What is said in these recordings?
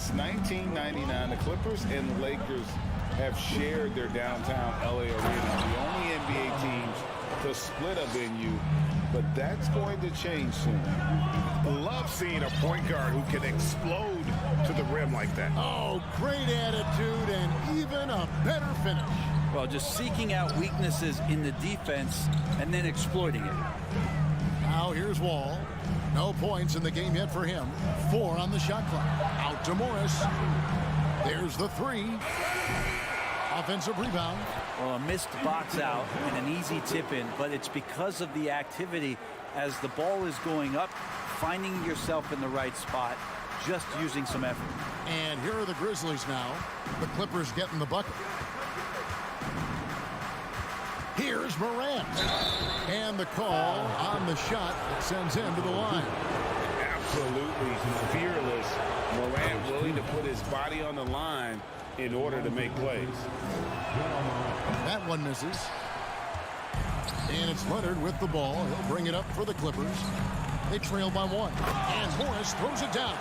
Since 1999, the Clippers and the Lakers have shared their downtown LA arena, the only NBA teams to split a venue, but that's going to change soon. Love seeing a point guard who can explode to the rim like that. Oh, great attitude and even a better finish. Well, just seeking out weaknesses in the defense and then exploiting it. Now here's Wall. No points in the game yet for him. 4 on the shot clock. Out to Morris. There's the 3. Offensive rebound. Well, a missed box out and an easy tip in, but it's because of the activity as the ball is going up, finding yourself in the right spot, just using some effort. And here are the Grizzlies now. The Clippers getting the bucket. Here's Morant. And the call on the shot that sends him to the line. Absolutely fearless. Morant willing to put his body on the line in order to make plays. That one misses. And it's Leonard with the ball. He'll bring it up for the Clippers. They trail by 1. And Morris throws it down.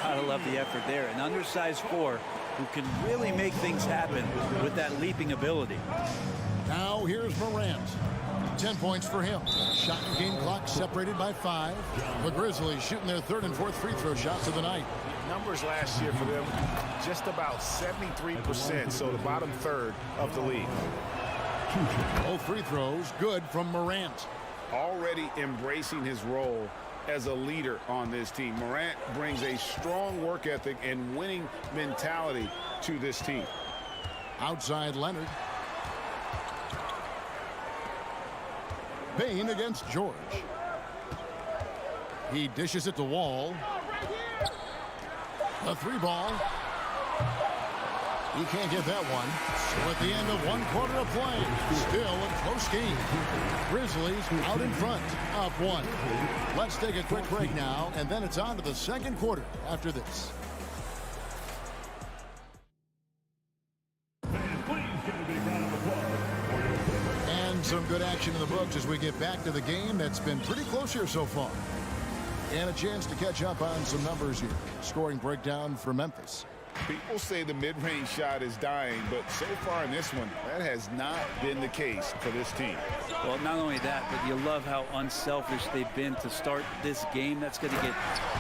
Gotta love the effort there. An undersized 4 who can really make things happen with that leaping ability. Now here's Morant. 10 points for him. Shot and game clock separated by 5. The Grizzlies shooting their 3rd and 4th free throw shots of the night. Numbers last year for them, just about 73%, so the bottom third of the league. Both free throws good from Morant. Already embracing his role as a leader on this team. Morant brings a strong work ethic and winning mentality to this team. Outside Leonard. Bain against George. He dishes it to Wall. The 3 ball. He can't get that one. So at the end of 1 quarter of play, still a close game. Grizzlies out in front, up 1. Let's take a quick break now, and then it's on to the 2nd quarter after this. And some good action in the books as we get back to the game that's been pretty close here so far. And a chance to catch up on some numbers here. Scoring breakdown for Memphis. People say the mid-range shot is dying, but so far in this one, that has not been the case for this team. Well, not only that, but you love how unselfish they've been to start this game. That's going to get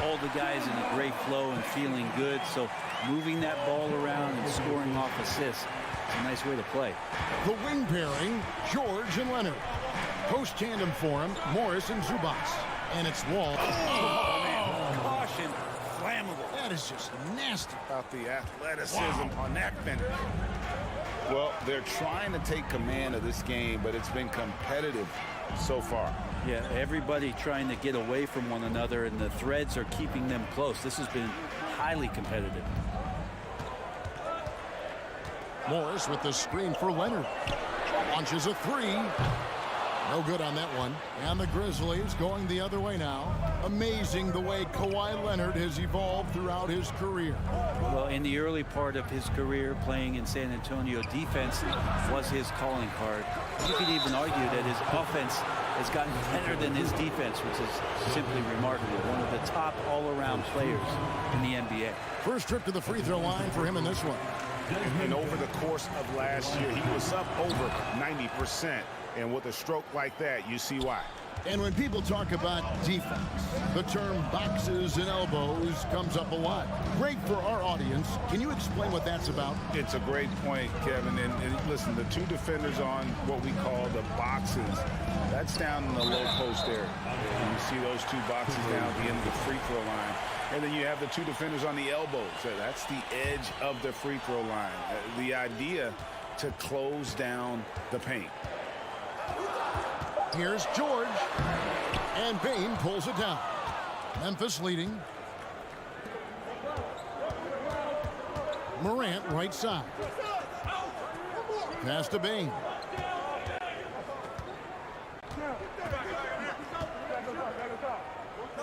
all the guys in a great flow and feeling good. So moving that ball around and scoring off assists, it's a nice way to play. The wing pairing, George and Leonard. Post tandem for him, Morris and Zubac. And it's Wall. Oh, man. Caution. Flammable. That is just nasty. About the athleticism on that finish. Well, they're trying to take command of this game, but it's been competitive so far. Yeah, everybody trying to get away from one another, and the threads are keeping them close. This has been highly competitive. Morris with the screen for Leonard. Launches a 3. No good on that one. And the Grizzlies going the other way now. Amazing the way Kawhi Leonard has evolved throughout his career. Well, in the early part of his career playing in San Antonio, defense was his calling card. You could even argue that his offense has gotten better than his defense, which is simply remarkable. One of the top all-around players in the NBA. First trip to the free throw line for him in this one. And over the course of last year, he was up over 90%. And with a stroke like that, you see why. And when people talk about defense, the term boxes and elbows comes up a lot. Great for our audience. Can you explain what that's about? It's a great point, Kevin. And listen, the 2 defenders on what we call the boxes, that's down in the low post area. And you see those 2 boxes down at the end of the free throw line. And then you have the 2 defenders on the elbows. So that's the edge of the free throw line. The idea to close down the paint. Here's George. And Bain pulls it down. Memphis leading. Morant right side. Pass to Bain.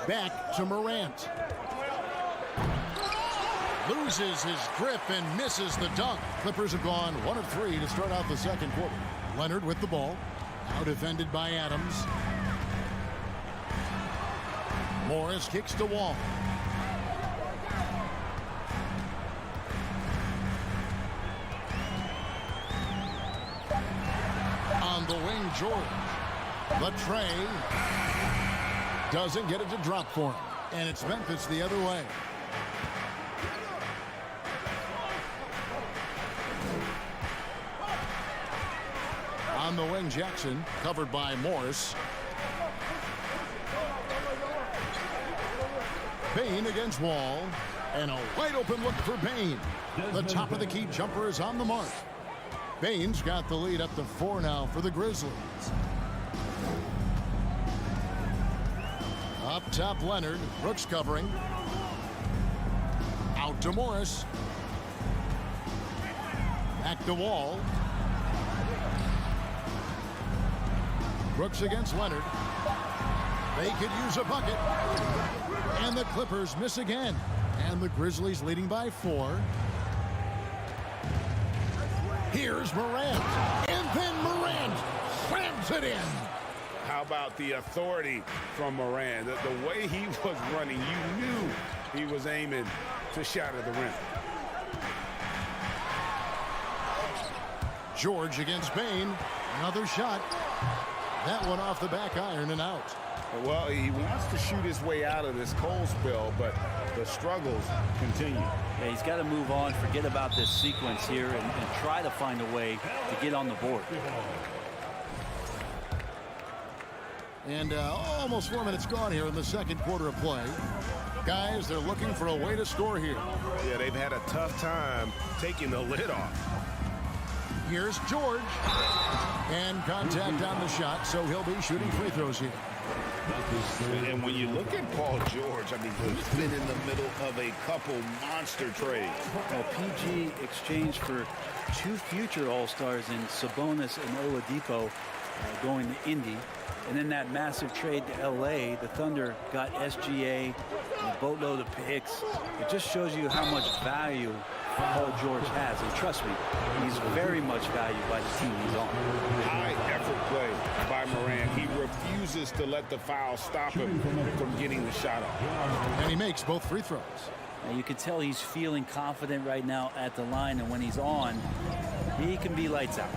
Back to Morant. Loses his grip and misses the dunk. Clippers have gone 1 of 3 to start out the 2nd quarter. Leonard with the ball. Now defended by Adams. Morris kicks to Wall. the wing, George. The tray doesn't get it to drop for him. And it's Memphis the other way. On the wing, Jackson, covered by Morris. Bain against Wall. And a wide open look for Bain. The top of the key jumper is on the mark. Bain's got the lead up to 4 now for the Grizzlies. Up top, Leonard. Brooks covering. Out to Morris. Back to Wall. Brooks against Leonard. They could use a bucket. And the Clippers miss again. And the Grizzlies leading by 4. Here's Morant. And then Morant slams it in. How about the authority from Moran? The way he was running, you knew he was aiming to shatter the rim. George against Bain. Another shot. That one off the back iron and out. Well, he wants to shoot his way out of this cold spell, but the struggles continue. Yeah, he's got to move on, forget about this sequence here, and try to find a way to get on the board. And almost 4 minutes gone here in the second quarter of play. Guys, they're looking for a way to score here. Yeah, they've had a tough time taking the lid off. Here's George. And contact on the shot, so he'll be shooting free throws here. And when you look at Paul George, I mean, he's been in the middle of a couple monster trades. Well, PG exchanged for 2 future All-Stars in Sabonis and Oladipo going to Indy. And then that massive trade to L.A., the Thunder got SGA and a boatload of picks. It just shows you how much value Paul George has. And trust me, he's very much valued by the team he's on. High effort play by Moran. He refuses to let the foul stop him from getting the shot off. And he makes both free throws. And you can tell he's feeling confident right now at the line, and when he's on, he can be lights out.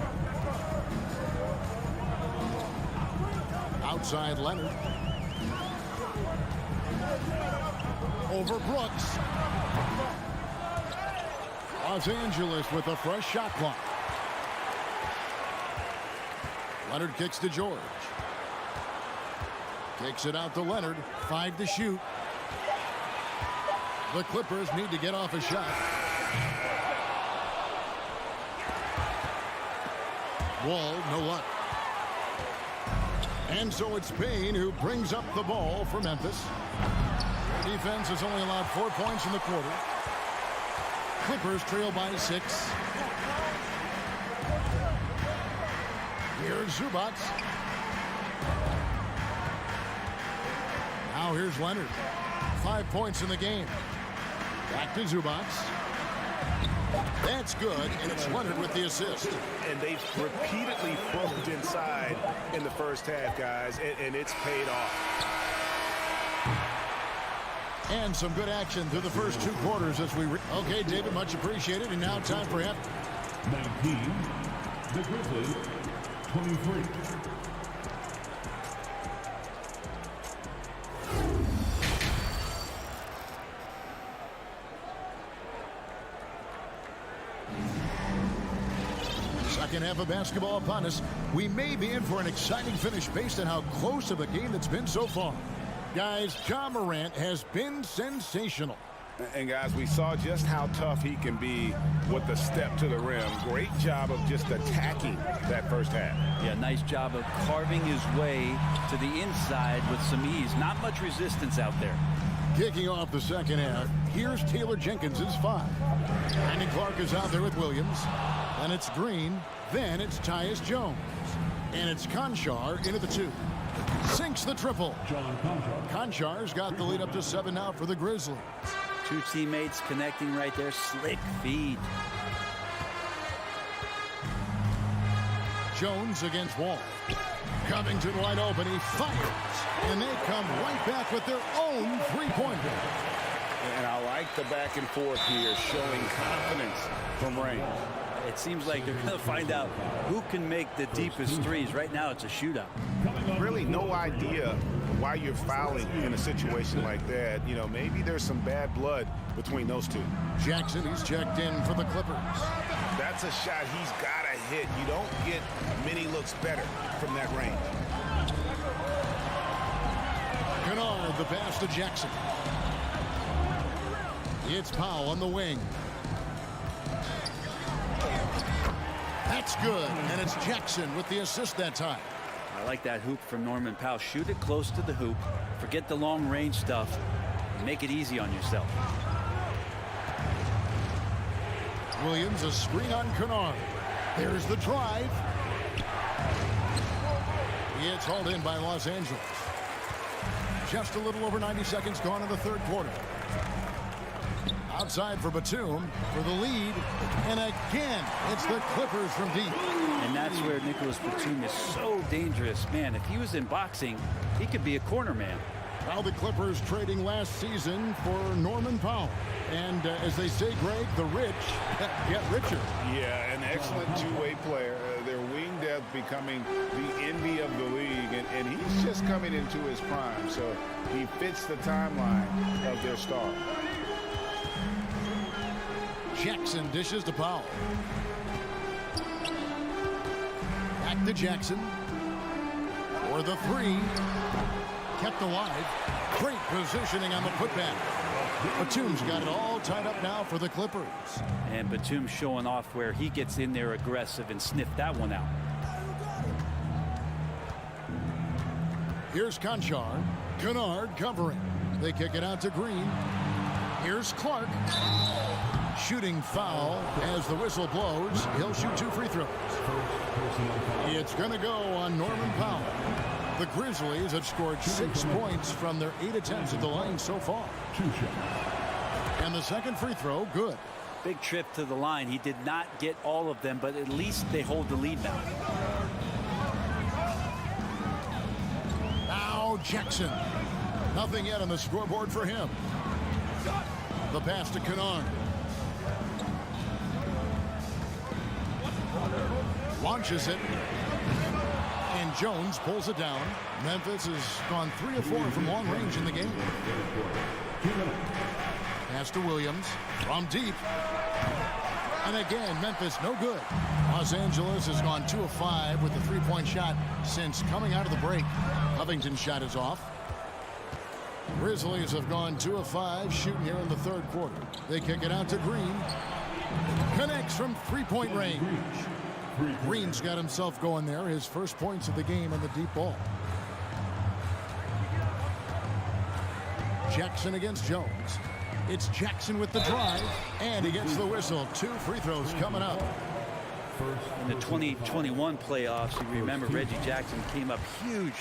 Outside Leonard. Over Brooks. Los Angeles with a fresh shot clock. Leonard kicks to George. Takes it out to Leonard. 5 to shoot. The Clippers need to get off a shot. Wall, no luck. And so it's Bain who brings up the ball for Memphis. Defense has only allowed 4 points in the quarter. Clippers trail by 6. Here's Zubac. Now here's Leonard. 5 points in the game. Back to Zubac. That's good, and it's Leonard with the assist. And they've repeatedly probed inside in the first half, guys, and it's paid off. And some good action through the first 2 quarters as we... Okay, David, much appreciated. And now time for half. 19, the Grizzlies, 23. Second half of basketball upon us. We may be in for an exciting finish based on how close of a game it's been so far. Guys, Ja Morant has been sensational. And guys, we saw just how tough he can be with the step to the rim. Great job of just attacking that first half. Yeah, nice job of carving his way to the inside with some ease. Not much resistance out there. Kicking off the second half, here's Taylor Jenkins' 5. Brandon Clark is out there with Williams. Then it's Green. Then it's Tyus Jones. And it's Conchar into the 2. Sinks the triple. Conchar's got the lead up to 7 now for the Grizzlies. 2 teammates connecting right there. Slick feed. Jones against Wall. Covington wide open. He fires. And they come right back with their own 3-pointer. And I like the back and forth here, showing confidence from Rain. It seems like they're going to find out who can make the deepest threes. Right now, it's a shootout. Really no idea why you're fouling in a situation like that. You know, maybe there's some bad blood between those two. Jackson, he's checked in for the Clippers. That's a shot he's got to hit. You don't get many looks better from that range. Kennard, the pass to Jackson. It's Powell on the wing. That's good, and it's Jackson with the assist that time. I like that hoop from Norman Powell. Shoot it close to the hoop. Forget the long range stuff. Make it easy on yourself. Williams, a screen on Kennard. There's the drive. It's hauled in by Los Angeles. Just a little over 90 seconds gone in the third quarter. Outside for Batum for the lead. And again, it's the Clippers from deep. And that's where Nicholas Batum is so dangerous. Man, if he was in boxing, he could be a corner man. Well, the Clippers trading last season for Norman Powell. And as they say, Greg, the rich get richer. Yeah, an excellent two-way player. Their wing depth becoming the envy of the league. And he's just coming into his prime. So he fits the timeline of their star. Jackson dishes to Powell. Back to Jackson. For the three. Kept alive. Great positioning on the putback. Batum's got it all tied up now for the Clippers. And Batum showing off where he gets in there aggressive and sniffed that one out. Here's Conchar. Kennard covering. They kick it out to Green. Here's Clark. Shooting foul as the whistle blows. He'll shoot 2 free throws. It's going to go on Norman Powell. The Grizzlies have scored 6 points from their 8 attempts at the line so far. And the second free throw, good. Big trip to the line. He did not get all of them, but at least they hold the lead now. Now Jackson. Nothing yet on the scoreboard for him. The pass to Kennard. Launches it. And Jones pulls it down. Memphis has gone 3 of 4 from long range in the game. Pass to Williams from deep. And again, Memphis no good. Los Angeles has gone 2 of 5 with the 3-point shot since coming out of the break. Covington's shot is off. Grizzlies have gone 2 of 5 shooting here in the third quarter. They kick it out to Green. Connects from 3-point range. Green's got himself going there. His first points of the game on the deep ball. Jackson against Jones. It's Jackson with the drive. And he gets the whistle. 2 free throws coming up. In the 2021 playoffs, you remember Reggie Jackson came up huge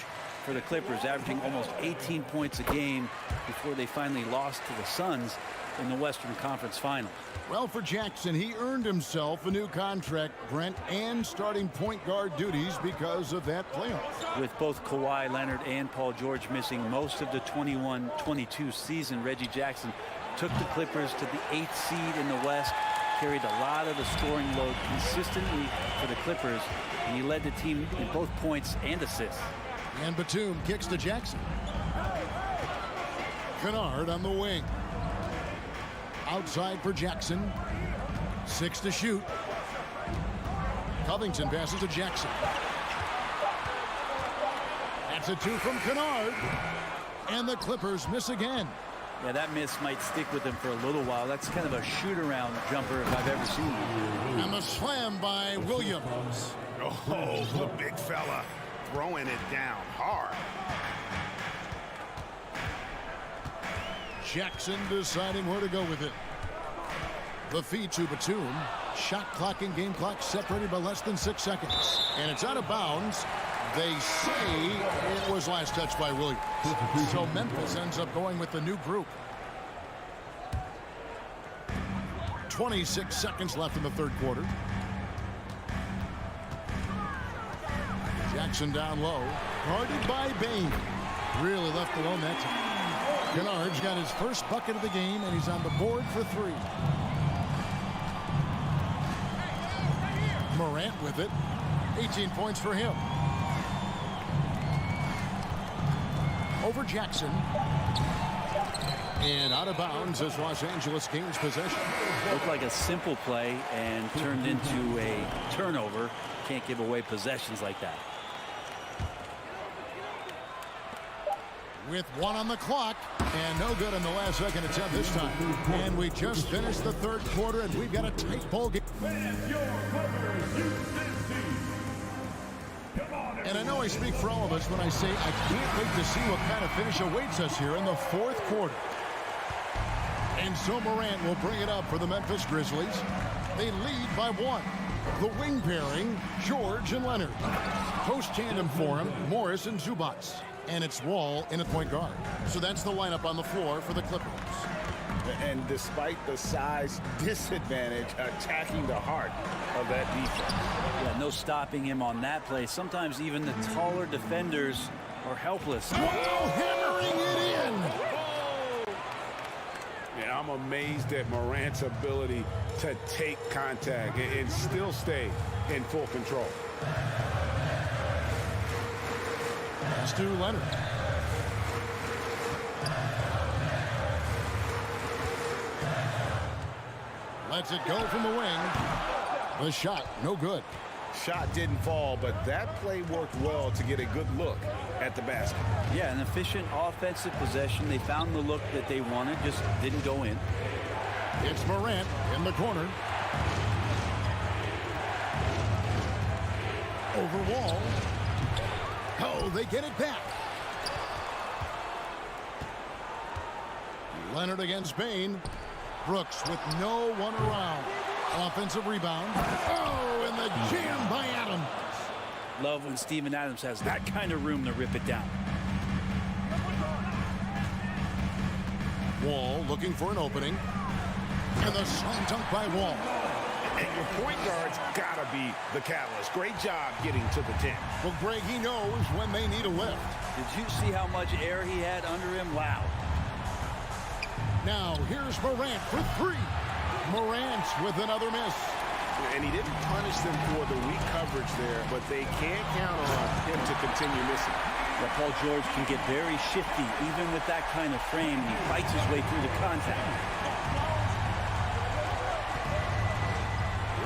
for the Clippers, averaging almost 18 points a game before they finally lost to the Suns in the Western Conference Final. Well, for Jackson, he earned himself a new contract, Brent, and starting point guard duties because of that playoff. With both Kawhi Leonard and Paul George missing most of the 21-22 season, Reggie Jackson took the Clippers to the 8th seed in the West, carried a lot of the scoring load consistently for the Clippers, and he led the team in both points and assists. And Batum kicks to Jackson. Kennard on the wing. Outside for Jackson. 6 to shoot. Covington passes to Jackson. That's a 2 from Kennard. And the Clippers miss again. Yeah, that miss might stick with him for a little while. That's kind of a shoot-around jumper if I've ever seen one. And the slam by Williams. Oh, the big fella throwing it down hard. Jackson deciding where to go with it. The feed to Batum. Shot clock and game clock separated by less than 6 seconds. And it's out of bounds. They say it was last touched by Williams. So Memphis ends up going with the new group. 26 seconds left in the third quarter. Jackson down low. Guarded by Bain. Really left alone that time. Kennard's got his first bucket of the game, and he's on the board for 3. Morant with it. 18 points for him. Over Jackson. And out of bounds as Los Angeles gains possession. Looked like a simple play and turned into a turnover. Can't give away possessions like that. With 1 on the clock, and no good on the last second attempt this time. And we just finished the third quarter, and we've got a tight ball game. And I know I speak for all of us when I say I can't wait to see what kind of finish awaits us here in the fourth quarter. And so Morant will bring it up for the Memphis Grizzlies. They lead by 1. The wing pairing, George and Leonard. Post tandem for him, Morris and Zubac. And it's Wall in at point guard. So that's the lineup on the floor for the Clippers. And despite the size disadvantage, attacking the heart of that defense. Yeah, no stopping him on that play. Sometimes even the taller defenders are helpless. Wow, hammering it in! Yeah, I'm amazed at Morant's ability to take contact and still stay in full control. Pass to Leonard. Lets it go from the wing. The shot, no good. Shot didn't fall, but that play worked well to get a good look at the basket. Yeah, an efficient offensive possession. They found the look that they wanted, just didn't go in. It's Morant in the corner. Over Wall. Oh, they get it back. Leonard against Bain. Brooks with no one around. Offensive rebound. Oh, and the jam by Adams. Love when Steven Adams has that kind of room to rip it down. Wall looking for an opening. And the slam dunk by Wall. And your point guard's got to be the catalyst. Great job getting to the 10. Well, Greg, he knows when they need a lift. Did you see how much air he had under him? Wow. Now, here's Morant for 3. Morant with another miss. And he didn't punish them for the weak coverage there, but they can't count on him to continue missing. Yeah, Paul George can get very shifty, even with that kind of frame. He fights his way through the contact.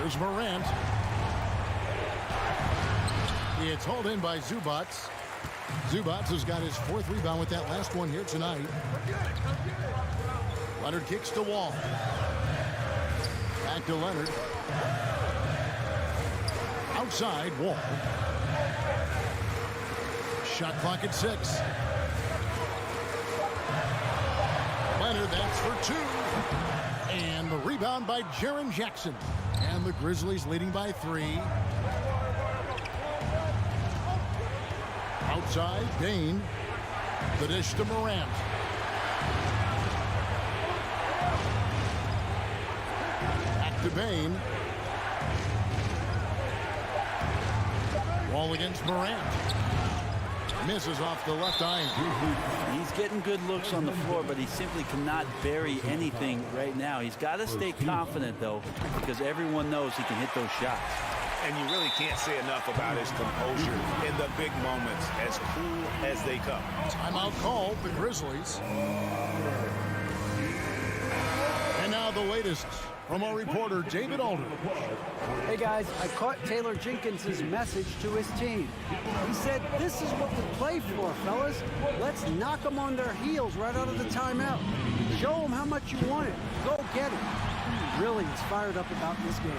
Here's Morant. It's hauled in by Zubac. Zubac has got his 4th rebound with that last one here tonight. Leonard kicks to Wall. Back to Leonard. Outside, Wall. Shot clock at 6. Leonard, that's for 2. And the rebound by Jaren Jackson. And the Grizzlies leading by 3. Outside, Bain. The dish to Morant. Back to Bain. Wall against Morant. Misses off the left iron. He's getting good looks on the floor, but he simply cannot bury anything right now. He's got to stay confident, though, because everyone knows he can hit those shots. And you really can't say enough about his composure in the big moments, as cool as they come. Timeout called, the Grizzlies. And now the latest from our reporter, David Aldridge. Hey guys, I caught Taylor Jenkins' message to his team. He said, this is what we play for, fellas. Let's knock them on their heels right out of the timeout. Show them how much you want it. Go get it. He really is fired up about this game.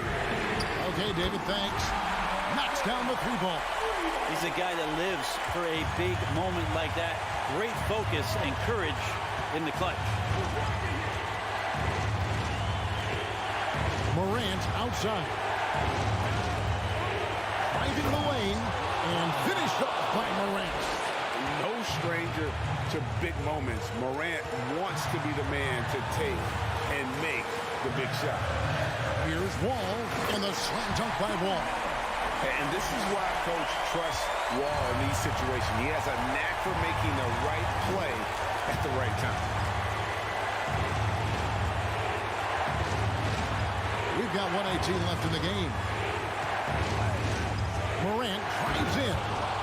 Okay, David, thanks. Knocks down the 3-ball. He's a guy that lives for a big moment like that. Great focus and courage in the clutch. Morant outside. Driving the lane and finished off by Morant. No stranger to big moments. Morant wants to be the man to take and make the big shot. Here's Wall and the slam dunk by Wall. And this is why Coach trusts Wall in these situations. He has a knack for making the right play at the right time. We've got 1:18 left in the game. Morant drives in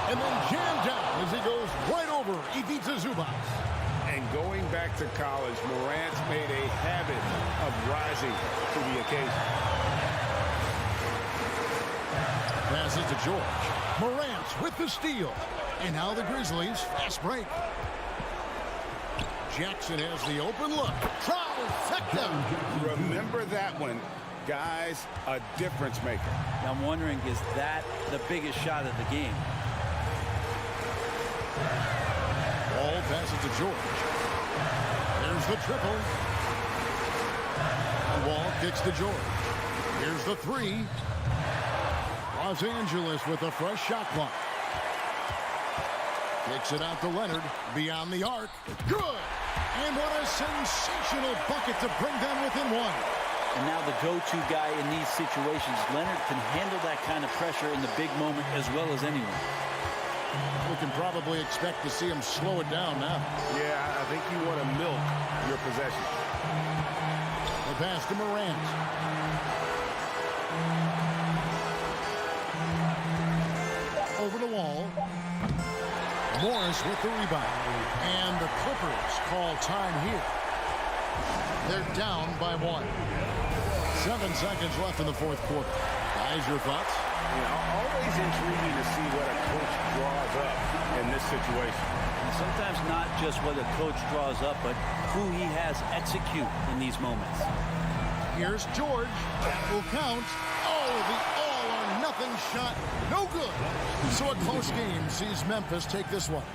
and then jammed down as he goes right over Ivica Zubac. And going back to college, Morant's made a habit of rising to the occasion. Passes to George. Morant with the steal. And now the Grizzlies fast break. Jackson has the open look. Trifecta. Remember that one. Guys, a difference maker. Now I'm wondering, is that the biggest shot of the game? Ball passes to George. There's the triple. Wall kicks to George. Here's the three. Los Angeles with a fresh shot clock. Kicks it out to Leonard. Beyond the arc. Good! And what a sensational bucket to bring them within one. And now the go-to guy in these situations. Leonard can handle that kind of pressure in the big moment as well as anyone. We can probably expect to see him slow it down now. Yeah, I think you want to milk your possession. The pass to Morant. Over the wall. Morris with the rebound. And the Clippers call time here. They're down by 1. 7 seconds left in the fourth quarter. Guys, your thoughts? You know, always intriguing to see what a coach draws up in this situation. And sometimes not just what a coach draws up, but who he has execute in these moments. Here's George. That will count. Oh, the all-or-nothing shot. No good. So a close game sees Memphis take this one.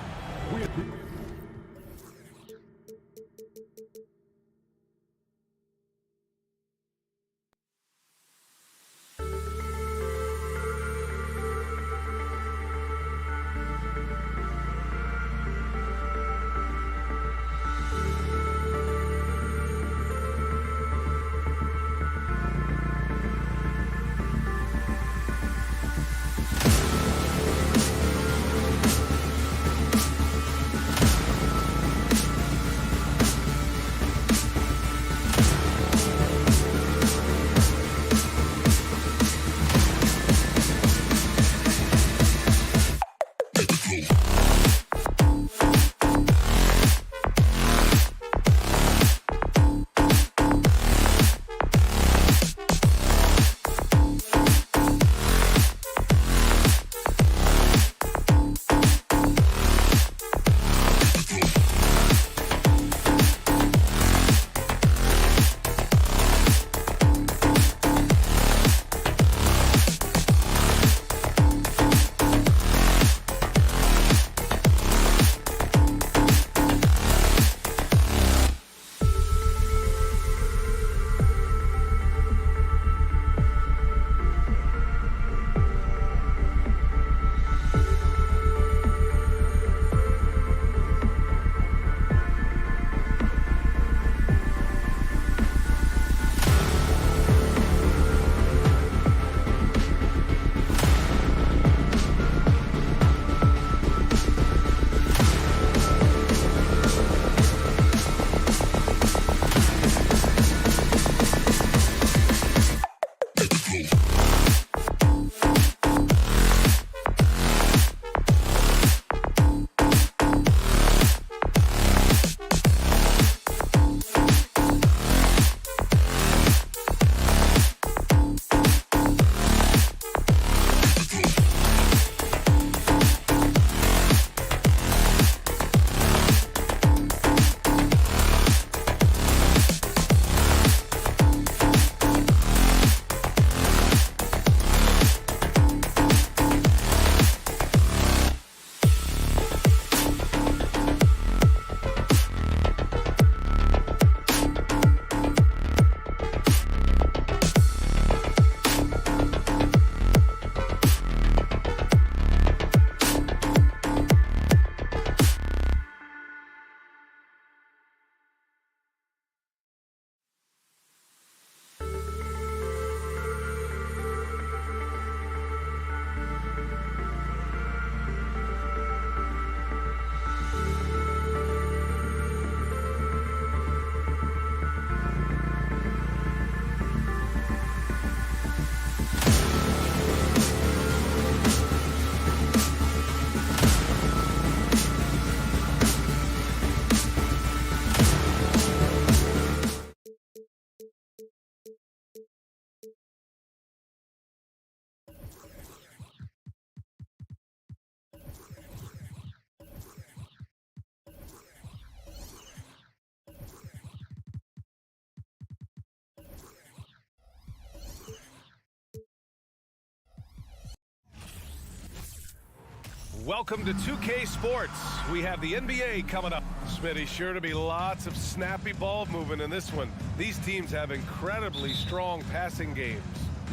Welcome to 2K Sports. We have the NBA coming up. Smitty, sure to be lots of snappy ball movement in this one. These teams have incredibly strong passing games.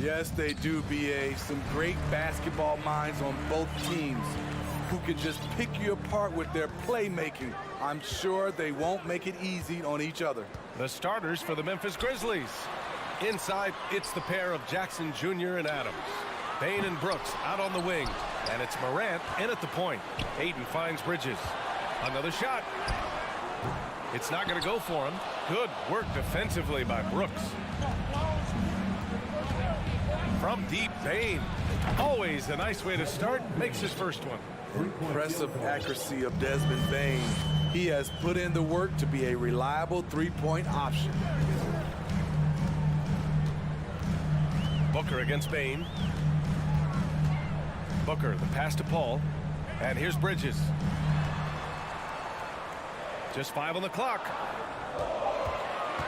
Yes, they do, BA. Some great basketball minds on both teams who can just pick you apart with their playmaking. I'm sure they won't make it easy on each other. The starters for the Memphis Grizzlies. Inside, it's the pair of Jackson Jr. and Adams. Bane and Brooks out on the wing. And it's Morant in at the point. Ayton finds Bridges. Another shot. It's not going to go for him. Good work defensively by Brooks. From deep, Bane. Always a nice way to start. Makes his first one. Impressive accuracy of Desmond Bane. He has put in the work to be a reliable three-point option. Booker against Bane. Booker, the pass to Paul. And here's Bridges. Just 5 on the clock.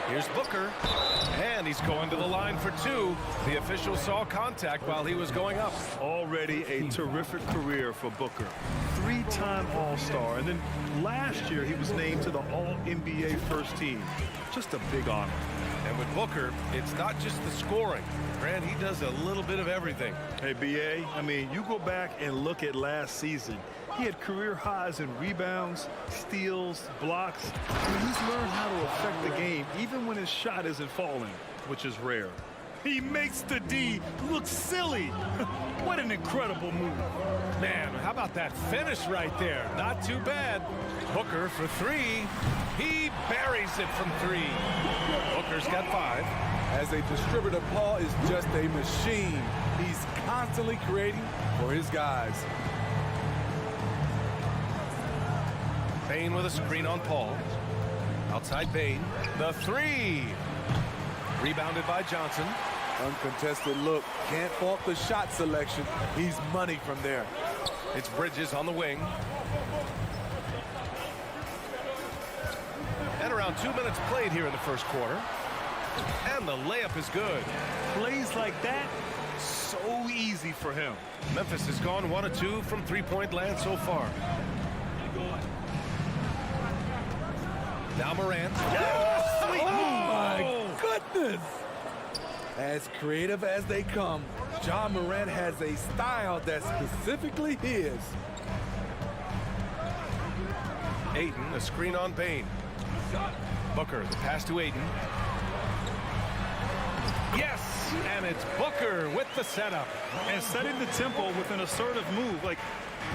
Here's Booker. And he's going to the line for 2. The official saw contact while he was going up. Already a terrific career for Booker. 3-time All-Star. And then last year he was named to the All-NBA first team. Just a big honor. And with Booker, it's not just the scoring. Grant, he does a little bit of everything. Hey, BA, I mean, you go back and look at last season. He had career highs in rebounds, steals, blocks. I mean, he's learned how to affect the game even when his shot isn't falling, which is rare. He makes the D look silly. What an incredible move. Man, how about that finish right there? Not too bad. Booker for 3. He buries it from 3. Booker's got 5. As a distributor, Paul is just a machine. He's constantly creating for his guys. Bane with a screen on Paul. Outside Bane. The 3. Rebounded by Johnson. Uncontested look. Can't fault the shot selection. He's money from there. It's Bridges on the wing. And around 2 minutes played here in the first quarter. And the layup is good. Plays like that, so easy for him. Memphis has gone 1 of 2 from three-point land so far. Now Morant. Oh, my goodness. As creative as they come, Ja Morant has a style that's specifically his. Ayton, a screen on Bane. Booker, the pass to Ayton. Yes, and it's Booker with the setup. And setting the tempo with an assertive move. Like,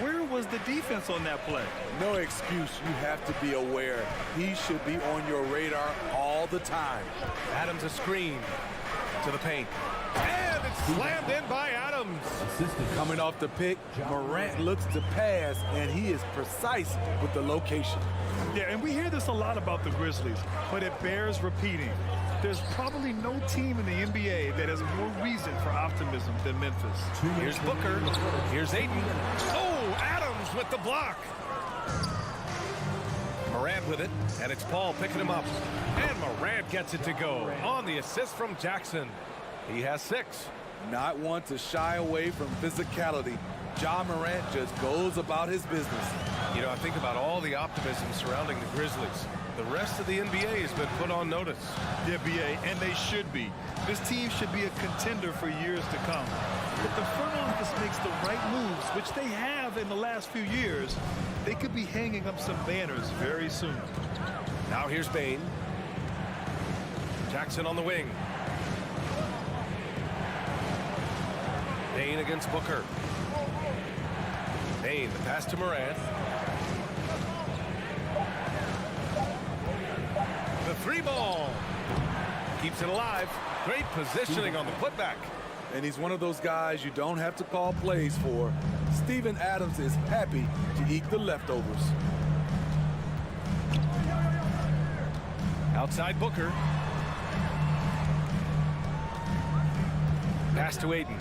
where was the defense on that play? No excuse. You have to be aware. He should be on your radar all the time. Adams a screen to the paint. And it's slammed in by Adams. Coming off the pick, Morant looks to pass, and he is precise with the location. Yeah, and we hear this a lot about the Grizzlies, but it bears repeating. There's probably no team in the NBA that has more reason for optimism than Memphis. Here's Booker. Here's Ayton. Oh, Adams with the block. Morant with it, and it's Paul picking him up. And Morant gets it to go on the assist from Jackson. He has 6. Not one to shy away from physicality. Ja Morant just goes about his business. You know, I think about all the optimism surrounding the Grizzlies. The rest of the NBA has been put on notice. Yeah, BA, and they should be. This team should be a contender for years to come. If the front office makes the right moves, which they have in the last few years, they could be hanging up some banners very soon. Now here's Bane. Jackson on the wing. Bane against Booker. Bane, the pass to Morant. The 3 ball. Keeps it alive. Great positioning on the putback. And he's one of those guys you don't have to call plays for. Steven Adams is happy to eat the leftovers. Outside Booker. Pass to Ayton.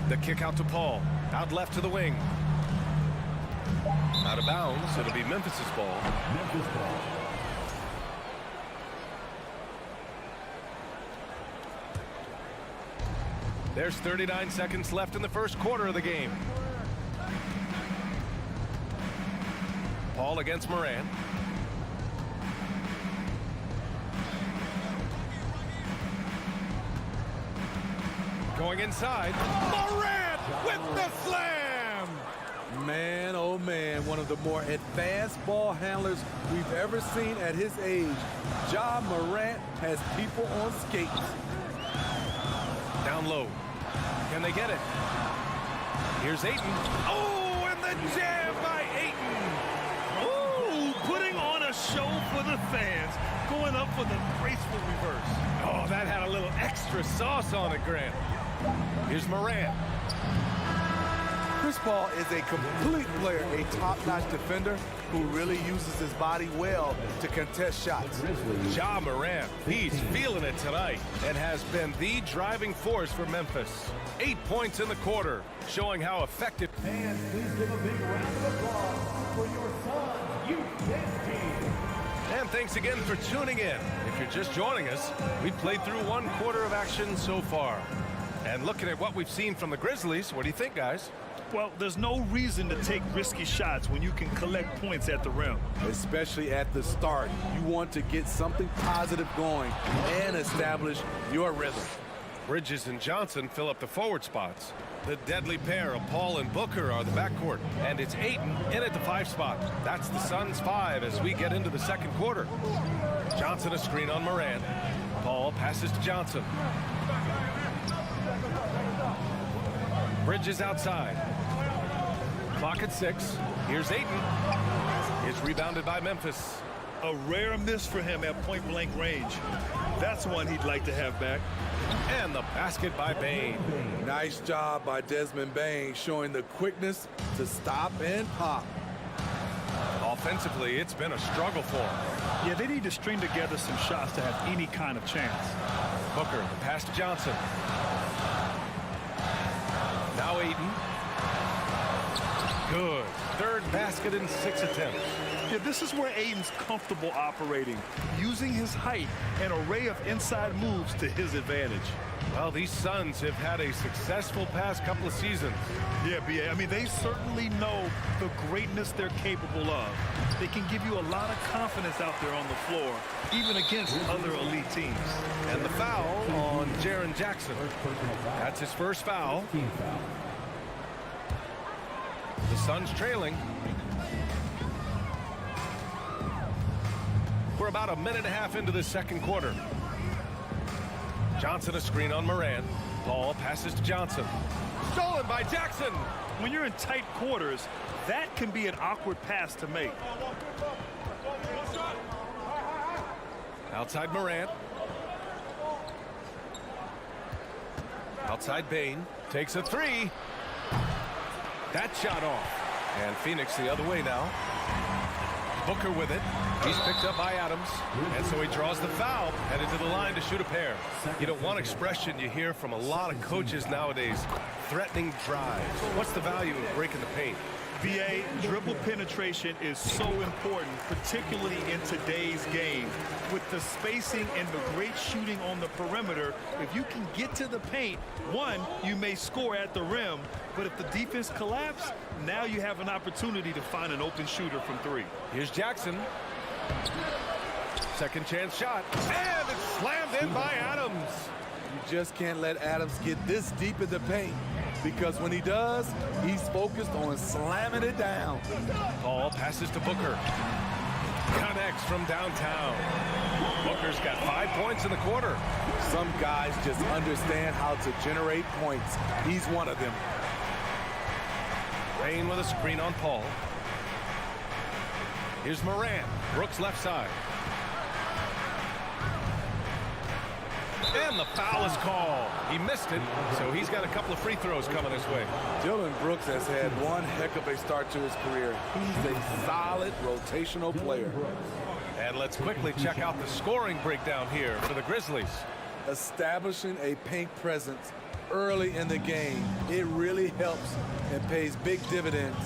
The kick out to Paul. Out left to the wing. Out of bounds. It'll be Memphis's ball. Memphis ball. There's 39 seconds left in the first quarter of the game. Paul against Morant. Going inside. Morant with the slam! Man, oh man, one of the more advanced ball handlers we've ever seen at his age. Ja Morant has people on skates. Down low. Can they get it? Here's Ayton. Oh, and the jam by Ayton. Ooh, putting on a show for the fans. Going up for the graceful reverse. Oh, that had a little extra sauce on it, Grant. Here's Morant. Chris Paul is a complete player, a top-notch defender who really uses his body well to contest shots. Ja Morant, he's feeling it tonight and has been the driving force for Memphis. 8 points in the quarter, showing how effective. And please give a big round of applause for your son's youth team. And thanks again for tuning in. If you're just joining us, we've played through 1 quarter of action so far. And looking at what we've seen from the Grizzlies, what do you think, guys? Well, there's no reason to take risky shots when you can collect points at the rim. Especially at the start. You want to get something positive going and establish your rhythm. Bridges and Johnson fill up the forward spots. The deadly pair of Paul and Booker are the backcourt. And it's Ayton in at the 5 spot. That's the Suns' 5 as we get into the second quarter. Johnson a screen on Morant. Paul passes to Johnson. Bridges outside. Clock at 6. Here's Ayton. It's rebounded by Memphis. A rare miss for him at point-blank range. That's one he'd like to have back. And the basket by Bane. Nice job by Desmond Bane, showing the quickness to stop and pop. Offensively, it's been a struggle for him. Yeah, they need to string together some shots to have any kind of chance. Booker, the pass to Johnson. Now Ayton. Good. 3rd basket in 6 attempts. Yeah, this is where Ayton's comfortable operating, using his height and array of inside moves to his advantage. Well, these Suns have had a successful past couple of seasons. Yeah, B.A., I mean, they certainly know the greatness they're capable of. They can give you a lot of confidence out there on the floor, even against other elite teams. And the foul on Jaren Jackson. That's his first foul. The Suns trailing. We're about a minute and a half into the second quarter. Johnson a screen on Morant. Paul passes to Johnson. Stolen by Jackson. When you're in tight quarters, that can be an awkward pass to make. Outside Morant. Outside Bane. Takes a 3. That shot off. And Phoenix the other way now. Booker with it. He's picked up by Adams. And so he draws the foul, headed to the line to shoot a pair. You know, one expression you hear from a lot of coaches nowadays, threatening drives. What's the value of breaking the paint? BA, dribble penetration is so important, particularly in today's game. With the spacing and the great shooting on the perimeter, if you can get to the paint, one, you may score at the rim, but if the defense collapses, now you have an opportunity to find an open shooter from 3. Here's Jackson. Second chance shot. And it's slammed in by Adams. You just can't let Adams get this deep in the paint, because when he does, he's focused on slamming it down. Paul passes to Booker. Connects from downtown. Booker's got 5 points in the quarter. Some guys just understand how to generate points. He's one of them. Bane with a screen on Paul. Here's Morant. Brooks left side. And the foul is called. He missed it, so he's got a couple of free throws coming his way. Dylan Brooks has had one heck of a start to his career. He's a solid rotational player. And let's quickly check out the scoring breakdown here for the Grizzlies. Establishing a paint presence early in the game, it really helps and pays big dividends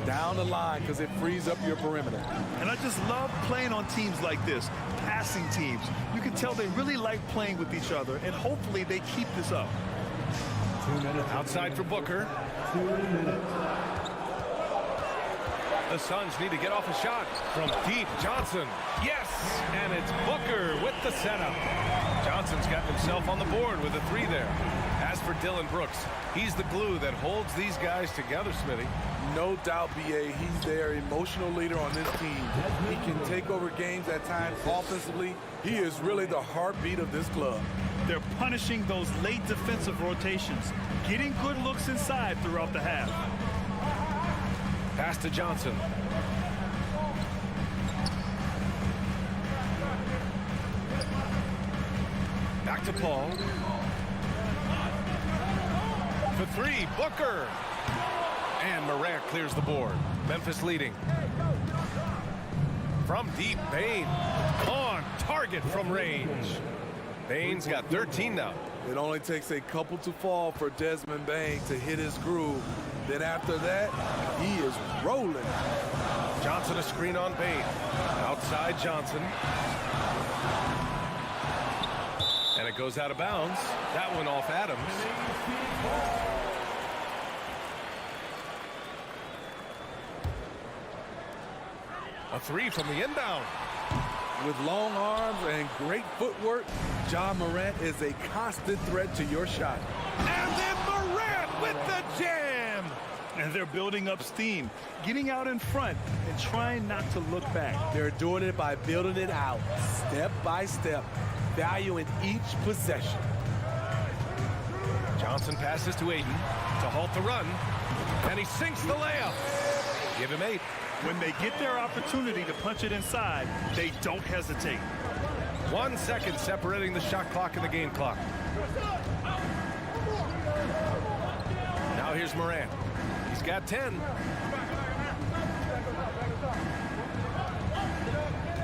down the line because it frees up your perimeter. And I just love playing on teams like this, passing teams. You can tell they really like playing with each other, and hopefully they keep this up. 2 minutes. Outside for Booker. 2 minutes. The Suns need to get off a shot from deep. Johnson. Yes, and it's Booker with the setup. Johnson's got himself on the board with a 3 there. As for Dylan Brooks, he's the glue that holds these guys together, Smitty. No doubt, B.A. He's their emotional leader on this team. He can take over games at times offensively. He is really the heartbeat of this club. They're punishing those late defensive rotations, getting good looks inside throughout the half. Pass to Johnson. Back to Paul. For 3, Booker. And Morant clears the board. Memphis leading. From deep, Bane. On target from range. Bane's got 13 now. It only takes a couple to fall for Desmond Bane to hit his groove. Then after that, he is rolling. Johnson a screen on Bane. Outside Johnson. And it goes out of bounds. That one off Adams. A 3 from the inbound. With long arms and great footwork, Ja Morant is a constant threat to your shot. And then Morant with the jam. And they're building up steam, getting out in front and trying not to look back. They're doing it by building it out, step by step, valuing each possession. Johnson passes to Aiden to halt the run. And he sinks the layup. Give him 8. When they get their opportunity to punch it inside, they don't hesitate. 1 second separating the shot clock and the game clock. Now here's Morant. He's got 10.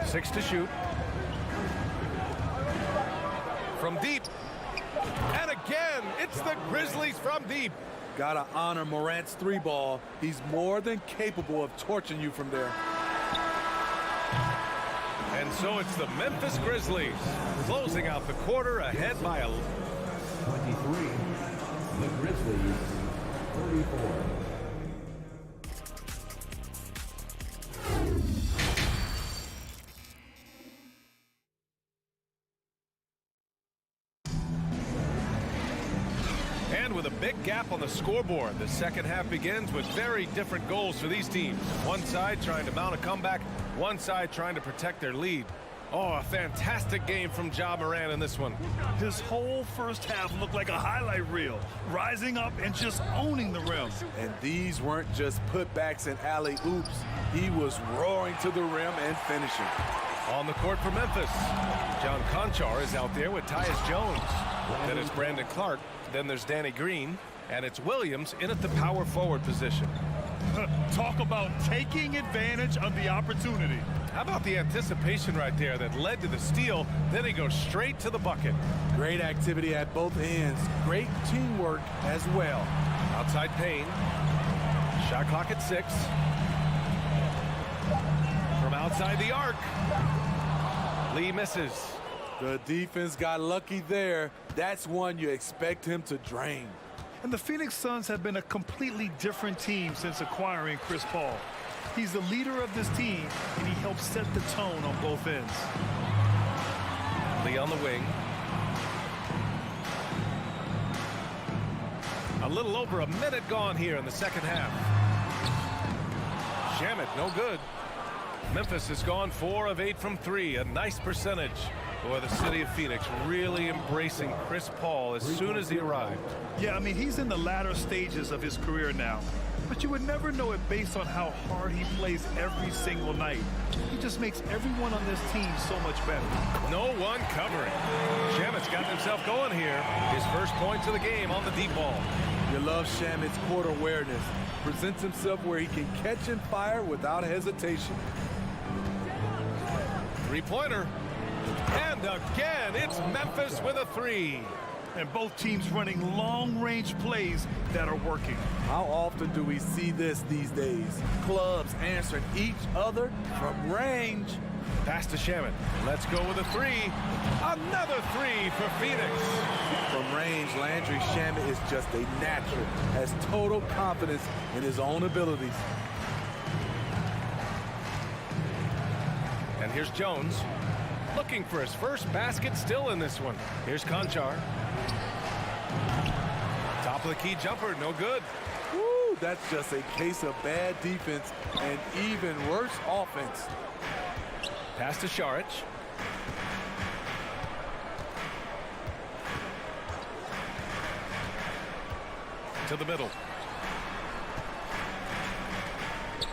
6 to shoot. From deep. And again, it's the Grizzlies from deep. Gotta honor Morant's 3-ball. He's more than capable of torching you from there. And so it's the Memphis Grizzlies closing out the quarter ahead by a 23. The Grizzlies, 34. with a big gap on the scoreboard. The second half begins with very different goals for these teams. One side trying to mount a comeback, one side trying to protect their lead. Oh, a fantastic game from Ja Morant in this one. His whole first half looked like a highlight reel, rising up and just owning the rim. And these weren't just putbacks and alley-oops. He was roaring to the rim and finishing. On the court for Memphis, John Conchar is out there with Tyus Jones. Then it's Brandon Clark. Then there's Danny Green. And it's Williams in at the power forward position. Talk about taking advantage of the opportunity. How about the anticipation right there that led to the steal? Then he goes straight to the bucket. Great activity at both ends. Great teamwork as well. Outside Payne. Shot clock at 6. From outside the arc. Lee misses. The defense got lucky there. That's one you expect him to drain. And the Phoenix Suns have been a completely different team since acquiring Chris Paul. He's the leader of this team, and he helps set the tone on both ends. Lee on the wing. A little over a minute gone here in the second half. Shamet, no good. Memphis has gone 4 of 8 from 3, a nice percentage. Boy, the city of Phoenix really embracing Chris Paul as soon as he arrived. Yeah, I mean, he's in the latter stages of his career now. But you would never know it based on how hard he plays every single night. He just makes everyone on this team so much better. No one covering. Shamet's got himself going here. His first points of the game on the deep ball. You love Shamet's court awareness. Presents himself where he can catch and fire without hesitation. Three-pointer. And again, it's Memphis with a 3. And both teams running long-range plays that are working. How often do we see this these days? Clubs answering each other from range. Pass to Shamet. Let's go with a 3. Another 3 for Phoenix. From range, Landry Shamet is just a natural, has total confidence in his own abilities. And here's Jones. Looking for his first basket still in this one. Here's Conchar. Top of the key jumper, no good. Woo, that's just a case of bad defense and even worse offense. Pass to Sharic. To the middle.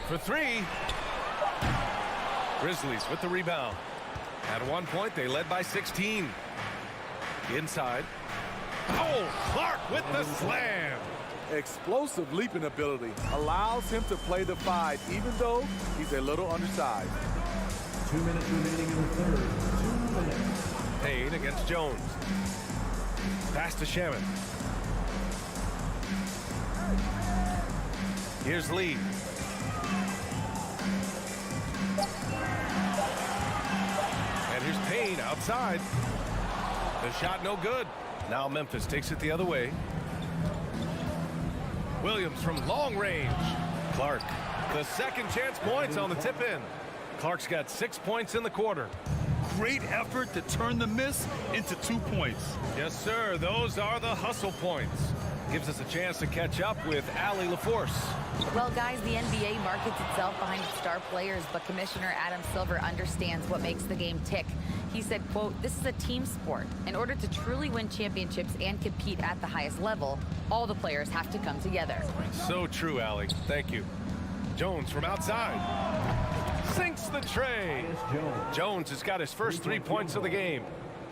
For three. Grizzlies with the rebound. At one point, they led by 16. Inside. Oh, Clark with the slam. Explosive leaping ability allows him to play the 5, even though he's a little undersized. 2 minutes remaining in the third. 2 minutes. Payne against Jones. Pass to Shaman. Here's Lee. And here's Payne outside. The shot no good. Now Memphis takes it the other way. Williams from long range. Clark. The second chance points on the tip in. Clark's got 6 points in the quarter. Great effort to turn the miss into 2 points. Yes, sir. Those are the hustle points. Gives us a chance to catch up with Allie LaForce. Well, guys, the NBA markets itself behind its star players, but Commissioner Adam Silver understands what makes the game tick. He said, quote, "This is a team sport. In order to truly win championships and compete at the highest level, all the players have to come together." So true, Allie. Thank you. Jones from outside. Sinks the tray. Jones has got his first 3 points of the game.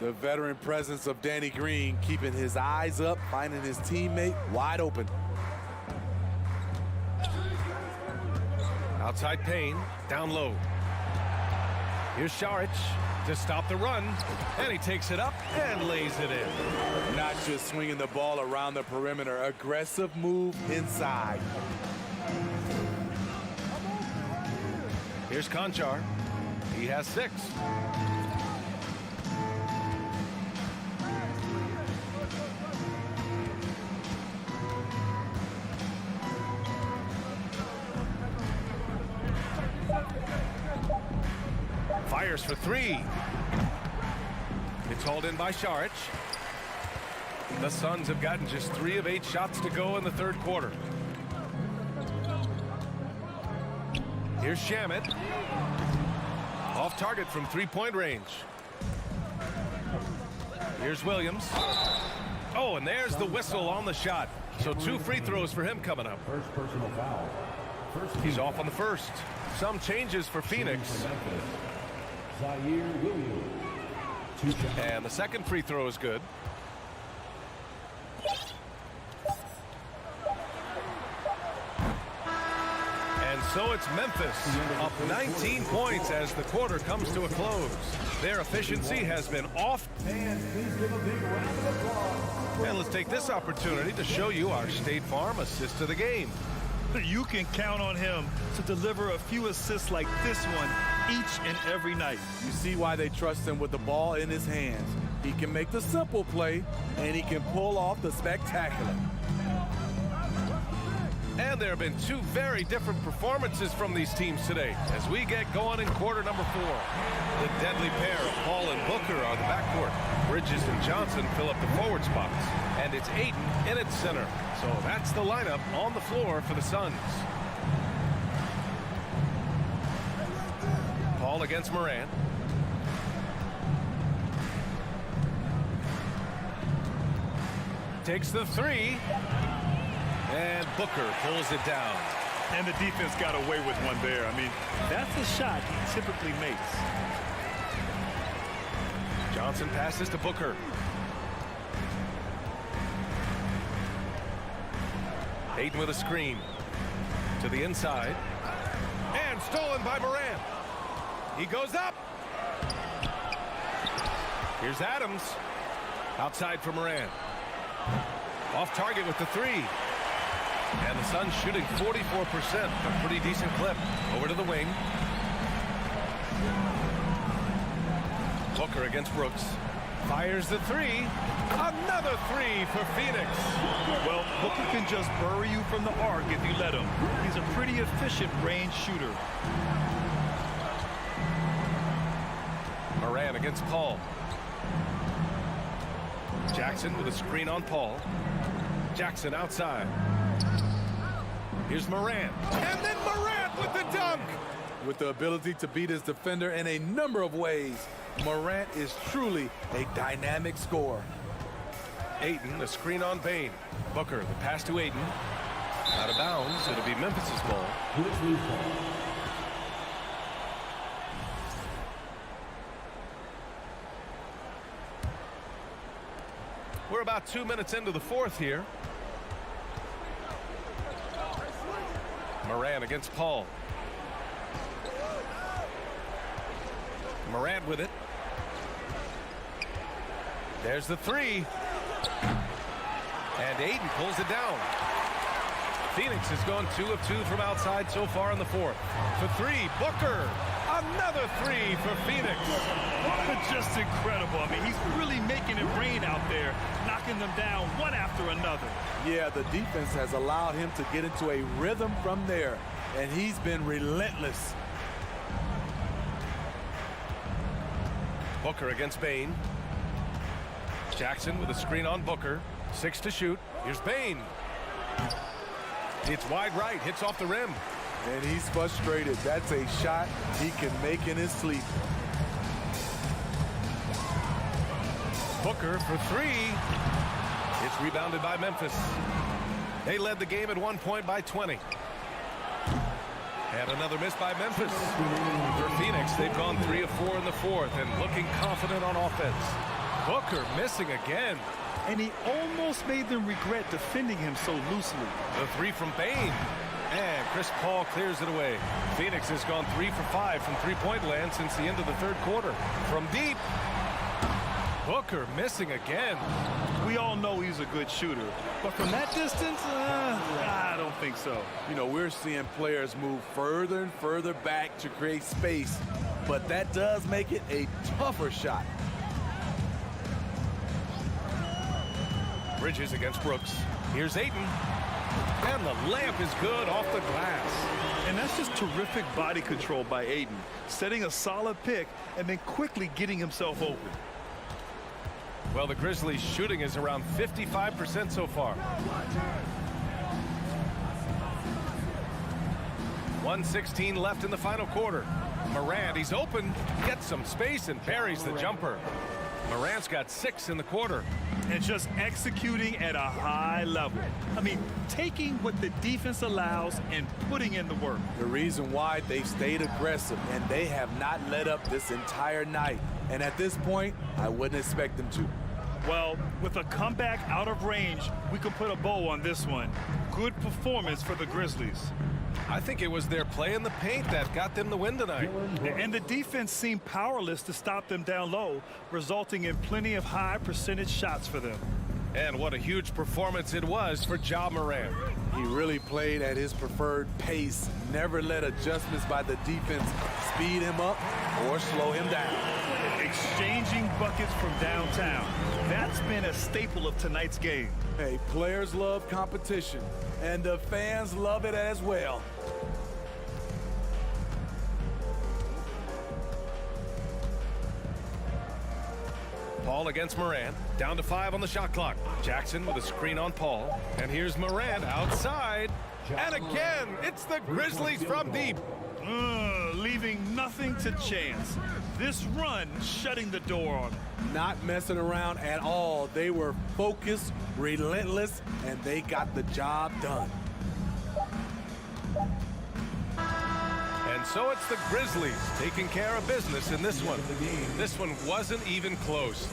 The veteran presence of Danny Green keeping his eyes up, finding his teammate wide open. Outside Payne, down low. Here's Sharic to stop the run, and he takes it up and lays it in. Not just swinging the ball around the perimeter, aggressive move inside. Here's Conchar. He has 6. Fires for 3. It's hauled in by Sharic. The Suns have gotten just 3 of 8 shots to go in the third quarter. Here's Shamet. Off target from 3-point range. Here's Williams. Oh, and there's the whistle on the shot. So 2 free throws for him coming up. First personal foul. He's off on the first. Some changes for Phoenix. Zaire Williams. 2 shots. And the second free throw is good. And so it's Memphis up 19 points as the quarter comes to a close. Their efficiency has been off. Fans, please give a big round of applause. And let's take this opportunity to show you our State Farm assist of the game. You can count on him to deliver a few assists like this one each and every night. You see why they trust him with the ball in his hands. He can make the simple play, and he can pull off the spectacular. And there have been 2 very different performances from these teams today as we get going in quarter number 4. The deadly pair of Paul and Booker are the backcourt. Bridges and Johnson fill up the forward spots. And it's Ayton in its center. So that's the lineup on the floor for the Suns. Paul against Morant. Takes the 3. And Booker pulls it down. And the defense got away with one there. I mean, that's a shot he typically makes. Johnson passes to Booker. Ayton with a screen. To the inside. And stolen by Morant. He goes up. Here's Adams. Outside for Morant. Off target with the 3. And the Suns shooting 44%, a pretty decent clip. Over to the wing. Booker against Brooks. Fires the 3. Another 3 for Phoenix. Well, Booker can just bury you from the arc if you let him. He's a pretty efficient range shooter. Moran against Paul. Jackson with a screen on Paul. Jackson outside. Here's Moran. And then Moran with the dunk. With the ability to beat his defender in a number of ways, Morant is truly a dynamic scorer. Ayton, a screen on Bane. Booker, the pass to Ayton. Out of bounds. It'll be Memphis's ball. We're about 2 minutes into the fourth here. Moran against Paul. Morant with it. There's the three. And Ayton pulls it down. Phoenix has gone 2 of 2 from outside so far in the fourth. For three, Booker. Another three for Phoenix. Just incredible. I mean, he's really making it rain out there, knocking them down one after another. Yeah, the defense has allowed him to get into a rhythm from there, and he's been relentless. Booker against Bane. Jackson with a screen on Booker. 6 to shoot. Here's Bane. It's wide right. Hits off the rim. And he's frustrated. That's a shot he can make in his sleep. Booker for three. It's rebounded by Memphis. They led the game at 1 point by 20. And another miss by Memphis. For Phoenix, they've gone 3 of 4 in the fourth and looking confident on offense. Booker missing again. And he almost made them regret defending him so loosely. The three from Bane. And Chris Paul clears it away. Phoenix has gone 3 for 5 from three-point land since the end of the third quarter. From deep. Booker missing again. We all know he's a good shooter, but from that distance, I don't think so. You know, we're seeing players move further and further back to create space, but that does make it a tougher shot. Bridges against Brooks. Here's Ayton. And the layup is good off the glass. And that's just terrific body control by Ayton, setting a solid pick and then quickly getting himself open. Well, the Grizzlies shooting is around 55% so far. 1:16 left in the final quarter. Morant, he's open, gets some space and buries the jumper. Morant's got 6 in the quarter. And just executing at a high level. I mean, taking what the defense allows and putting in the work. The reason why they've stayed aggressive and they have not let up this entire night. And at this point, I wouldn't expect them to. Well, with a comeback out of range, we can put a bow on this one. Good performance for the Grizzlies. I think it was their play in the paint that got them the win tonight. And the defense seemed powerless to stop them down low, resulting in plenty of high percentage shots for them. And what a huge performance it was for Ja Morant. He really played at his preferred pace, never let adjustments by the defense speed him up or slow him down. Exchanging buckets from downtown. That's been a staple of tonight's game. Hey, players love competition, and the fans love it as well. Paul against Morant. Down to 5 on the shot clock. Jackson with a screen on Paul. And here's Morant outside. And again, it's the Grizzlies from deep. Leaving nothing to chance. This run shutting the door on them. Not messing around at all. They were focused, relentless, and they got the job done. And so it's the Grizzlies taking care of business in this one. This one wasn't even close.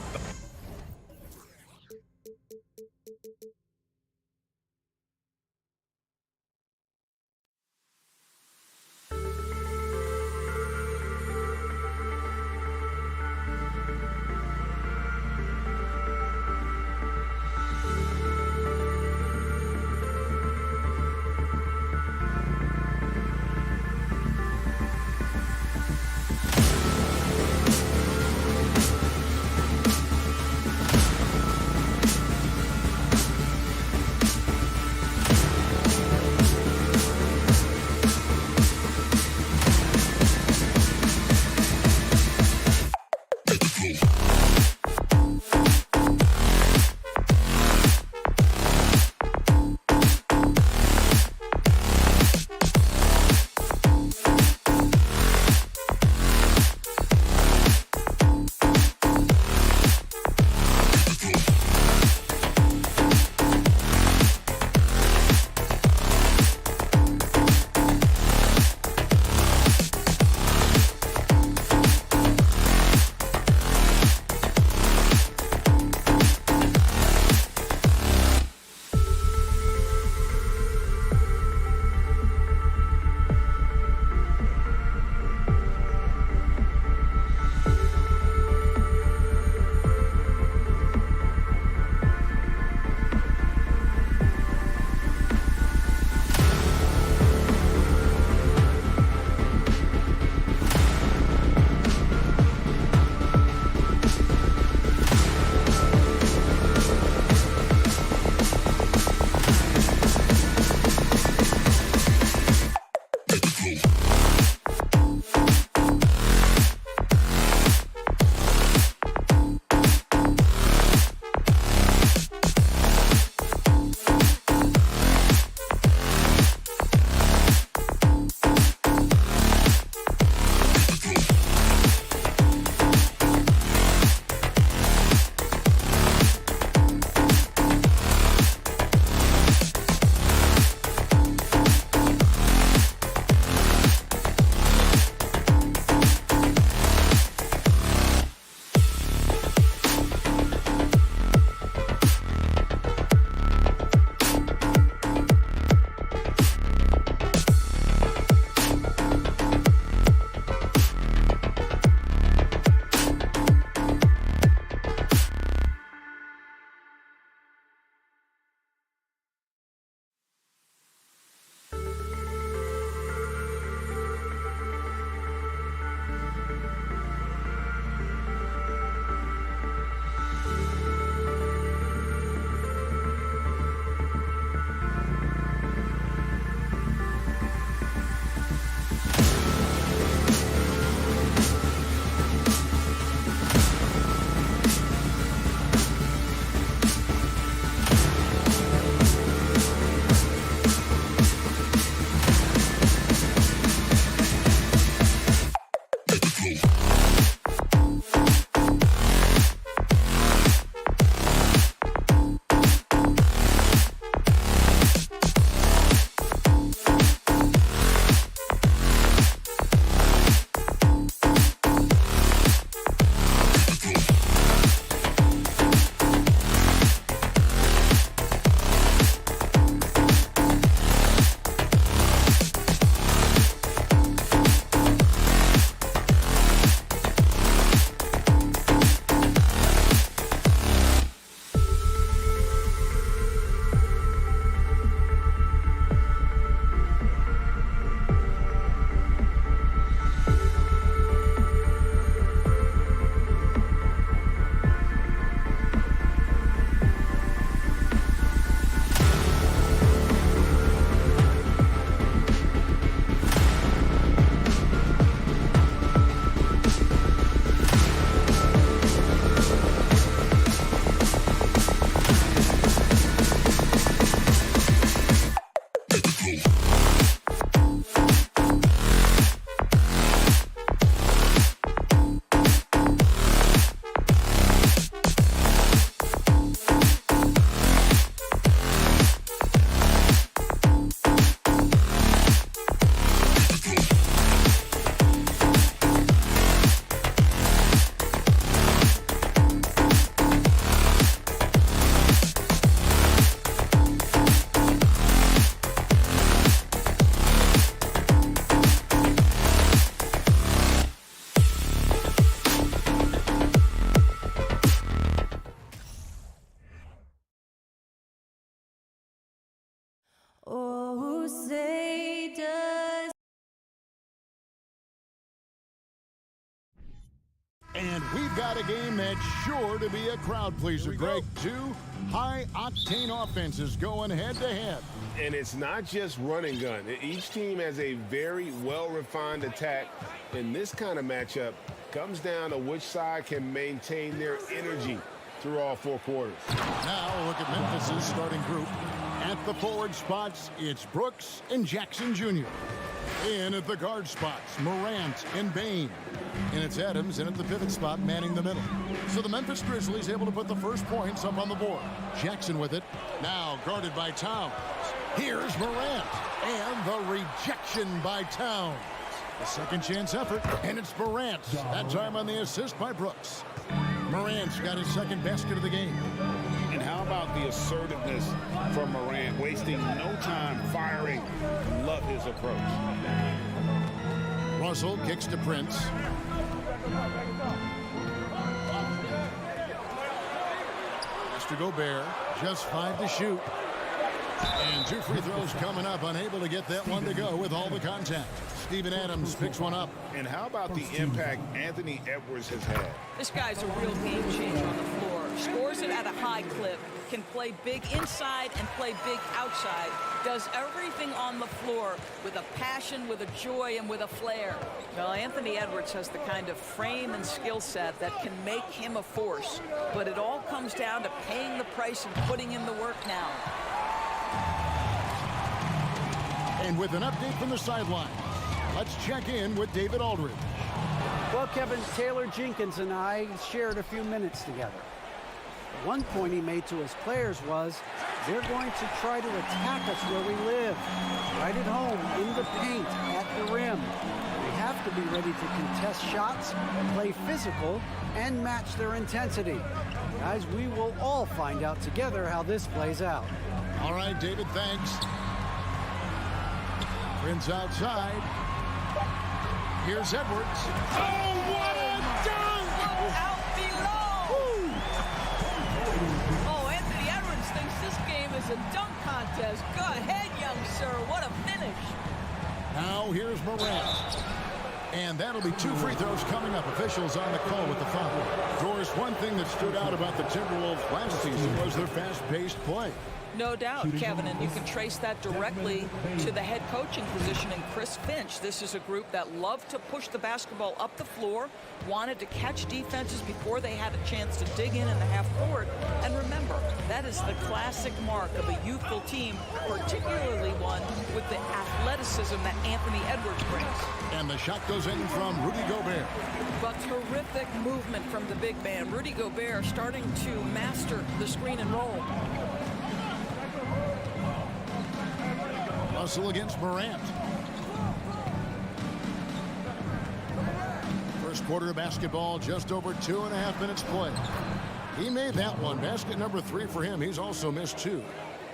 Crusaders. And we've got a game that's sure to be a crowd pleaser, Greg. Two high-octane offenses going head-to-head. And it's not just run and gun. Each team has a very well-refined attack. And this kind of matchup comes down to which side can maintain their energy through all 4 quarters. Now look at Memphis' starting group. At the forward spots, it's Brooks and Jackson Jr. In at the guard spots, Morant and Bane. And it's Adams in at the pivot spot, manning the middle. So the Memphis Grizzlies able to put the first points up on the board. Jackson with it, now guarded by Towns. Here's Morant, and the rejection by Towns. A second chance effort, and it's Morant. That time on the assist by Brooks. Morant's got his second basket of the game. And how about the assertiveness from Morant, wasting no time firing. Love his approach. Russell kicks to Prince. Mr. Gobert, just 5 to shoot. And 2 free throws coming up, unable to get that one to go with all the contact. Steven Adams picks one up. And how about the impact Anthony Edwards has had? This guy's a real game changer on the floor. Scores it at a high clip, can play big inside and play big outside. Does everything on the floor with a passion, with a joy, and with a flair. Well, Anthony Edwards has the kind of frame and skill set that can make him a force. But it all comes down to paying the price and putting in the work now. And with an update from the sideline, let's check in with David Aldridge. Well, Kevin, Taylor Jenkins and I shared a few minutes together. One point he made to his players was, they're going to try to attack us where we live, right at home, in the paint, at the rim. We have to be ready to contest shots, play physical, and match their intensity. Guys, we will all find out together how this plays out. All right, David, thanks. Prince outside. Here's Edwards. Oh, what a dunk! Out below! Oh, Anthony Edwards thinks this game is a dunk contest. Go ahead, young sir. What a finish. Now here's Morant. And that'll be 2 free throws coming up. Officials on the call with the foul. Doris, one thing that stood out about the Timberwolves last season was their fast-paced play. No doubt, Kevin, and you can trace that directly to the head coaching position in Chris Finch. This is a group that loved to push the basketball up the floor, wanted to catch defenses before they had a chance to dig in the half court. And remember, that is the classic mark of a youthful team, particularly one with the athleticism that Anthony Edwards brings. And the shot goes in from Rudy Gobert. But terrific movement from the big man. Rudy Gobert starting to master the screen and roll. Russell against Morant. First quarter of basketball, just over 2.5 minutes play. He made that one. Basket number 3 for him. He's also missed 2.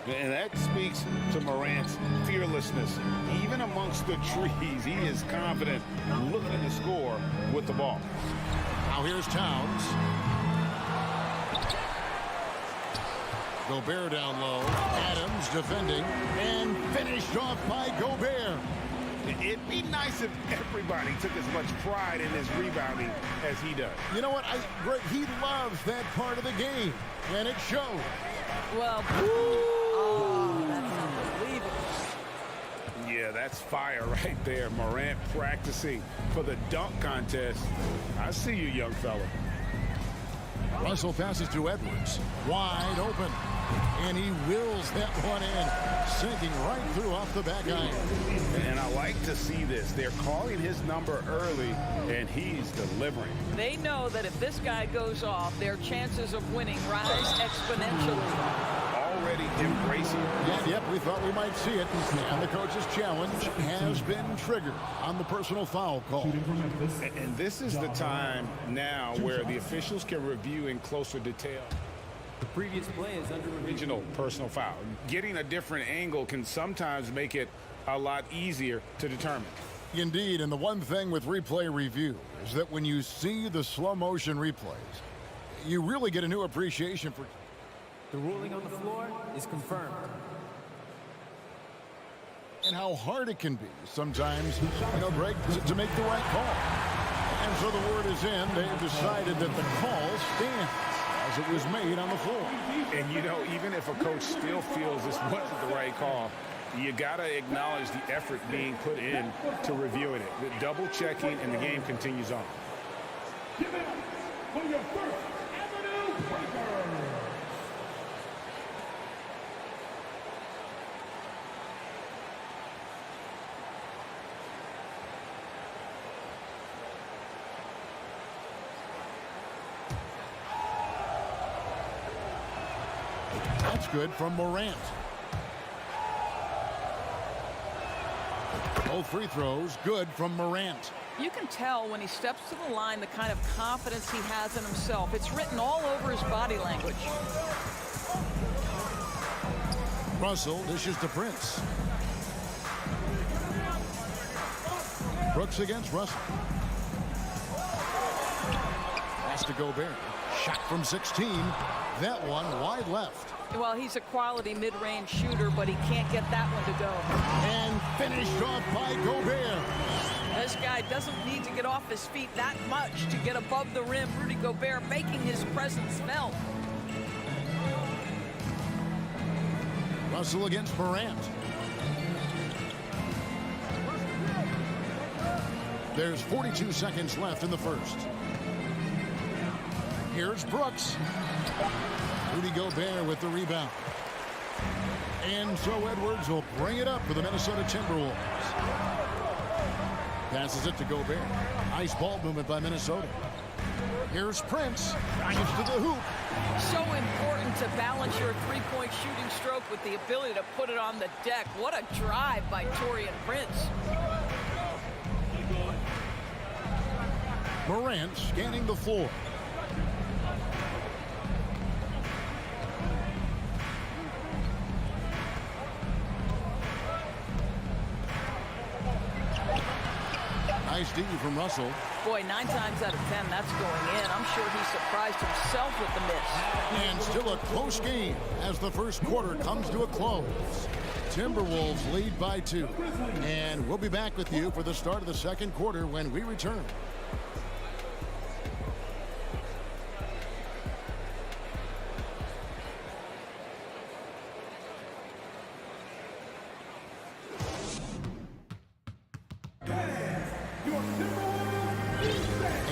And that speaks to Morant's fearlessness. Even amongst the trees, he is confident, looking to score with the ball. Now here's Towns. Gobert down low. Adams defending. And finished off by Gobert. It'd be nice if everybody took as much pride in his rebounding as he does. You know what? He loves that part of the game. And it shows. Well, oh, that's unbelievable. Yeah, that's fire right there. Morant practicing for the dunk contest. I see you, young fella. Russell passes to Edwards. Wide open. And he wills that one in, sinking right through off the back iron. And I like to see this. They're calling his number early, and he's delivering. They know that if this guy goes off, their chances of winning rise exponentially. Already embracing. Yep, we thought we might see it. And the coach's challenge has been triggered on the personal foul call. And this is the time now where the officials can review in closer detail. The previous play is under original personal foul. Getting a different angle can sometimes make it a lot easier to determine. Indeed, and the one thing with replay review is that when you see the slow motion replays, you really get a new appreciation for. The ruling on the floor is confirmed. And how hard it can be sometimes, Greg, to make the right call. And so the word is in. They've decided that the call stands as it was made on the floor. And, even if a coach still feels this wasn't the right call, you got to acknowledge the effort being put in to reviewing it. The double checking, and the game continues on. Give it up for your first Avenue Breaker. That's good from Morant. Both free throws good from Morant. You can tell when he steps to the line the kind of confidence he has in himself. It's written all over his body language. Russell dishes to Prince. Brooks against Russell. Pass to Gobert. Shot from 16. That one wide left. Well, he's a quality mid-range shooter, but he can't get that one to go. And finished off by Gobert. This guy doesn't need to get off his feet that much to get above the rim. Rudy Gobert making his presence felt. Russell against Morant. There's 42 seconds left in the first. Here's Brooks. Rudy Gobert with the rebound. And so Edwards will bring it up for the Minnesota Timberwolves. Passes it to Gobert. Nice ball movement by Minnesota. Here's Prince. Drives to the hoop. So important to balance your three-point shooting stroke with the ability to put it on the deck. What a drive by Taurean Prince. Morant scanning the floor. Nice D from Russell. Boy, 9 times out of 10, that's going in. I'm sure he surprised himself with the miss. And still a close game as the first quarter comes to a close. Timberwolves lead by 2. And we'll be back with you for the start of the second quarter when we return.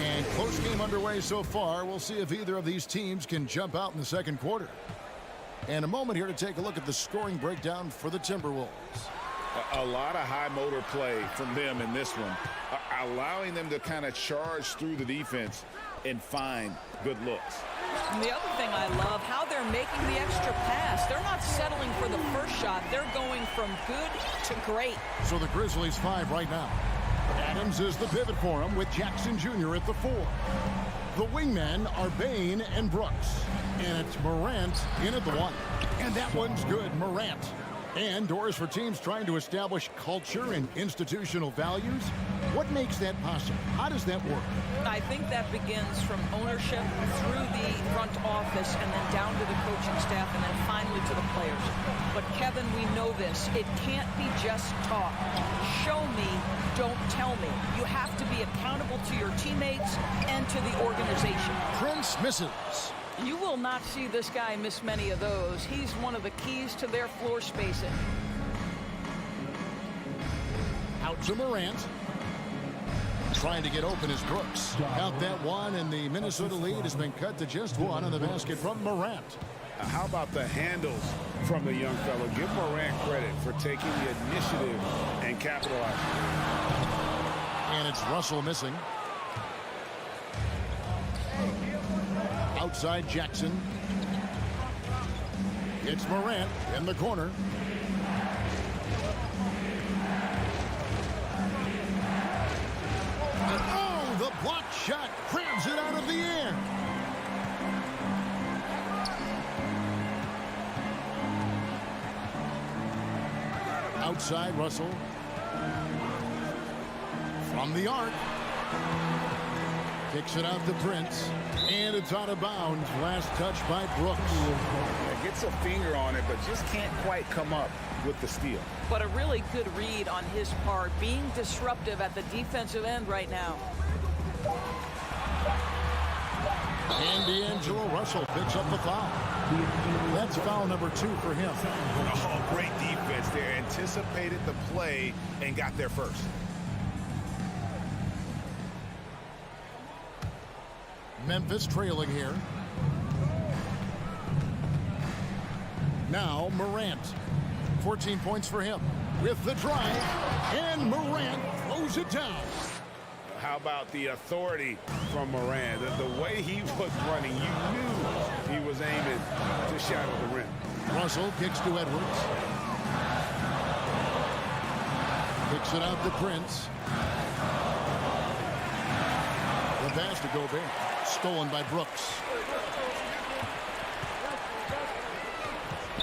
And close game underway so far. We'll see if either of these teams can jump out in the second quarter. And a moment here to take a look at the scoring breakdown for the Timberwolves. A lot of high motor play from them in this one, allowing them to kind of charge through the defense and find good looks. And the other thing I love, how they're making the extra pass. They're not settling for the first shot. They're going from good to great. So the Grizzlies 5 right now. Adams is the pivot for him with Jackson Jr. at the 4. The wingmen are Bane and Brooks. And it's Morant in at the 1. And that one's good, Morant. And doors for teams trying to establish culture and institutional values. What makes that possible? How does that work? I think that begins from ownership through the front office and then down to the coaching staff and then finally to the players. But Kevin, we know this. It can't be just talk. Show me, don't tell me. You have to be accountable to your teammates and to the organization. Prince misses. You will not see this guy miss many of those. He's one of the keys to their floor spacing. Out to Morant. Trying to get open is Brooks. Out that one, and the Minnesota lead has been cut to just 1 on the basket from Morant. How about the handles from the young fellow? Give Morant credit for taking the initiative and capitalizing. And it's Russell missing. Outside Jackson. It's Morant in the corner. Oh, the block shot grabs it out of the air. Outside Russell. From the arc. Kicks it out to Prince. And it's out of bounds. Last touch by Brooks. Gets a finger on it, but just can't quite come up with the steal. But a really good read on his part, being disruptive at the defensive end right now. And D'Angelo Russell picks up the foul. That's foul number 2 for him. Oh, great defense there. Anticipated the play and got there first. Memphis trailing here. Now Morant. 14 points for him. With the drive. And Morant throws it down. How about the authority from Morant? The way he was running, you knew he was aiming to shadow the rim. Russell kicks to Edwards. Kicks it out to Prince. The pass to Gobert. Stolen by Brooks.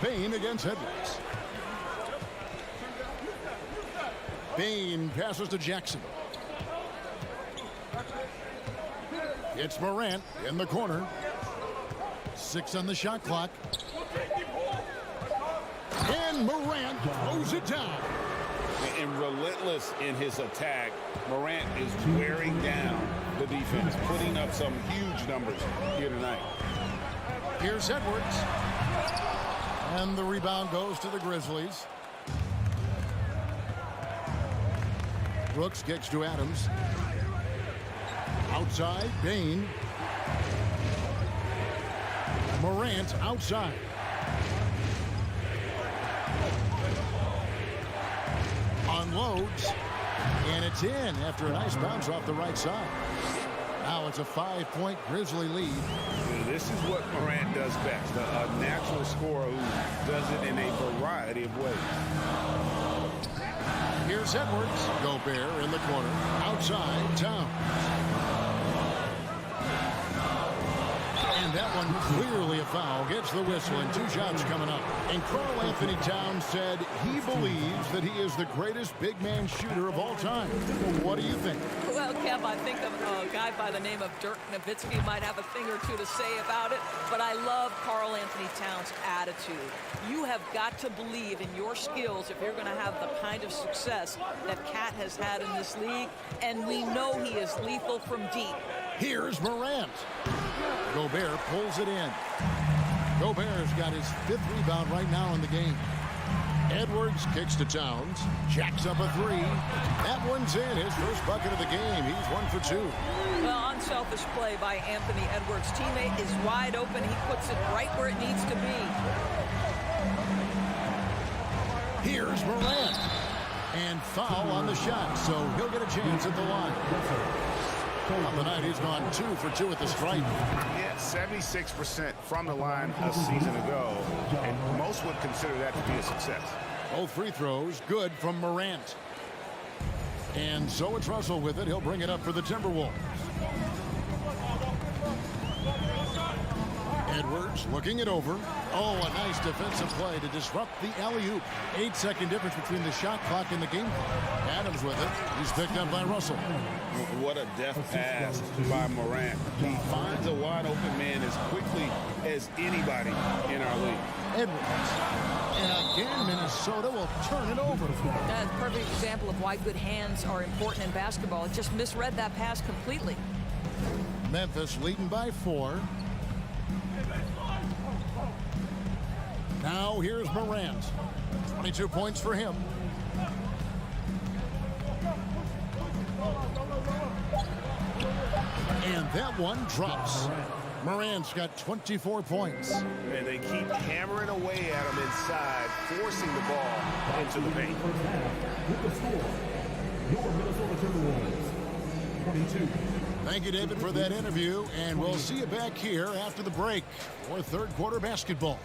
Bain against Edwards. Bain passes to Jackson. It's Morant in the corner. 6 on the shot clock. And Morant throws it down. And relentless in his attack, Morant is wearing down the defense, putting up some huge numbers here tonight. Here's Edwards. And the rebound goes to the Grizzlies. Brooks kicks to Adams. Outside, Bain. Morant outside. Unloads. And it's in after a nice bounce off the right side. Now it's a 5-point Grizzly lead. This is what Morant does best. A natural scorer who does it in a variety of ways. Here's Edwards. Gobert in the corner. Outside, Towns. And that one clearly a foul. Gets the whistle and 2 shots coming up. And Karl Anthony Towns said he believes that he is the greatest big man shooter of all time. What do you think? Well, Kev, I think a guy by the name of Dirk Nowitzki might have a thing or two to say about it, but I love Karl Anthony Towns' attitude. You have got to believe in your skills if you're going to have the kind of success that Cat has had in this league, and we know he is lethal from deep. Here's Morant. Gobert pulls it in. Gobert's got his 5th rebound right now in the game. Edwards kicks to Towns. Jacks up a 3. That one's in. His first bucket of the game. He's 1 for 2. Well, unselfish play by Anthony Edwards. Teammate is wide open. He puts it right where it needs to be. Here's Morant. And foul on the shot, so he'll get a chance at the line. On the night, he's gone 2 for 2 at the stripe. Yeah, 76% from the line a season ago, and most would consider that to be a success. Both free throws good from Morant. And so it's Russell with it. He'll bring it up for the Timberwolves. Edwards looking it over. Oh, a nice defensive play to disrupt the alley-oop. 8-second difference between the shot clock and the game clock. Adams with it. He's picked up by Russell. What a deft pass by Morant. He finds a wide-open man as quickly as anybody in our league. Edwards. And again, Minnesota will turn it over. That's a perfect example of why good hands are important in basketball. It just misread that pass completely. Memphis leading by 4. Now here's Morant. 22 points for him. And that one drops. Morant's got 24 points. And they keep hammering away at him inside, forcing the ball into the paint. With the score, your Minnesota Timberwolves, 22. Thank you, David, for that interview. And we'll see you back here after the break for third quarter basketball.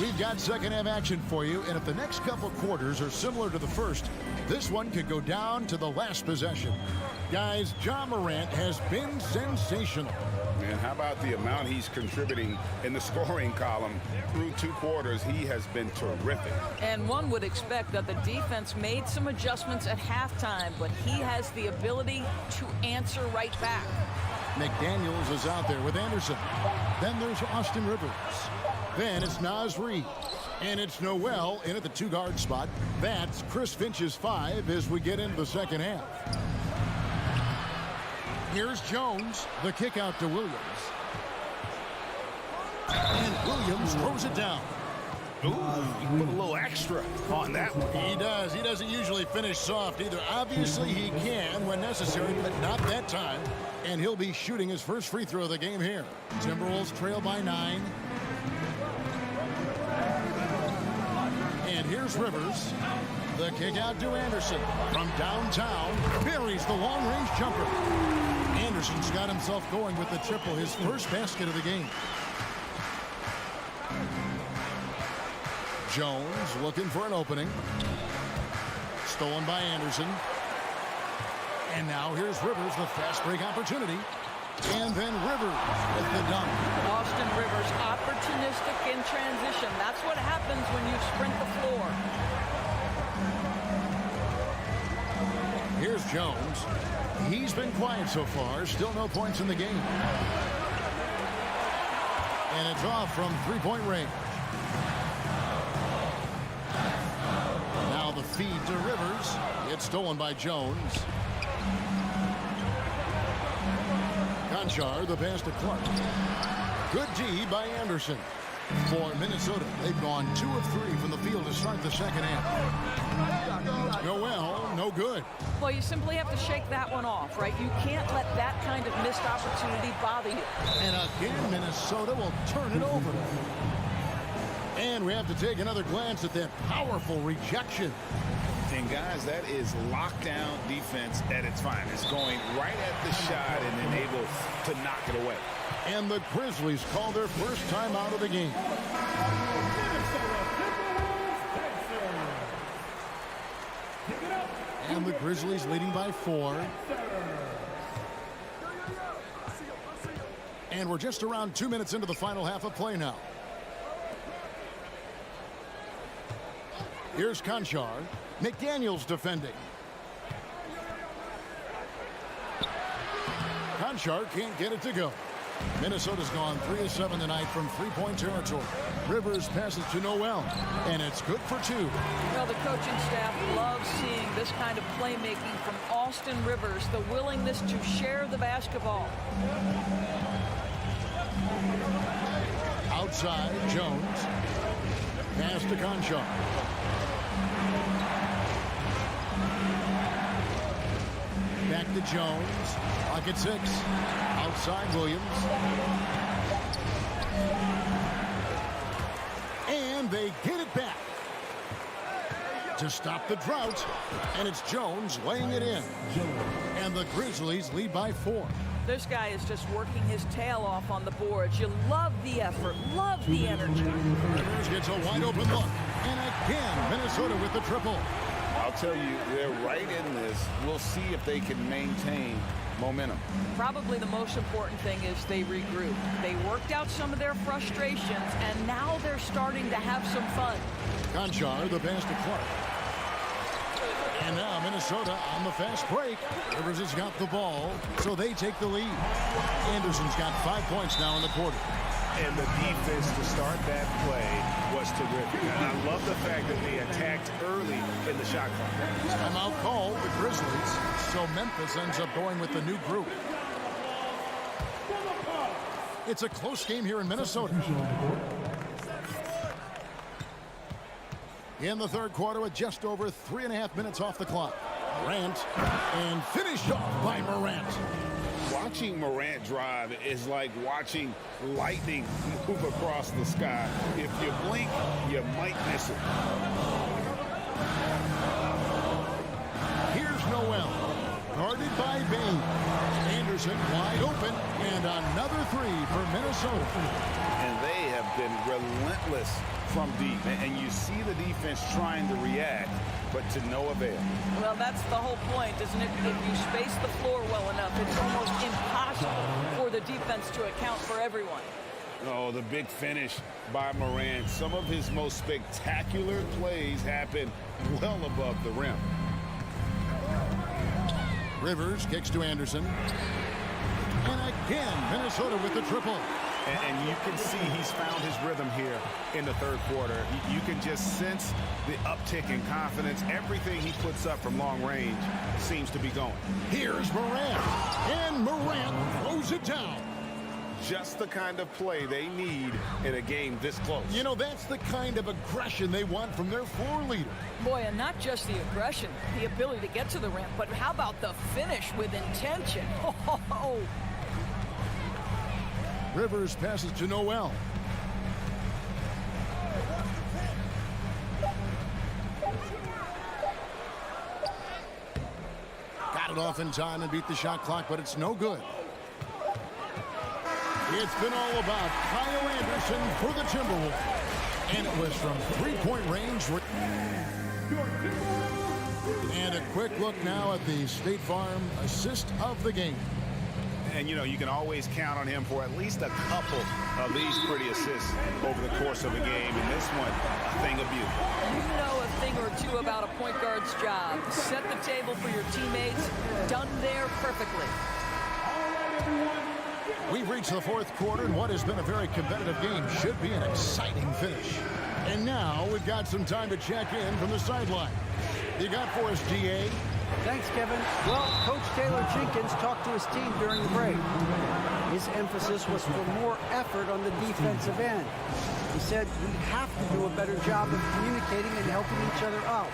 We've got second half action for you, and if the next couple quarters are similar to the first, This one could go down to the last possession. Guys, Ja Morant has been sensational. And how about the amount he's contributing in the scoring column through 2 quarters? He has been terrific. And one would expect that the defense made some adjustments at halftime, but he has the ability to answer right back. McDaniels is out there with Anderson. Then there's Austin Rivers. Then it's Naz Reid. And it's Noel in at the 2-guard spot. That's Chris Finch's 5 as we get into the second half. Here's Jones. The kick out to Williams. And Williams throws it down. Ooh, he put a little extra on that one. He does. He doesn't usually finish soft either. Obviously, he can when necessary, but not that time. And he'll be shooting his first free throw of the game here. Timberwolves trail by 9. And here's Rivers. The kick out to Anderson. From downtown, buries the long-range jumper. Anderson's got himself going with the triple, his first basket of the game. Jones looking for an opening. Stolen by Anderson. And now here's Rivers, the fast break opportunity. And then Rivers with the dunk. Austin Rivers, opportunistic in transition. That's what happens when you sprint the floor. Here's Jones. He's been quiet so far. Still no points in the game. And it's off from 3-point range. Now the feed to Rivers. It's stolen by Jones. Conchar, the pass to Clark. Good D by Anderson. For Minnesota, they've gone 2 of 3 from the field to start the second half. Noel, no good. Well, you simply have to shake that one off, right? You can't let that kind of missed opportunity bother you. And again, Minnesota will turn it over. And we have to take another glance at that powerful rejection. And guys, that is lockdown defense at its finest, going right at the shot and then able to knock it away. And the Grizzlies call their first time out of the game. And the Grizzlies leading by 4. And we're just around 2 minutes into the final half of play now. Here's Conchar. McDaniels defending. Conchar can't get it to go. Minnesota's gone 3 of 7 tonight from 3-point territory. Rivers passes to Noel, and it's good for 2. Well, the coaching staff loves seeing this kind of playmaking from Austin Rivers, the willingness to share the basketball. Outside, Jones. Pass to Conchar. Back to Jones. Pocket 6. Outside Williams. And they get it back to stop the drought. And it's Jones laying it in. And the Grizzlies lead by 4. This guy is just working his tail off on the boards. You love the effort, love the energy. Rivers gets a wide open look. And again, Minnesota with the triple. I'll tell you, they're right in this. We'll see if they can maintain momentum. Probably the most important thing is they regrouped. They worked out some of their frustrations, and now they're starting to have some fun. Conchar, the pass to Clark. And now Minnesota on the fast break. Rivers has got the ball, so they take the lead. Anderson's got 5 points now in the quarter. And the defense to start that play was terrific. And I love the fact that they attacked early in the shot clock. Timeout called the Grizzlies, so Memphis ends up going with the new group. It's a close game here in Minnesota. In the third quarter with just over 3.5 minutes off the clock. Morant, and finished off by Morant. Watching Morant drive is like watching lightning move across the sky. If you blink, you might miss it. Here's Noel, guarded by Bain. Anderson wide open, and another 3 for Minnesota. And they have been relentless from deep. And you see the defense trying to react, but to no avail. Well, that's the whole point, isn't it? If you space the floor well enough, it's almost impossible for the defense to account for everyone. Oh, the big finish by Morant. Some of his most spectacular plays happen well above the rim. Rivers kicks to Anderson. And again, Minnesota with the triple. And you can see he's found his rhythm here in the third quarter. You can just sense the uptick in confidence. Everything he puts up from long range seems to be going. Here's Morant. And Morant throws it down. Just the kind of play they need in a game this close. You know, that's the kind of aggression they want from their floor leader. Boy, and not just the aggression, the ability to get to the rim, but how about the finish with intention? Oh. Rivers passes to Noel. Got it off in time and beat the shot clock, but it's no good. It's been all about Kyle Anderson for the Timberwolves. And it was from three-point range. And a quick look now at the State Farm assist of the game. And, you know, you can always count on him for at least a couple of these pretty assists over the course of a game. And this one, a thing of beauty. You know a thing or two about a point guard's job. Set the table for your teammates. Done there perfectly. We've reached the fourth quarter, and what has been a very competitive game should be an exciting finish. And now we've got some time to check in from the sideline. You got for us, GA? Thanks, Kevin. Well, Coach Taylor Jenkins talked to his team during the break. His emphasis was for more effort on the defensive end. He said we have to do a better job of communicating and helping each other out.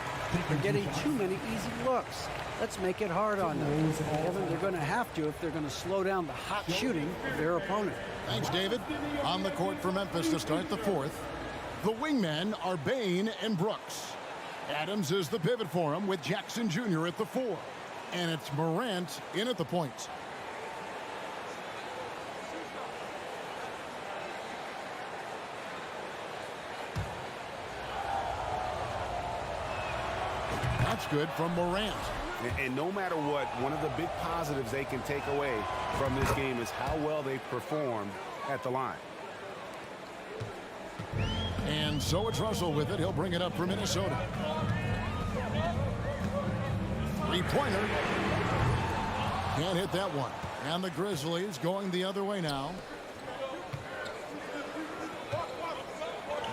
They're getting too many easy looks. Let's make it hard on them. Kevin, they're going to have to if they're going to slow down the hot shooting of their opponent. Thanks, David. On the court for Memphis to start the fourth. The wingmen are Bain and Brooks. Adams is the pivot for him with Jackson Jr. at the 4. And it's Morant in at the point. That's good from Morant. And no matter what, one of the big positives they can take away from this game is how well they performed at the line. And so it's Russell with it. He'll bring it up for Minnesota. Three-pointer. Can't hit that one. And the Grizzlies going the other way now.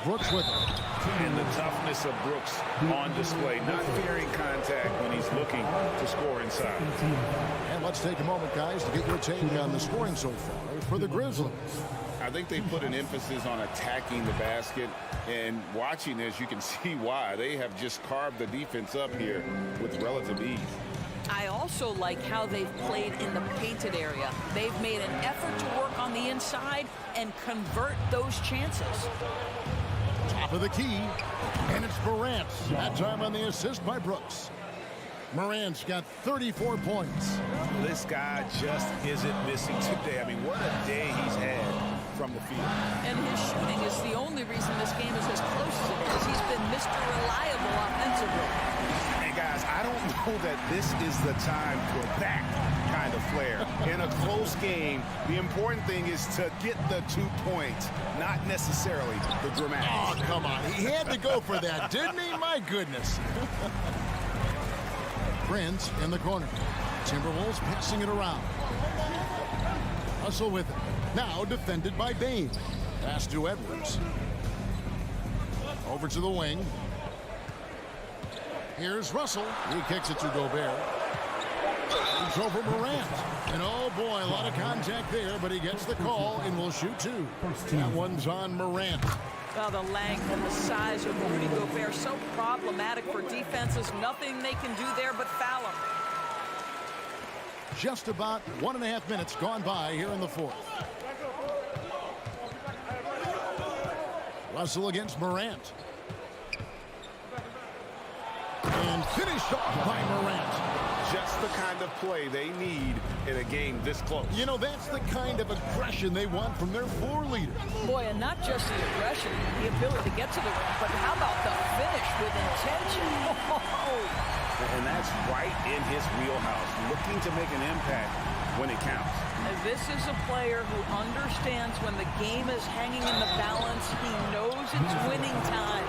Brooks with it. And the toughness of Brooks on display, not fearing contact when he's looking to score inside. And let's take a moment, guys, to get your take on the scoring so far for the Grizzlies. I think they put an emphasis on attacking the basket, and watching this, you can see why. They have just carved the defense up here with relative ease. I also like how they've played in the painted area. They've made an effort to work on the inside and convert those chances. Top of the key, and it's Morant. That time on the assist by Brooks. Morant's got 34 points. This guy just isn't missing today. I mean, what a day he's had from the field. And his shooting is the only reason this game is as close as it is. He's been Mr. Reliable offensively. And guys, I don't know that this is the time for that kind of flair. In a close game, the important thing is to get the 2 points, not necessarily the dramatic. Oh, come on. He had to go for that, didn't he? My goodness. Prince in the corner. Timberwolves passing it around. Russell with it. Now defended by Bain. Pass to Edwards. Over to the wing. Here's Russell. He kicks it to Gobert. It's over Morant. And oh boy, a lot of contact there, but he gets the call and will shoot two. That one's on Morant. Well, the length and the size of Rudy Gobert, so problematic for defenses. Nothing they can do there but foul him. Just about 1.5 minutes gone by here in the fourth. Russell against Morant. And finished off by Morant. just the kind of play they need in a game this close. You know, that's the kind of aggression they want from their floor leader. Boy, and not just the aggression, the ability to get to the rim, but how about the finish with intention? And that's right in his wheelhouse, looking to make an impact when it counts. And this is a player who understands when the game is hanging in the balance. He knows it's winning time.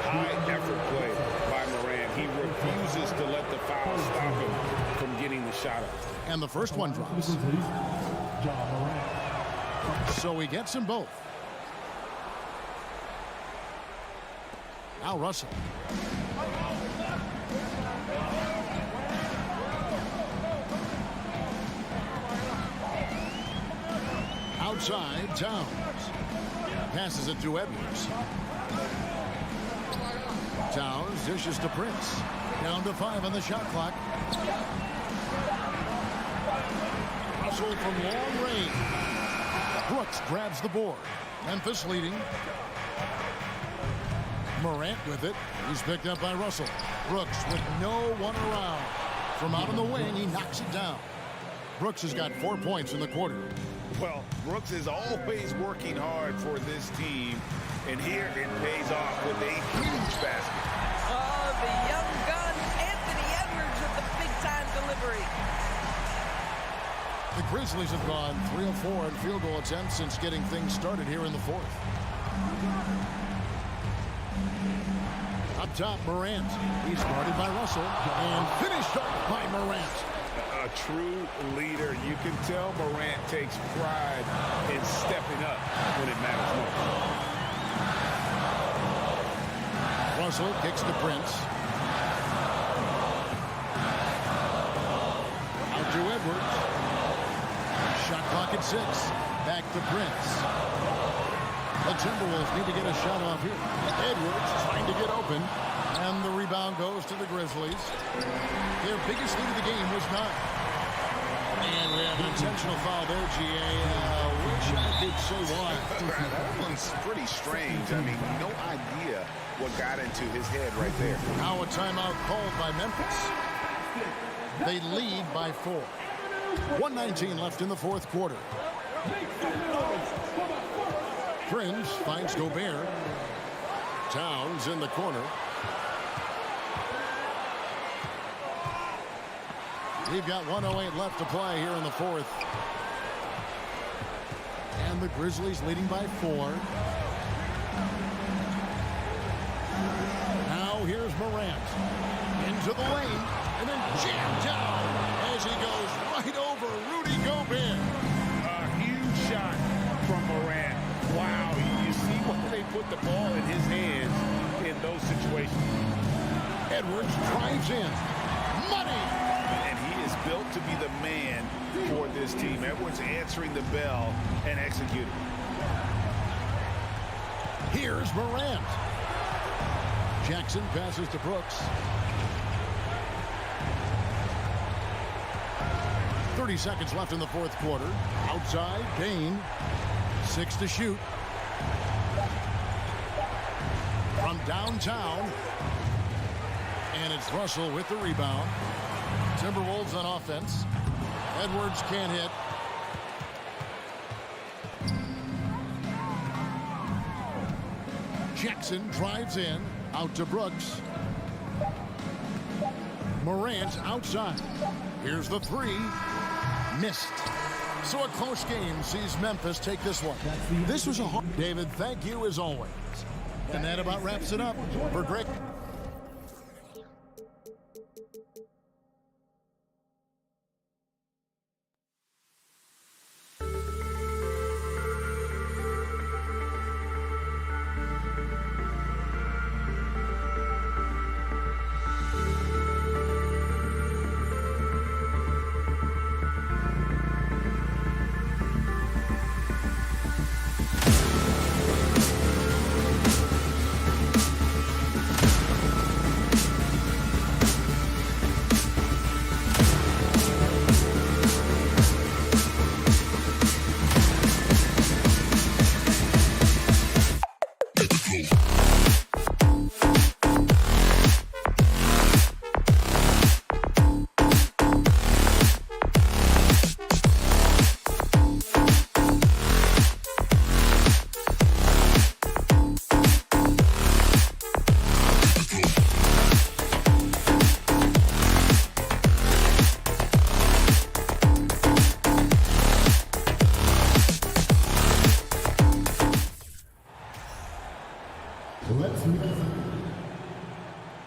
High effort play by Morant. He refuses to let the foul stop him from getting the shot up. And the first one drops. So he gets them both. Now Russell. Outside, Towns. Passes it to Edwards. Towns dishes to Prince. Down to 5 on the shot clock. Russell from long range. Brooks grabs the board. Memphis leading. Morant with it. He's picked up by Russell. Brooks with no one around. From out on the wing, he knocks it down. Brooks has got 4 points in the quarter. Well, Brooks is always working hard for this team, and here it pays off with a huge basket. Oh, the young gun, Anthony Edwards with the big-time delivery. The Grizzlies have gone 3 of 4 in field goal attempts since getting things started here in the fourth. Up top, Morant. He's guarded by Russell and finished off by Morant. A true leader. You can tell Morant takes pride in stepping up when it matters most. Russell kicks to Prince. Out to Edwards. Shot clock at 6. Back to Prince. The Timberwolves need to get a shot off here. Edwards trying to get open. And the rebound goes to the Grizzlies. Their biggest lead of the game was 9. And we have an intentional foul there, GA. Wish I could say why. That one's pretty strange. I mean, no idea what got into his head right there. Now a timeout called by Memphis. They lead by 4. 1:19 left in the fourth quarter. Prince finds Gobert. Towns in the corner. We've got 1:08 left to play here in the fourth. And the Grizzlies leading by 4. Now here's Morant. Into the lane. And then jammed down as he goes right over Rudy Gobert. A huge shot from Morant. Wow, you see why they put the ball in his hands in those situations. Edwards drives in. Money! And he is built to be the man for this team. Edwards answering the bell and executing. Here's Morant. Jackson passes to Brooks. 30 seconds left in the fourth quarter. Outside, Bain. 6 to shoot. From downtown. And it's Russell with the rebound. Timberwolves on offense. Edwards can't hit. Jackson drives in. Out to Brooks. Morant outside. Here's the 3. Missed. So a close game sees Memphis take this one. This was a hard... David, thank you as always. And that about wraps it up for Greg.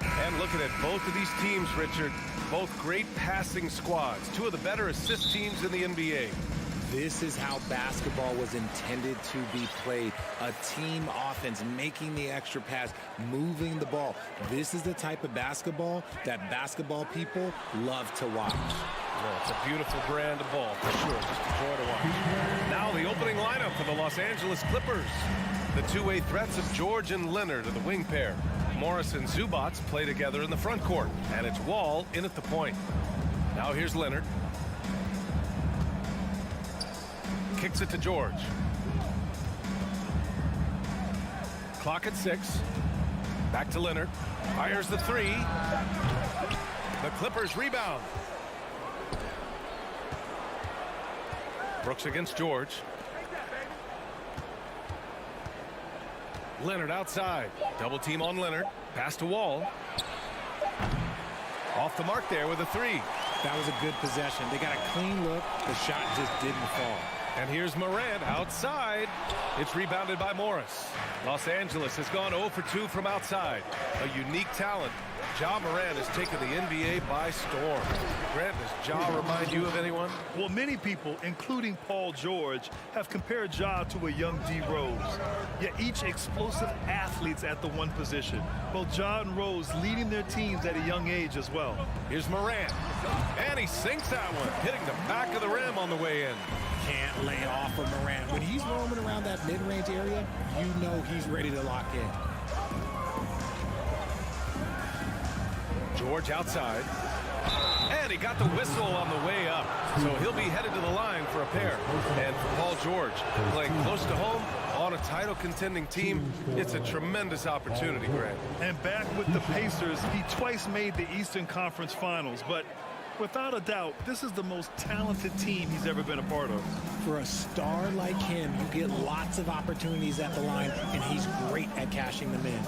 And looking at both of these teams, Richard, both great passing squads, two of the better assist teams in the NBA. This is how basketball was intended to be played. A team offense, making the extra pass, moving the ball. This is the type of basketball that basketball people love to watch. Well, it's a beautiful brand of ball, for sure. Just a joy to watch. Now the opening lineup for the Los Angeles Clippers. The two-way threats of George and Leonard are the wing pair. Morris and Zubac play together in the front court. And it's Wall in at the point. Now here's Leonard. Kicks it to George. Clock at 6. Back to Leonard. Fires the three. The Clippers rebound. Brooks against George. Leonard outside. Double team on Leonard. Pass to Wall. Off the mark there with a three. That was a good possession. They got a clean look. The shot just didn't fall. And here's Morant outside. It's rebounded by Morris. Los Angeles has gone 0 for 2 from outside. A unique talent. Ja Morant has taken the NBA by storm. Grant, does Ja remind you of anyone? Well, many people, including Paul George, have compared Ja to a young D. Rose. Yet each explosive athletes at the one position. Both Ja and Rose leading their teams at a young age as well. Here's Morant. And he sinks that one, hitting the back of the rim on the way in. Can't lay off of Morant. When he's roaming around that mid-range area, you know he's ready to lock in. George outside. And he got the whistle on the way up. So he'll be headed to the line for a pair. And for Paul George, playing close to home on a title contending team, it's a tremendous opportunity, Grant. And back with the Pacers, he twice made the Eastern Conference Finals. But without a doubt, this is the most talented team he's ever been a part of. For a star like him, you get lots of opportunities at the line, and he's great at cashing them in.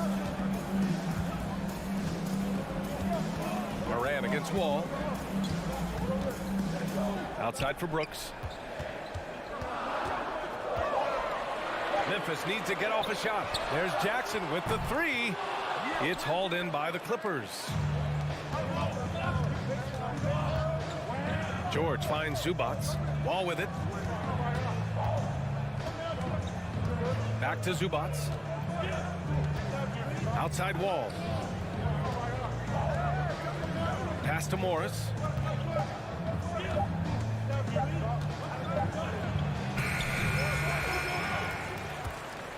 Morant against Wall. Outside for Brooks. Memphis needs to get off a shot. There's Jackson with the three. It's hauled in by the Clippers. George finds Zubac. Wall with it. Back to Zubac. Outside Wall. Pass to Morris.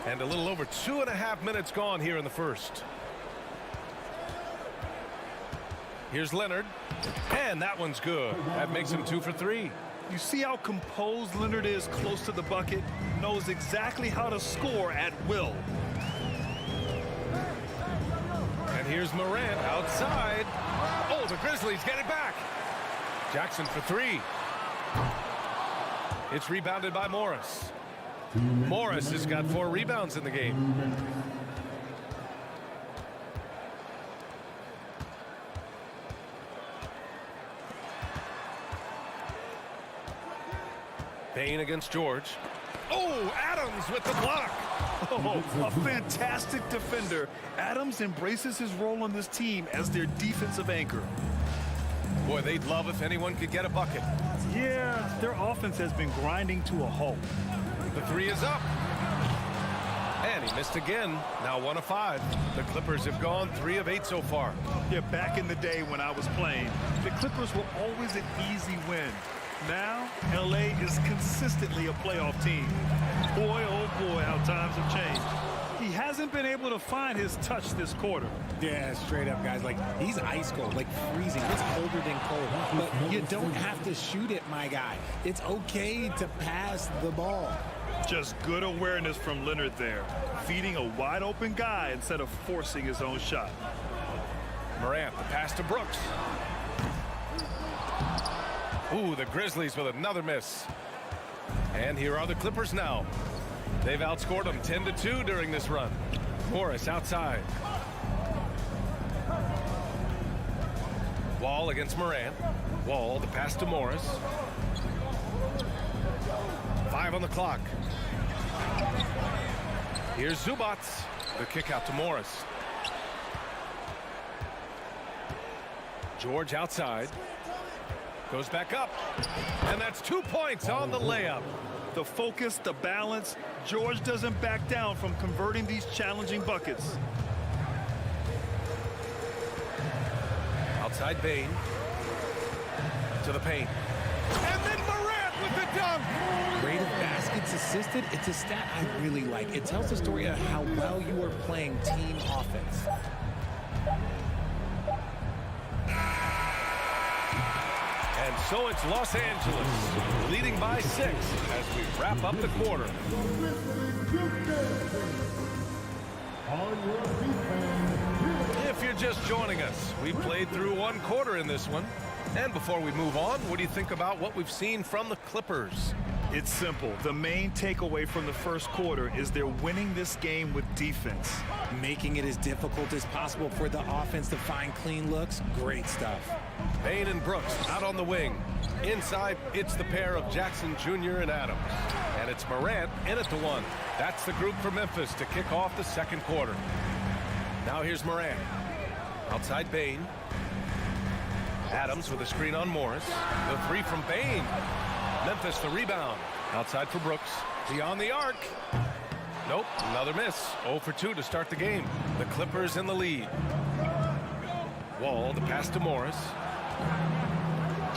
And a little over 2.5 minutes gone here in the first. Here's Leonard. And that one's good. That makes him 2 for 3. You see how composed Leonard is close to the bucket? Knows exactly how to score at will. And here's Morant outside. Oh, the Grizzlies get it back. Jackson for 3. It's rebounded by Morris. Morris has got 4 rebounds in the game. Payne against George. Oh, Adams with the block. Oh, a fantastic defender. Adams embraces his role on this team as their defensive anchor. Boy, they'd love if anyone could get a bucket. Yeah, their offense has been grinding to a halt. The 3 is up. And he missed again. Now 1 of 5. The Clippers have gone 3 of 8 so far. Yeah, back in the day when I was playing, the Clippers were always an easy win. Now, LA is consistently a playoff team. Boy, oh boy, how times have changed. He hasn't been able to find his touch this quarter. Yeah, straight up, guys. Like, he's ice cold, like freezing. It's colder than cold. But you don't have to shoot it, my guy. It's okay to pass the ball. Just good awareness from Leonard there. Feeding a wide open guy instead of forcing his own shot. Morant, the pass to Brooks. Ooh, the Grizzlies with another miss. And here are the Clippers now. They've outscored them 10-2 during this run. Morris outside. Wall against Morant. Wall, the pass to Morris. 5 on the clock. Here's Zubac. The kick out to Morris. George outside. Goes back up. And that's 2 points on the layup. The focus, the balance. George doesn't back down from converting these challenging buckets. Outside Bain. To the paint. And then Morant with the dunk. Rate of baskets assisted, it's a stat I really like. It tells the story of how well you are playing team offense. And so it's Los Angeles leading by 6 as we wrap up the quarter. If you're just joining us, we played through 1 quarter in this one. And before we move on, what do you think about what we've seen from the Clippers? It's simple. The main takeaway from the first quarter is they're winning this game with defense. Making it as difficult as possible for the offense to find clean looks. Great stuff. Bain and Brooks out on the wing. Inside, it's the pair of Jackson Jr. and Adams. And it's Morant in at the 1. That's the group for Memphis to kick off the second quarter. Now here's Morant. Outside Bain. Adams with a screen on Morris. The 3 from Bain. Memphis the rebound. Outside for Brooks. Beyond the arc. Nope, another miss. 0 for 2 to start the game. The Clippers in the lead. Wall, the pass to Morris.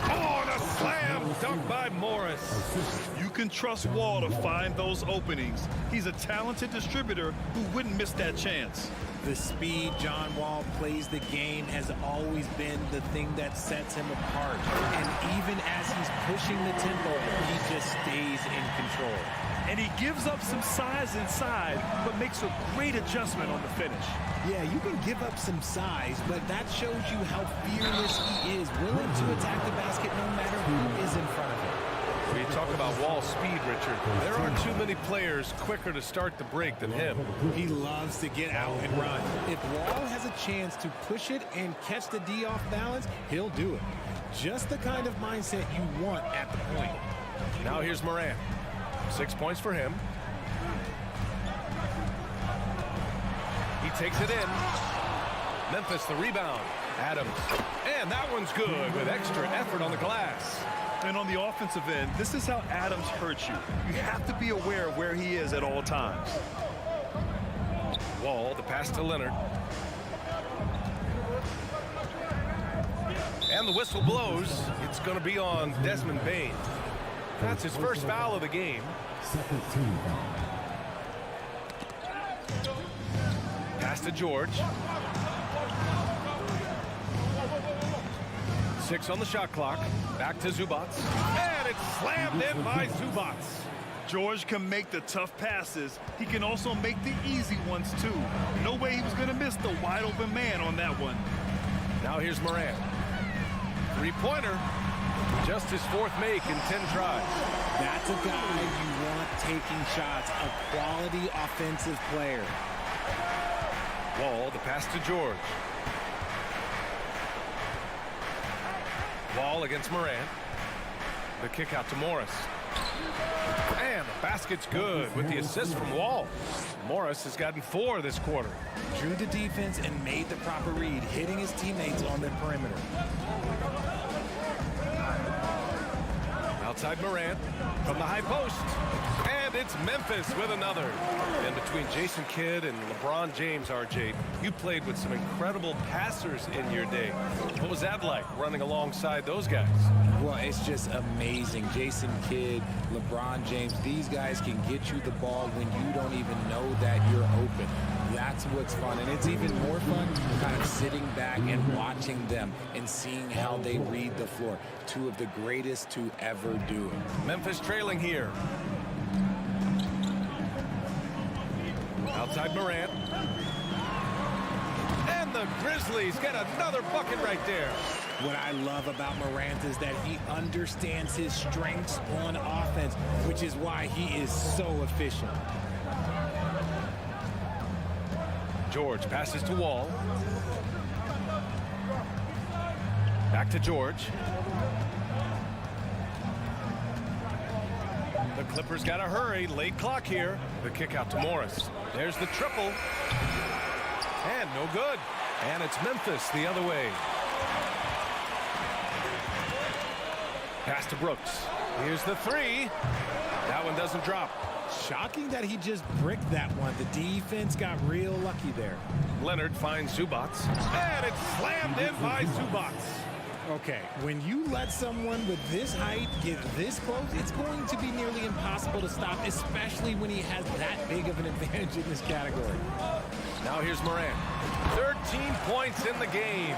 Oh, and a slam dunk by Morris. You can trust Wall to find those openings. He's a talented distributor who wouldn't miss that chance. The speed John Wall plays the game has always been the thing that sets him apart. And even as he's pushing the tempo, he just stays in control. And he gives up some size inside, but makes a great adjustment on the finish. Yeah, you can give up some size, but that shows you how fearless he is, willing to attack the basket no matter who is in front of him. When you talk about Wall speed, Richard, there aren't too many players quicker to start the break than him. He loves to get out and run. If Wall has a chance to push it and catch the D off balance, he'll do it. Just the kind of mindset you want at the point. Now here's Morant. 6 points for him. He takes it in. Memphis the rebound. Adams. And that one's good with extra effort on the glass. And on the offensive end, this is how Adams hurts you. You have to be aware of where he is at all times. Wall, the pass to Leonard. And the whistle blows. It's going to be on Desmond Bain. That's his first foul of the game. Pass to George. 6 on the shot clock. Back to Zubats. And it's slammed in by Zubats. George can make the tough passes. He can also make the easy ones, too. No way he was going to miss the wide-open man on that one. Now here's Morant. 3-pointer. Just his 4th make in 10 tries. That's a guy you want taking shots. A quality offensive player. Wall, the pass to George. Wall against Morant. The kick out to Morris. And the basket's good with the assist from Wall. Morris has gotten 4 this quarter. Drew the defense and made the proper read, hitting his teammates on the perimeter. Outside Morant from the high post. And it's Memphis with another. And between Jason Kidd and LeBron James, RJ, you played with some incredible passers in your day. What was that like, running alongside those guys? Well, it's just amazing. Jason Kidd, LeBron James, these guys can get you the ball when you don't even know that you're open. That's what's fun. And it's even more fun kind of sitting back and watching them and seeing how they read the floor. 2 of the greatest to ever do it. Memphis trailing here. Outside Morant. And the Grizzlies get another bucket right there. What I love about Morant is that he understands his strengths on offense, which is why he is so efficient. George passes to Wall. Back to George. The Clippers got to hurry. Late clock here. The kick out to Morris. There's the triple. And no good. And it's Memphis the other way. Pass to Brooks. Here's the three. That one doesn't drop. Shocking that he just bricked that one. The defense got real lucky there. Leonard finds Zubats. And it's slammed in by Zubats. Okay, when you let someone with this height get this close, it's going to be nearly impossible to stop, especially when he has that big of an advantage in this category. Now here's Morant. 13 points in the game.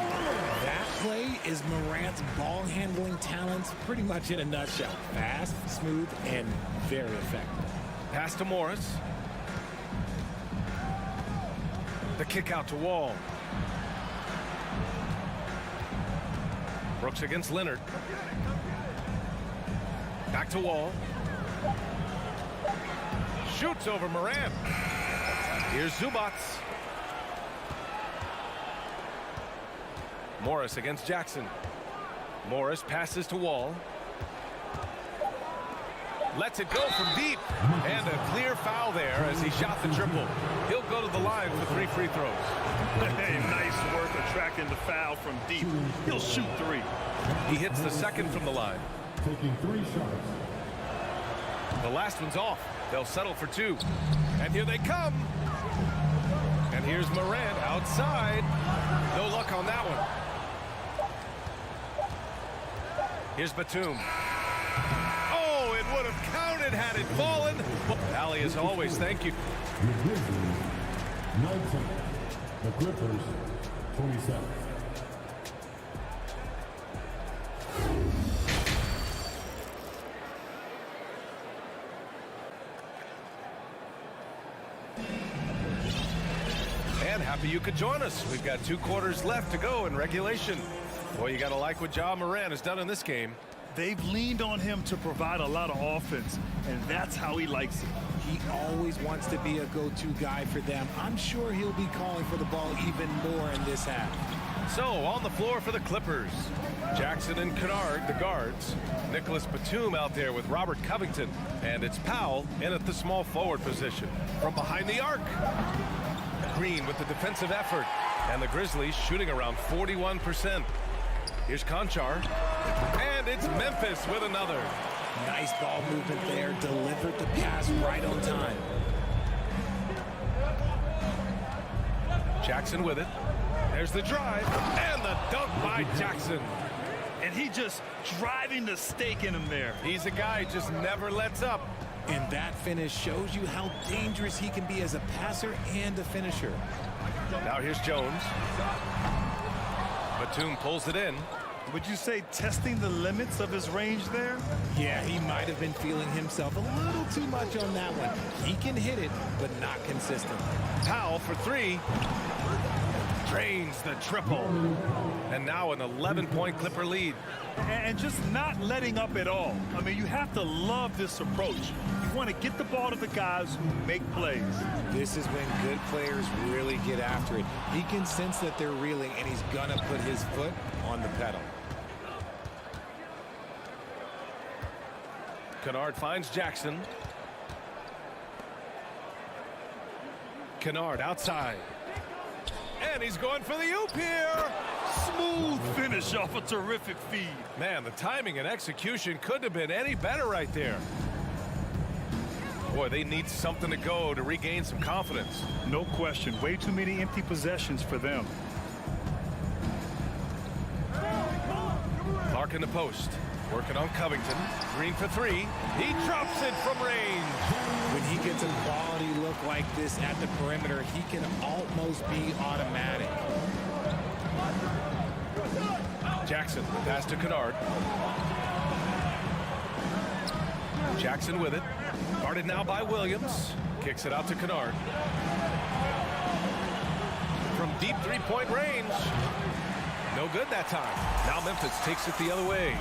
That play is Morant's ball handling talents pretty much in a nutshell. Fast, smooth, and very effective. Pass to Morris. The kick out to Wall. Brooks against Leonard. Back to Wall. Shoots over Morant. Here's Zubats. Morris against Jackson. Morris passes to Wall. Lets it go from deep. And a clear foul there as he shot the triple. He'll go to the line for 3 free throws. Hey, nice work attracting the foul from deep. He'll shoot 3. He hits the second from the line. Taking 3 shots. The last one's off. They'll settle for 2. And here they come. And here's Morant outside. No luck on that one. Here's Batum. Oh, it would have counted had it fallen. Allie, as always, thank you. The Grizzlies, 19. The Clippers, 27. And happy you could join us. We've got 2 quarters left to go in regulation. Boy, you got to like what Ja Morant has done in this game. They've leaned on him to provide a lot of offense, and that's how he likes it. He always wants to be a go-to guy for them. I'm sure he'll be calling for the ball even more in this half. So, on the floor for the Clippers, Jackson and Kennard, the guards. Nicholas Batum out there with Robert Covington. And it's Powell in at the small forward position. From behind the arc, Green with the defensive effort. And the Grizzlies shooting around 41%. Here's Conchar. And it's Memphis with another. Nice ball movement there. Delivered the pass right on time. Jackson with it. There's the drive. And the dunk by Jackson. And he just driving the stake in him there. He's a guy who just never lets up. And that finish shows you how dangerous he can be as a passer and a finisher. Now here's Jones. Batum pulls it in. Would you say testing the limits of his range there? Yeah, he might have been feeling himself a little too much on that one. He can hit it, but not consistent. Powell for 3. Drains the triple. And now an 11-point Clipper lead. And just not letting up at all. I mean, you have to love this approach. You want to get the ball to the guys who make plays. This is when good players really get after it. He can sense that they're reeling, and he's going to put his foot on the pedal. Kennard finds Jackson. Kennard outside. And he's going for the oop here. Smooth finish off a terrific feed. Man, the timing and execution couldn't have been any better right there. Boy, they need something to go to regain some confidence. No question. Way too many empty possessions for them. Clark in the post. Working on Covington. Green for 3. He drops it from range. When he gets a quality look like this at the perimeter, he can almost be automatic. Jackson, pass to Kennard. Jackson with it. Guarded now by Williams. Kicks it out to Kennard. From deep 3-point range. No good that time. Now Memphis takes it the other way.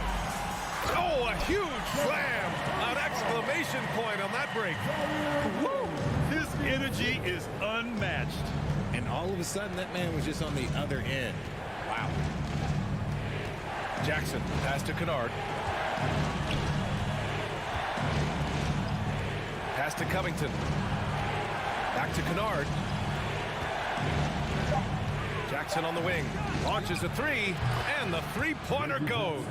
Oh, a huge slam! An exclamation point on that break. Woo! His energy is unmatched. And all of a sudden, that man was just on the other end. Wow. Jackson, pass to Kennard. Pass to Covington. Back to Kennard. Jackson on the wing. Launches a three, and the three-pointer goes.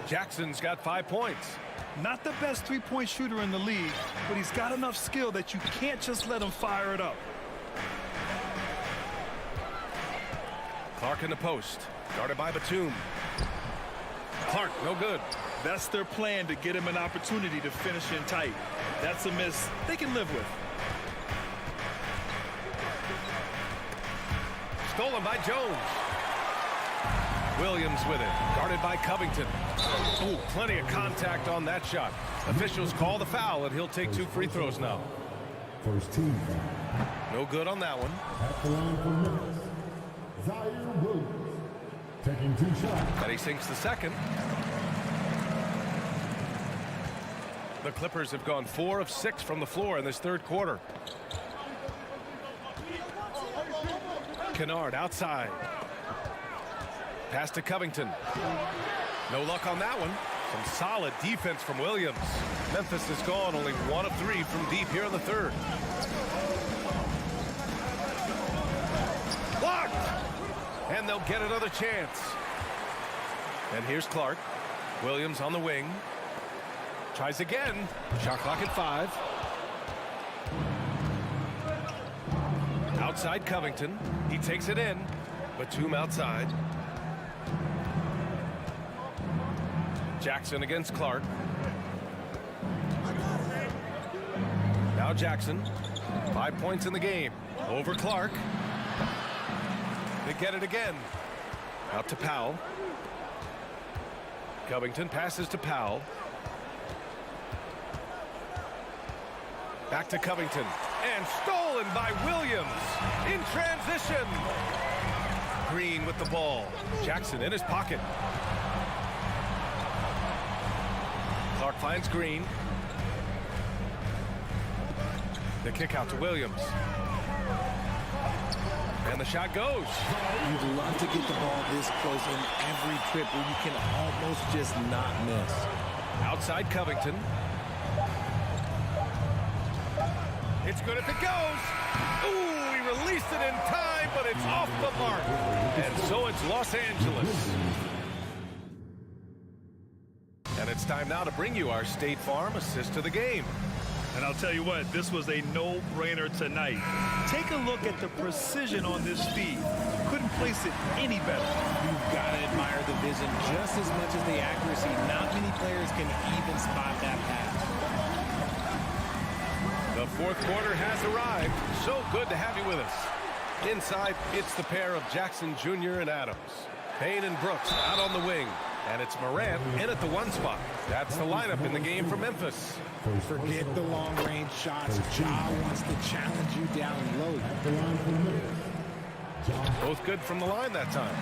Jackson's got 5 points. Not the best three-point shooter in the league, but he's got enough skill that you can't just let him fire it up. Clark in the post. Guarded by Batum. Clark, no good. That's their plan, to get him an opportunity to finish in tight. That's a miss they can live with. Stolen by Jones. Williams with it. Guarded by Covington. Ooh, plenty of contact on that shot. Officials call the foul, and he'll take 2 free throws now. First team. No good on that one. At the line for Memphis, Zaire Williams. Taking 2 shots. And he sinks the second. The Clippers have gone 4 of 6 from the floor in this third quarter. Kennard outside. Pass to Covington. No luck on that one. Some solid defense from Williams. Memphis has gone only 1 of 3 from deep here in the third. Blocked! And they'll get another chance. And here's Clark. Williams on the wing. Tries again. Shot clock at 5. Outside Covington. He takes it in. Batum outside. Jackson against Clark. Now Jackson. 5 points in the game. Over Clark. They get it again. Out to Powell. Covington passes to Powell. Back to Covington. And stolen by Williams. In transition. Green with the ball. Jackson in his pocket. Clark finds Green. The kick out to Williams. And the shot goes. You'd love to get the ball this close in every trip where you can almost just not miss. Outside Covington. It's good if it goes. Ooh, he released it in time, but it's off the mark. And so it's Los Angeles. And it's time now to bring you our State Farm assist to the game. And I'll tell you what, this was a no-brainer tonight. Take a look at the precision on this feed. Couldn't place it any better. You've got to admire the vision just as much as the accuracy. Not many players can even spot that pass. The fourth quarter has arrived. So good to have you with us. Inside, it's the pair of Jackson Jr. and Adams. Payne and Brooks out on the wing. And it's Morant in at the 1 spot. That's the lineup in the game for Memphis. Forget the long-range shots. Ja wants to challenge you down low. Both good from the line that time.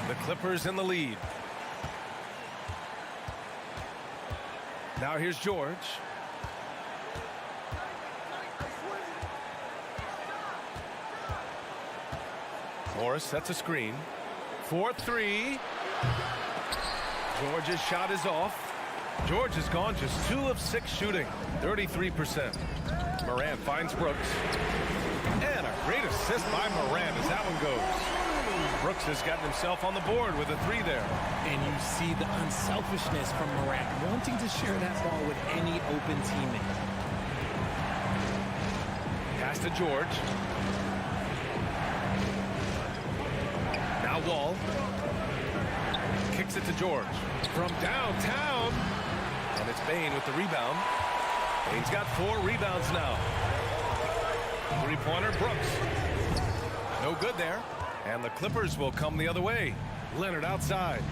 The Clippers in the lead. Now here's George. Morris sets a screen. 4-3. George's shot is off. George has gone just 2 of 6 shooting, 33%. Morant finds Brooks. And a great assist by Morant as that one goes. Brooks has gotten himself on the board with a 3 there. And you see the unselfishness from Morant, wanting to share that ball with any open teammate. Pass to George. Now Wall. Kicks it to George. From downtown. And it's Bane with the rebound. Bane's got 4 rebounds now. Three-pointer, Brooks. No good there. And the Clippers will come the other way. Leonard outside.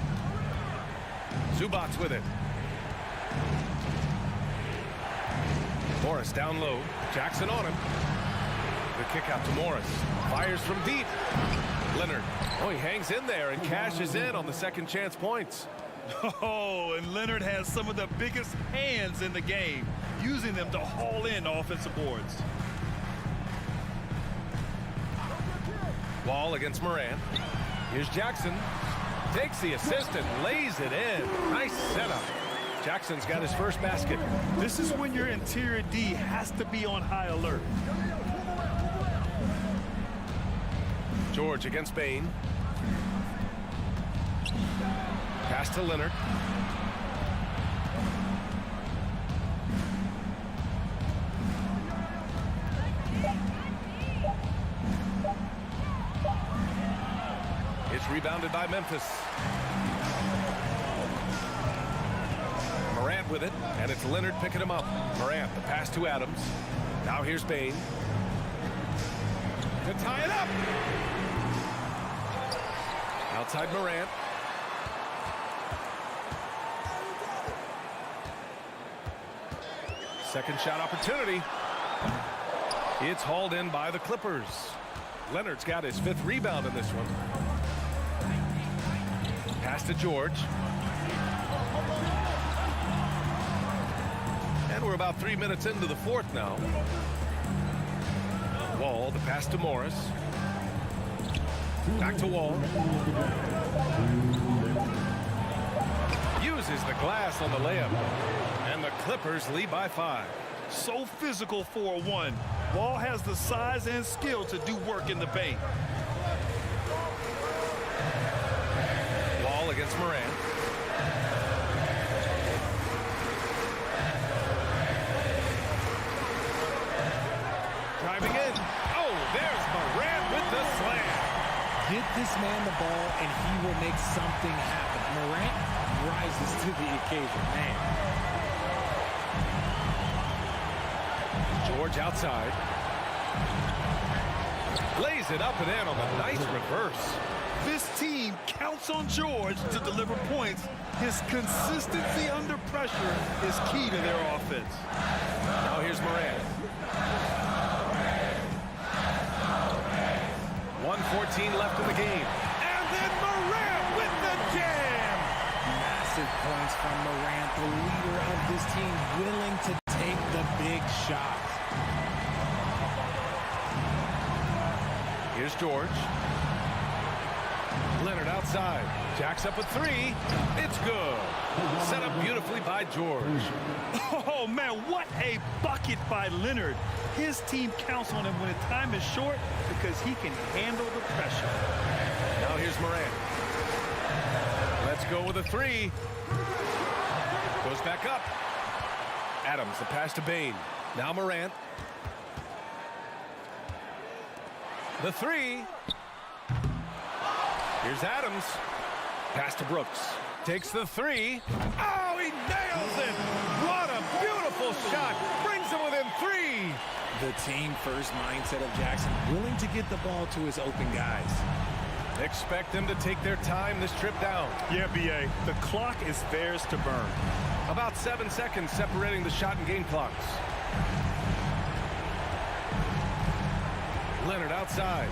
Zubac's with it. Morris down low. Jackson on him. The kick out to Morris. Fires from deep. Leonard. Oh, he hangs in there and cashes in on the second chance points. Oh, and Leonard has some of the biggest hands in the game, using them to haul in offensive boards. Wall against Morant. Here's Jackson. Takes the assist and lays it in. Nice setup. Jackson's got his first basket. This is when your interior D has to be on high alert. George against Bain. Pass to Leonard. It's rebounded by Memphis. Morant with it, and it's Leonard picking him up. Morant, the pass to Adams. Now here's Bain. To tie it up. Outside Morant. Second shot opportunity. It's hauled in by the Clippers. Leonard's got his 5th rebound in this one. Pass to George. And we're about 3 minutes into the 4th now. Wall, the pass to Morris. Back to Wall. Uses the glass on the layup. And the Clippers lead by 5. So physical for a 1. Wall has the size and skill to do work in the paint. Wall against Morant. Driving in. Oh, there's Morant with the slam. Get this man the ball and he will make something happen. Morant rises to the occasion, man. George outside. Lays it up and in on the nice reverse. This team counts on George to deliver points. His consistency under pressure is key to their offense. Now here's Morant. 1:14 left in the game. And then Morant with the jam. Massive points from Morant, the leader of this team, willing to take the big shot. Here's George. Leonard outside. Jacks up a 3. It's good. Set up beautifully by George. Oh, man, what a bucket by Leonard. His team counts on him when the time is short because he can handle the pressure. Now here's Morant. Let's go with a 3. Goes back up. Adams, the pass to Bain. Now Morant. The 3. Here's Adams. Pass to Brooks. Takes the 3. Oh, he nails it! What a beautiful shot! Brings him within 3. The team-first mindset of Jackson, willing to get the ball to his open guys. Expect them to take their time this trip down. Yeah, B.A., the clock is theirs to burn. About 7 seconds separating the shot and game clocks. Leonard outside.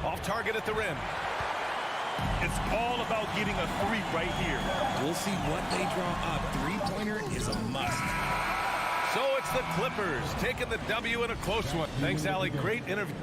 Off target at the rim. It's all about getting a 3 right here. We'll see what they draw up. Three-pointer is a must. So it's the Clippers taking the W in a close one. Thanks, Allie. Great interview.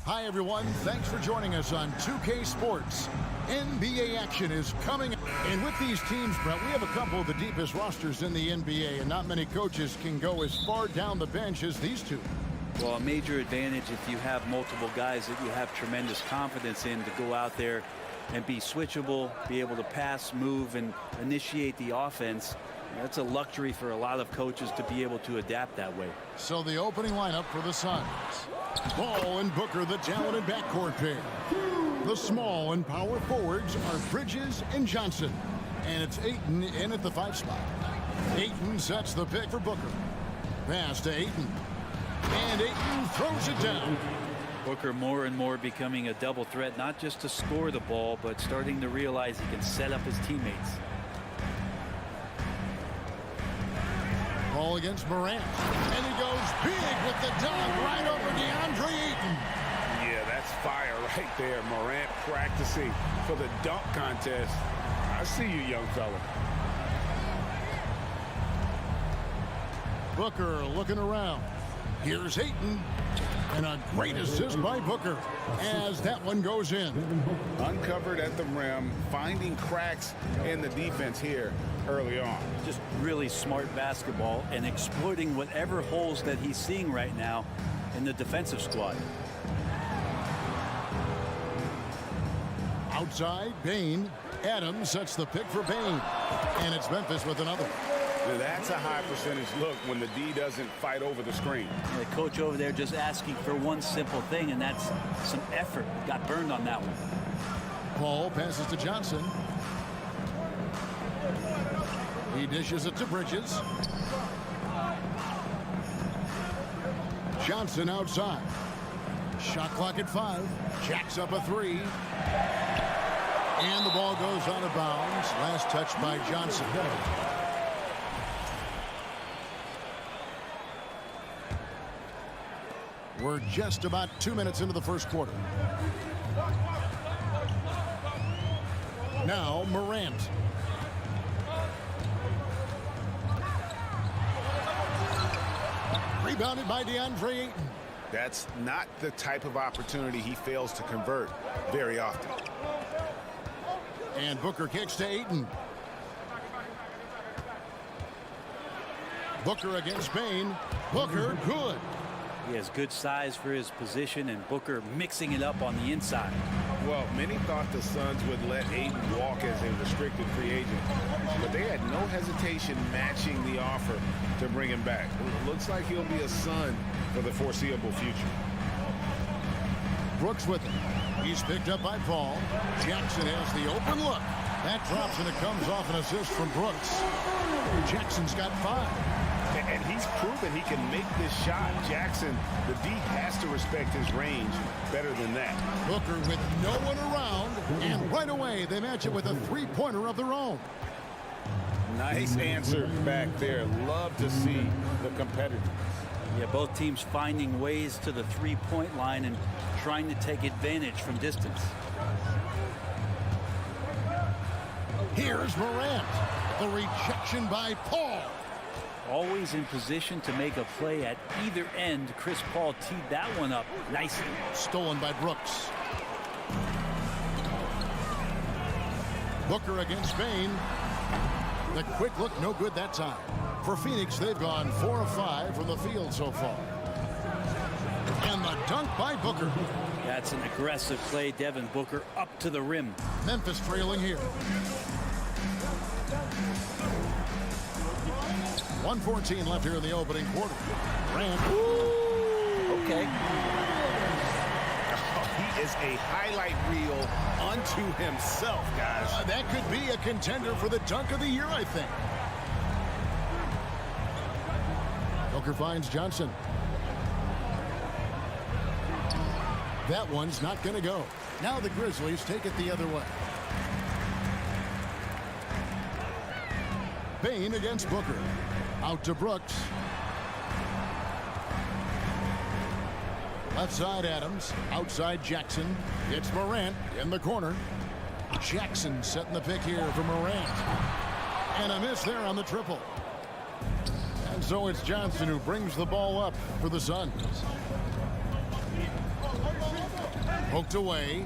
Hi, everyone. Thanks for joining us on 2K Sports. NBA action is coming. And with these teams, Brett, we have a couple of the deepest rosters in the NBA, and not many coaches can go as far down the bench as these two. Well, a major advantage if you have multiple guys that you have tremendous confidence in to go out there and be switchable, be able to pass, move, and initiate the offense. That's a luxury for a lot of coaches to be able to adapt that way. So the opening lineup for the Suns. Ball and Booker, the talented backcourt pair. The small and power forwards are Bridges and Johnson. And it's Ayton in at the 5 spot. Ayton sets the pick for Booker. Pass to Ayton. And Ayton throws it down. Booker more and more becoming a double threat, not just to score the ball, but starting to realize he can set up his teammates. Ball against Morant. And he goes big with the dunk right over DeAndre Ayton. Yeah, that's fire right there. Morant practicing for the dunk contest. I see you, young fella. Booker looking around. Here's Ayton. And a great assist by Booker as that one goes in. Uncovered at the rim, finding cracks in the defense here early on. Just really smart basketball and exploiting whatever holes that he's seeing right now in the defensive squad. Outside, Bain. Adams sets the pick for Bain. And it's Memphis with another. Now that's a high percentage look when the D doesn't fight over the screen. The coach over there just asking for one simple thing, and that's some effort. Got burned on that one. Paul passes to Johnson. He dishes it to Bridges. Johnson outside. Shot clock at 5. Jacks up a 3. And the ball goes out of bounds. Last touch by Johnson. We're just about 2 minutes into the first quarter. Now Morant. Rebounded by DeAndre Ayton. That's not the type of opportunity he fails to convert very often. And Booker kicks to Ayton. Booker against Bain. Booker, good. He has good size for his position, and Booker mixing it up on the inside. Well, many thought the Suns would let Ayton walk as a restricted free agent, but they had no hesitation matching the offer to bring him back. It looks like he'll be a Sun for the foreseeable future. Brooks with him. He's picked up by Paul. Jackson has the open look. That drops, and it comes off an assist from Brooks. Jackson's got 5. And he's proven he can make this shot. Jackson, the D has to respect his range better than that. Booker with no one around, and right away they match it with a 3-pointer of their own. Nice answer back there. Love to see the competitors. Yeah, both teams finding ways to the 3-point line and trying to take advantage from distance. Here's Morant. The rejection by Paul. Always in position to make a play at either end. Chris Paul teed that one up nicely. Stolen by Brooks. Booker against Bain. The quick look, no good that time. For Phoenix, they've gone 4 of 5 from the field so far. And the dunk by Booker. That's an aggressive play. Devin Booker up to the rim. Memphis trailing here. 1:14 left here in the opening quarter. Grant. Okay. He is a highlight reel unto himself, guys. That could be a contender for the dunk of the year, I think. Booker finds Johnson. That one's not going to go. Now the Grizzlies take it the other way. Bain against Booker. Out to Brooks. Left side Adams. Outside Jackson. It's Morant in the corner. Jackson setting the pick here for Morant. And a miss there on the triple. And so it's Johnson who brings the ball up for the Suns. Poked away.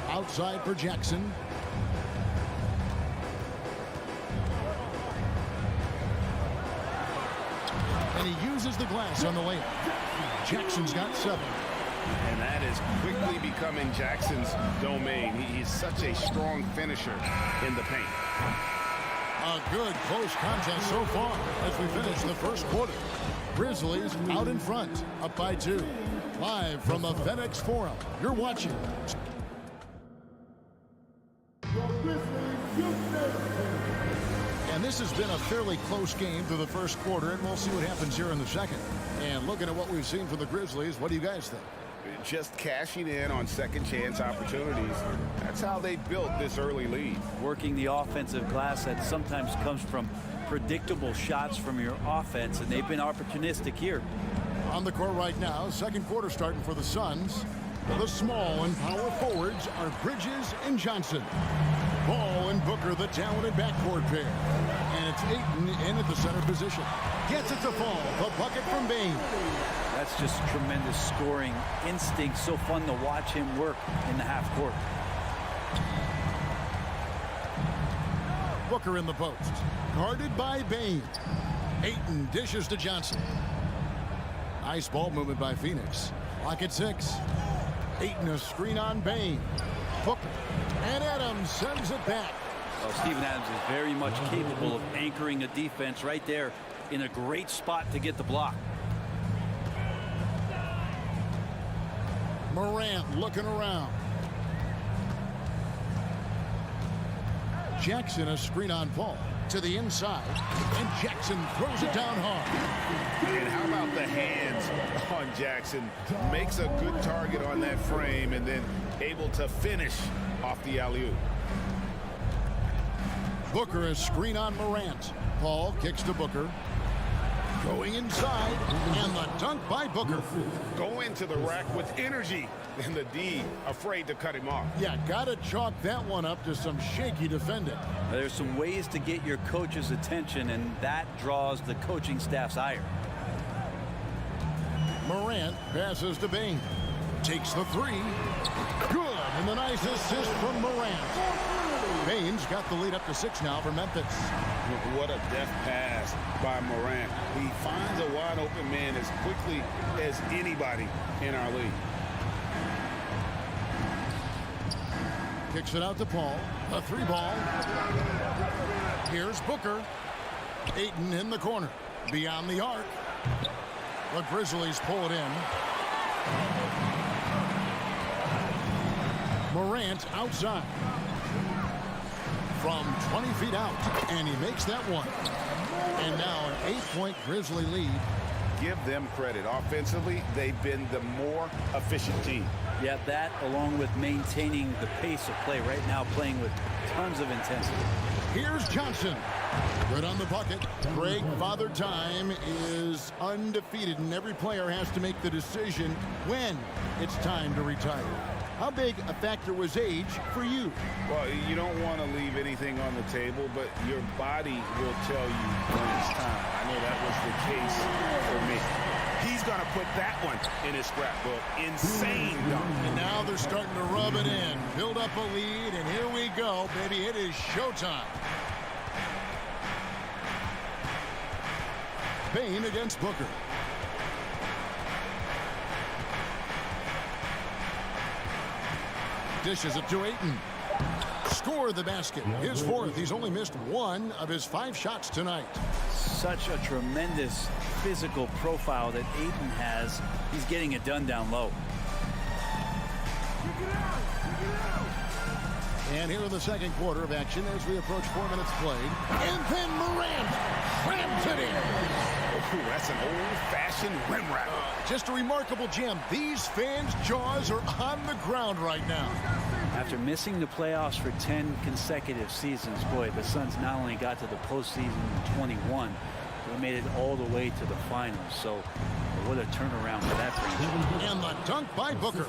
Outside for Jackson. And he uses the glass on the layup. Jackson's got 7. And that is quickly becoming Jackson's domain. He's such a strong finisher in the paint. A good close contest so far as we finish the first quarter. Grizzlies out in front, up by 2. Live from the FedEx Forum, you're watching. And this has been a fairly close game through the first quarter, and we'll see what happens here in the second. And looking at what we've seen from the Grizzlies, what do you guys think? Just cashing in on second chance opportunities. That's how they built this early lead. Working the offensive glass that sometimes comes from predictable shots from your offense, and they've been opportunistic here. On the court right now, second quarter starting for the Suns. The small and power forwards are Bridges and Johnson. Ball and Booker, the talented backcourt pair. And it's Ayton in at the center position. Gets it to fall. The bucket from Bane. That's just tremendous scoring instinct. So fun to watch him work in the half court. Booker in the post. Guarded by Bane. Ayton dishes to Johnson. Nice ball movement by Phoenix. Lock at 6. Ayton a screen on Bane. Booker. And Adams sends it back. Well, Steven Adams is very much capable of anchoring a defense right there in a great spot to get the block. Morant looking around. Jackson a screen on Paul to the inside, and Jackson throws it down hard. And how about the hands on Jackson? Makes a good target on that frame and then able to finish off the alley-oop. Booker a screen on Morant. Paul kicks to Booker. Going inside, and the dunk by Booker. Going to the rack with energy, and the D afraid to cut him off. Yeah, gotta chalk that one up to some shaky defending. There's some ways to get your coach's attention, and that draws the coaching staff's ire. Morant passes to Bane. Takes the 3. Good, and the nice assist from Morant. Bane's got the lead up to 6 now for Memphis. What a deft pass by Morant. He finds a wide open man as quickly as anybody in our league. Kicks it out to Paul. A 3 ball. Here's Booker. Ayton in the corner. Beyond the arc. The Grizzlies pull it in. Morant outside. From 20 feet out. And he makes that one. And now an 8-point Grizzly lead. Give them credit. Offensively, they've been the more efficient team. Yeah, that along with maintaining the pace of play right now, playing with tons of intensity. Here's Johnson. Good on the bucket. Greg Father Time is undefeated, and every player has to make the decision when it's time to retire. How big a factor was age for you? Well, you don't want to leave anything on the table, but your body will tell you when it's time. I know that was the case for me. He's going to put that one in his scrapbook. Insane dunk. And now they're starting to rub it in. Build up a lead, and here we go, baby. It is showtime. Bane against Booker. Dishes it to Ayton. Score the basket. His 4th. He's only missed 1 of his 5 shots tonight. Such a tremendous physical profile that Ayton has. He's getting it done down low. And here in the second quarter of action as we approach 4 minutes played. And then Morant grabs it in. Ooh, that's an old-fashioned rim wrap. Just a remarkable jam. These fans' jaws are on the ground right now. After missing the playoffs for 10 consecutive seasons, boy, the Suns not only got to the postseason in 21, they made it all the way to the finals. So what a turnaround for that franchise. And the dunk by Booker.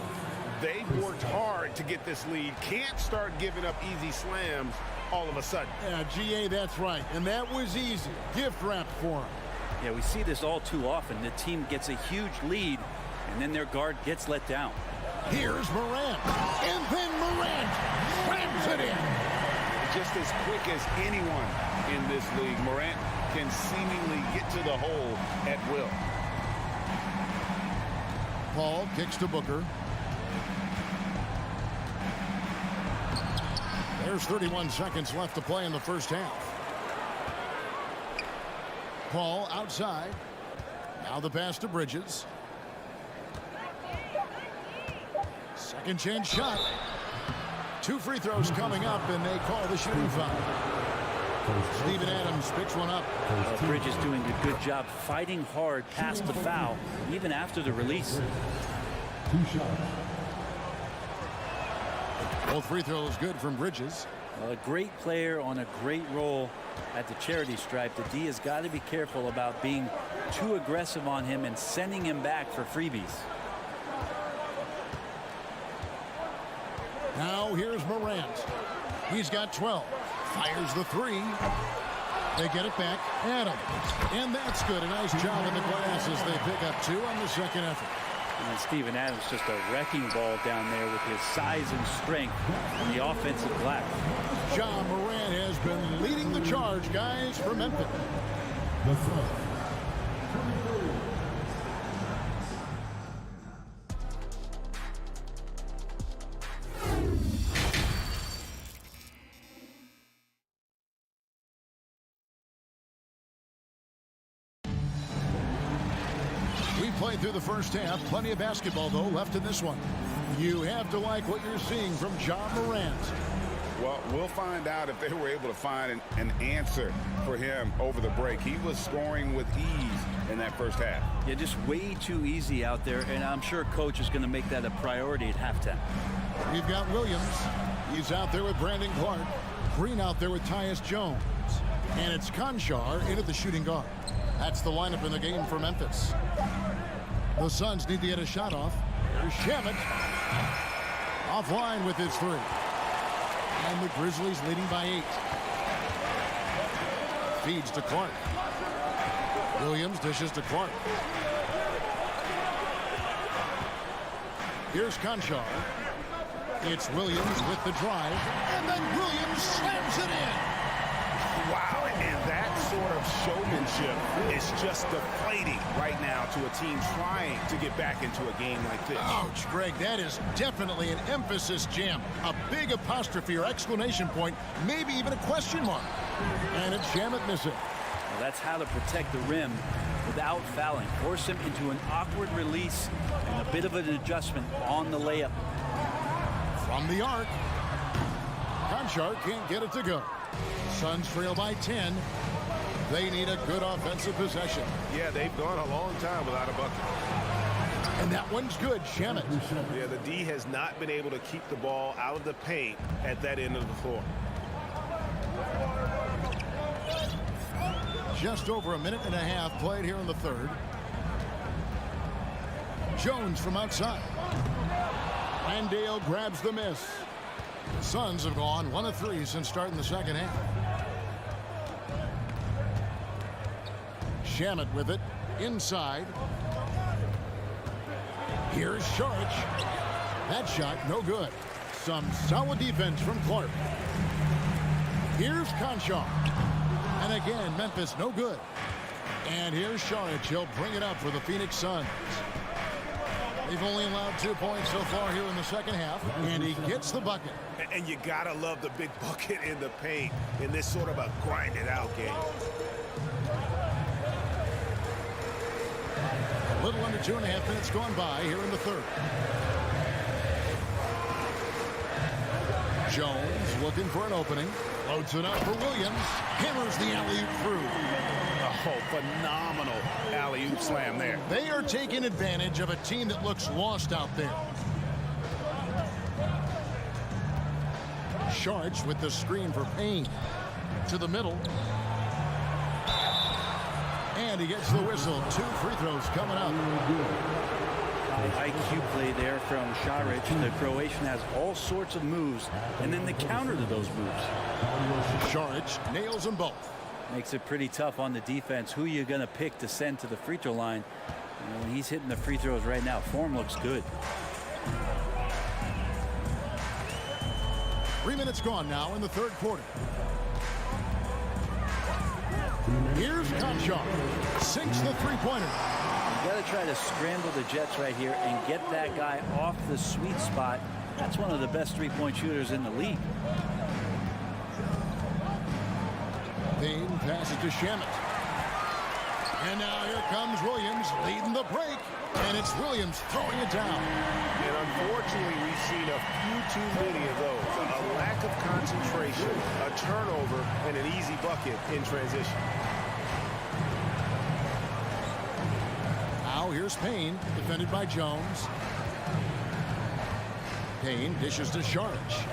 They've worked hard to get this lead. Can't start giving up easy slams all of a sudden. Yeah, GA, that's right. And that was easy. Gift wrap for him. Yeah, we see this all too often. The team gets a huge lead, and then their guard gets let down. Here's Morant, and then Morant slams it in. Just as quick as anyone in this league, Morant can seemingly get to the hole at will. Paul kicks to Booker. There's 31 seconds left to play in the first half. Paul outside. Now the pass to Bridges. Second chance shot. 2 free throws coming up, and they call the shooting foul. Steven Adams picks one up. Bridges doing a good job fighting hard past the foul, even after the release. 2 shots. Both free throws good from Bridges. A great player on a great role at the charity stripe. The D has got to be careful about being too aggressive on him and sending him back for freebies. Now here's Morant. He's got 12. Fires the 3. They get it back. Adams. And that's good. A nice job in the glass as they pick up 2 on the second effort. And Steven Adams just a wrecking ball down there with his size and strength on the offensive glass. Ja Morant has been leading the charge, guys, for Memphis. The front. Played through the first half. Plenty of basketball, though, left in this one. You have to like what you're seeing from Ja Morant. Well, we'll find out if they were able to find an answer for him over the break. He was scoring with ease in that first half. Yeah, just way too easy out there, and I'm sure Coach is going to make that a priority at halftime. We've got Williams. He's out there with Brandon Clark. Green out there with Tyus Jones. And it's Conchar in at the shooting guard. That's the lineup in the game for Memphis. The Suns need to get a shot off. Here's Shamet. Offline with his 3. And the Grizzlies leading by 8. Feeds to Clark. Williams dishes to Clark. Here's Conchar. It's Williams with the drive. And then Williams slams it in. Wow, and that sort of showmanship is just deflating right now to a team trying to get back into a game like this. Ouch, Greg, that is definitely an emphasis jam. A big apostrophe or exclamation point, maybe even a question mark. And it's Shamet missing. Well, that's how to protect the rim without fouling. Force him into an awkward release and a bit of an adjustment on the layup. From the arc. Conchar can't get it to go. Suns trail by 10. They need a good offensive possession. Yeah, they've gone a long time without a bucket. And that one's good, Shamet. Yeah, the D has not been able to keep the ball out of the paint at that end of the floor. Just over a minute and a half played here in the third. Jones from outside. Landale grabs the miss. The Suns have gone 1 of 3 since starting the second half. Shamet with it inside. Here's Saric. That shot no good. Some solid defense from Clark. Here's Conchar. And again, Memphis no good. And here's Saric. He'll bring it up for the Phoenix Suns. They've only allowed 2 points so far here in the second half, and he gets the bucket. And you gotta love the big bucket in the paint in this sort of a grind-it-out game. A little under 2.5 minutes gone by here in the third. Jones looking for an opening. Floats it up for Williams. Hammers the alley-oop through. Oh, phenomenal alley-oop slam there. They are taking advantage of a team that looks lost out there. Saric with the screen for Payne. To the middle. And he gets the whistle. 2 free throws coming up. IQ play there from Saric. The Croatian has all sorts of moves, and then the counter to those moves. Saric nails them both. Makes it pretty tough on the defense. Who you're going to pick to send to the free throw line. When he's hitting the free throws right now, form looks good. 3 minutes gone now in the third quarter. Here's Conchar. Sinks the three-pointer. You got to try to scramble the Jets right here and get that guy off the sweet spot. That's one of the best three-point shooters in the league. Payne passes to Shamet. And now here comes Williams leading the break. And it's Williams throwing it down. And unfortunately, we've seen a few too many of those. A lack of concentration, a turnover, and an easy bucket in transition. Now here's Payne, defended by Jones. Payne dishes to Sharich.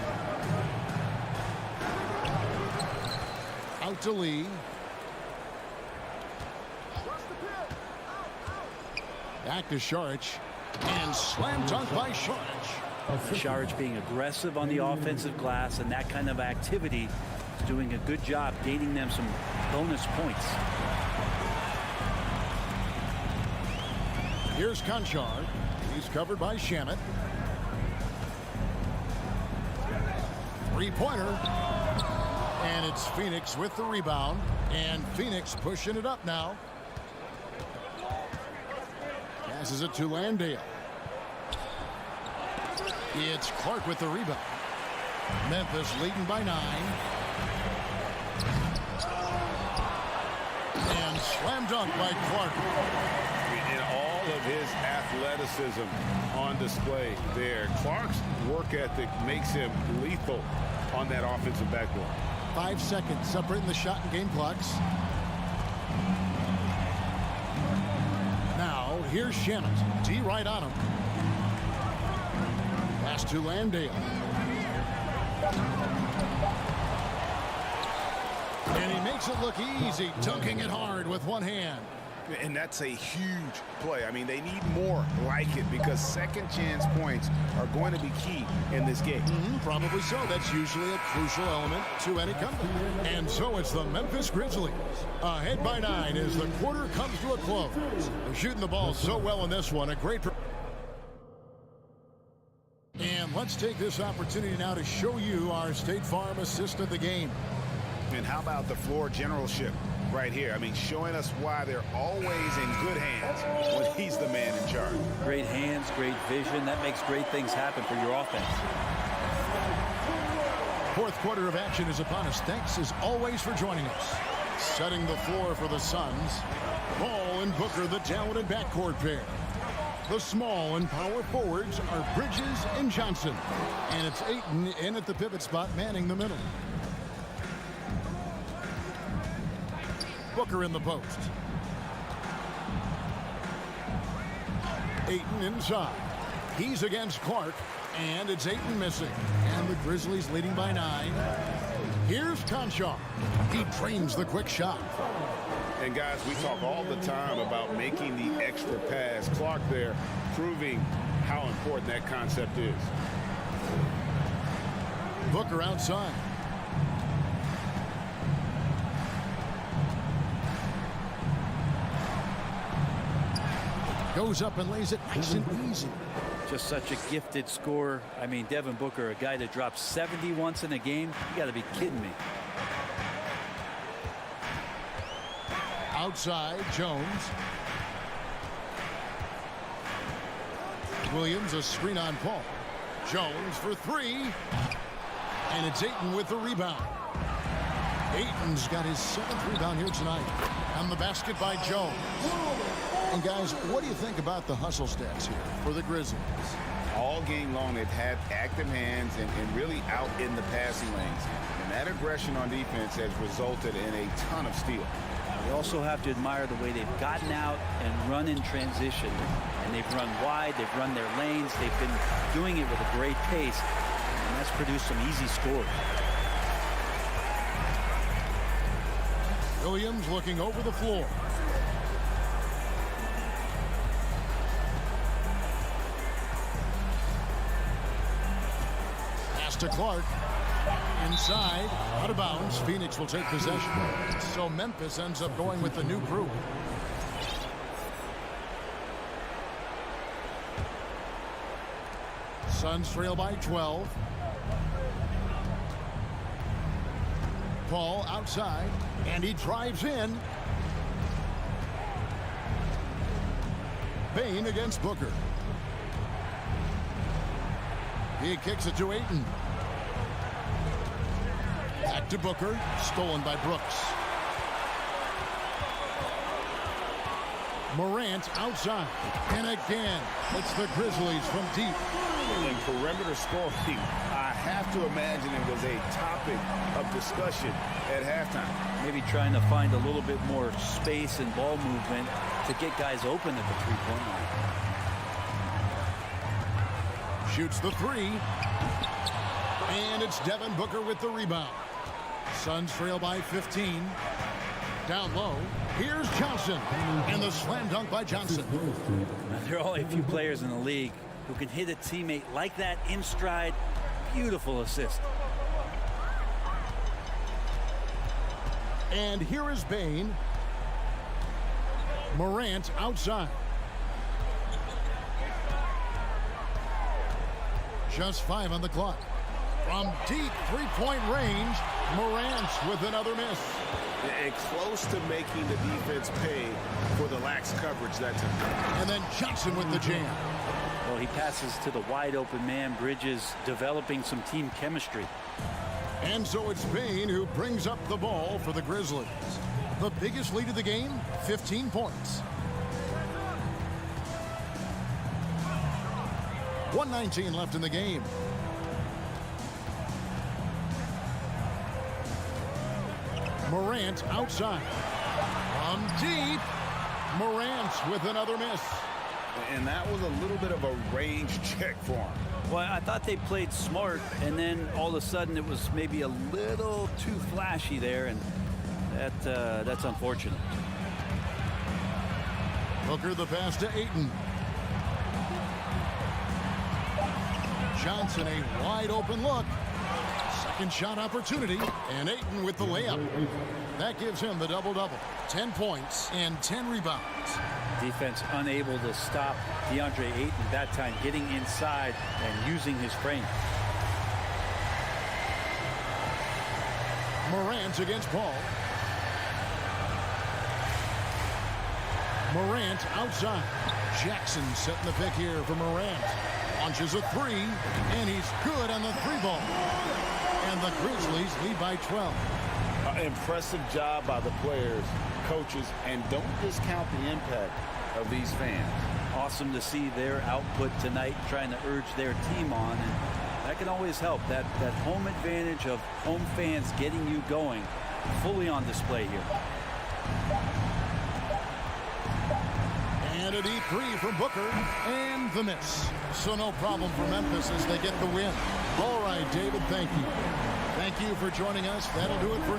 Out to Lee. Back to Sharich. And slam dunk by Sharich. Sharich being aggressive on the offensive glass, and that kind of activity is doing a good job gaining them some bonus points. Here's Conchar. He's covered by Shamet. Three-pointer. And it's Phoenix with the rebound. And Phoenix pushing it up now. Passes it to Landale. It's Clark with the rebound. Memphis leading by 9. And slam dunk by Clark. And all of his athleticism on display there. Clark's work ethic makes him lethal on that offensive backboard. 5 seconds separating the shot and game clocks. Now here's Shamet. D right on him. Pass to Landale. And he makes it look easy, dunking it hard with one hand. And that's a huge play. I mean, they need more like it because second chance points are going to be key in this game. Probably so. That's usually a crucial element to any comeback. And so it's the Memphis Grizzlies ahead by 9 as the quarter comes to a close. They're shooting the ball so well in this one. A great. And let's take this opportunity now to show you our State Farm assist of the game. And how about the floor generalship right here? I mean, showing us why they're always in good hands when he's the man in charge. Great hands, great vision. That makes great things happen for your offense. Fourth quarter of action is upon us. Thanks as always for joining us. Setting the floor for the Suns. Ball and Booker, the talented backcourt pair. The small and power forwards are Bridges and Johnson. And it's Ayton in at the pivot spot, manning the middle. Booker in the post. Ayton inside. He's against Clark. And it's Ayton missing. And the Grizzlies leading by 9. Here's Conchar. He trains the quick shot. And guys, we talk all the time about making the extra pass. Clark there proving how important that concept is. Booker outside. Goes up and lays it nice and easy. Just such a gifted scorer. I mean, Devin Booker, a guy that drops 70 once in a game. You got to be kidding me. Outside, Jones. Williams, a screen on Paul. Jones for 3. And it's Ayton with the rebound. Ayton's got his 7th rebound here tonight. And the basket by Jones. And guys, what do you think about the hustle stats here for the Grizzlies? All game long, they've had active hands and really out in the passing lanes. And that aggression on defense has resulted in a ton of steals. You also have to admire the way they've gotten out and run in transition. And they've run wide, they've run their lanes, they've been doing it with a great pace. And that's produced some easy scores. Williams looking over the floor. Pass to Clark. Inside, out of bounds. Phoenix will take possession. So Memphis ends up going with the new group. Suns trail by 12. Paul outside, and he drives in. Bain against Booker. He kicks it to Ayton. Back to Booker, stolen by Brooks. Morant outside, and again, it's the Grizzlies from deep. In perimeter scoring, I have to imagine it was a topic of discussion at halftime. Maybe trying to find a little bit more space and ball movement to get guys open at the three-point line. Shoots the three. And it's Devin Booker with the rebound. Suns trail by 15. Down low. Here's Johnson. And the slam dunk by Johnson. There are only a few players in the league who can hit a teammate like that in stride. Beautiful assist. And here is Bain. Morant outside. Just 5 on the clock. From deep three-point range, Morant with another miss. And close to making the defense pay for the lax coverage that time. And then Johnson with the jam. Well, he passes to the wide open man. Bridges developing some team chemistry. And so it's Bain who brings up the ball for the Grizzlies. The biggest lead of the game, 15 points. 1:19 left in the game. Morant outside. From deep. Morant with another miss. And that was a little bit of a range check for him. Well, I thought they played smart, and then all of a sudden it was maybe a little too flashy there, and that's unfortunate. Booker the pass to Ayton. Johnson a wide open look. Second shot opportunity, and Ayton with the layup. That gives him the double-double. 10 points and 10 rebounds. Defense unable to stop DeAndre Ayton that time, getting inside and using his frame. Morant against Paul. Morant outside. Jackson setting the pick here for Morant. Launches a three, and he's good on the three ball. And the Grizzlies lead by 12. Impressive job by the players, coaches, and don't discount the impact of these fans. Awesome to see their output tonight, trying to urge their team on, and that can always help. That home advantage of home fans getting you going, fully on display here. And a deep three from Booker, and the miss. So no problem for Memphis as they get the win. All right, David, thank you. Thank you for joining us. That'll do it for...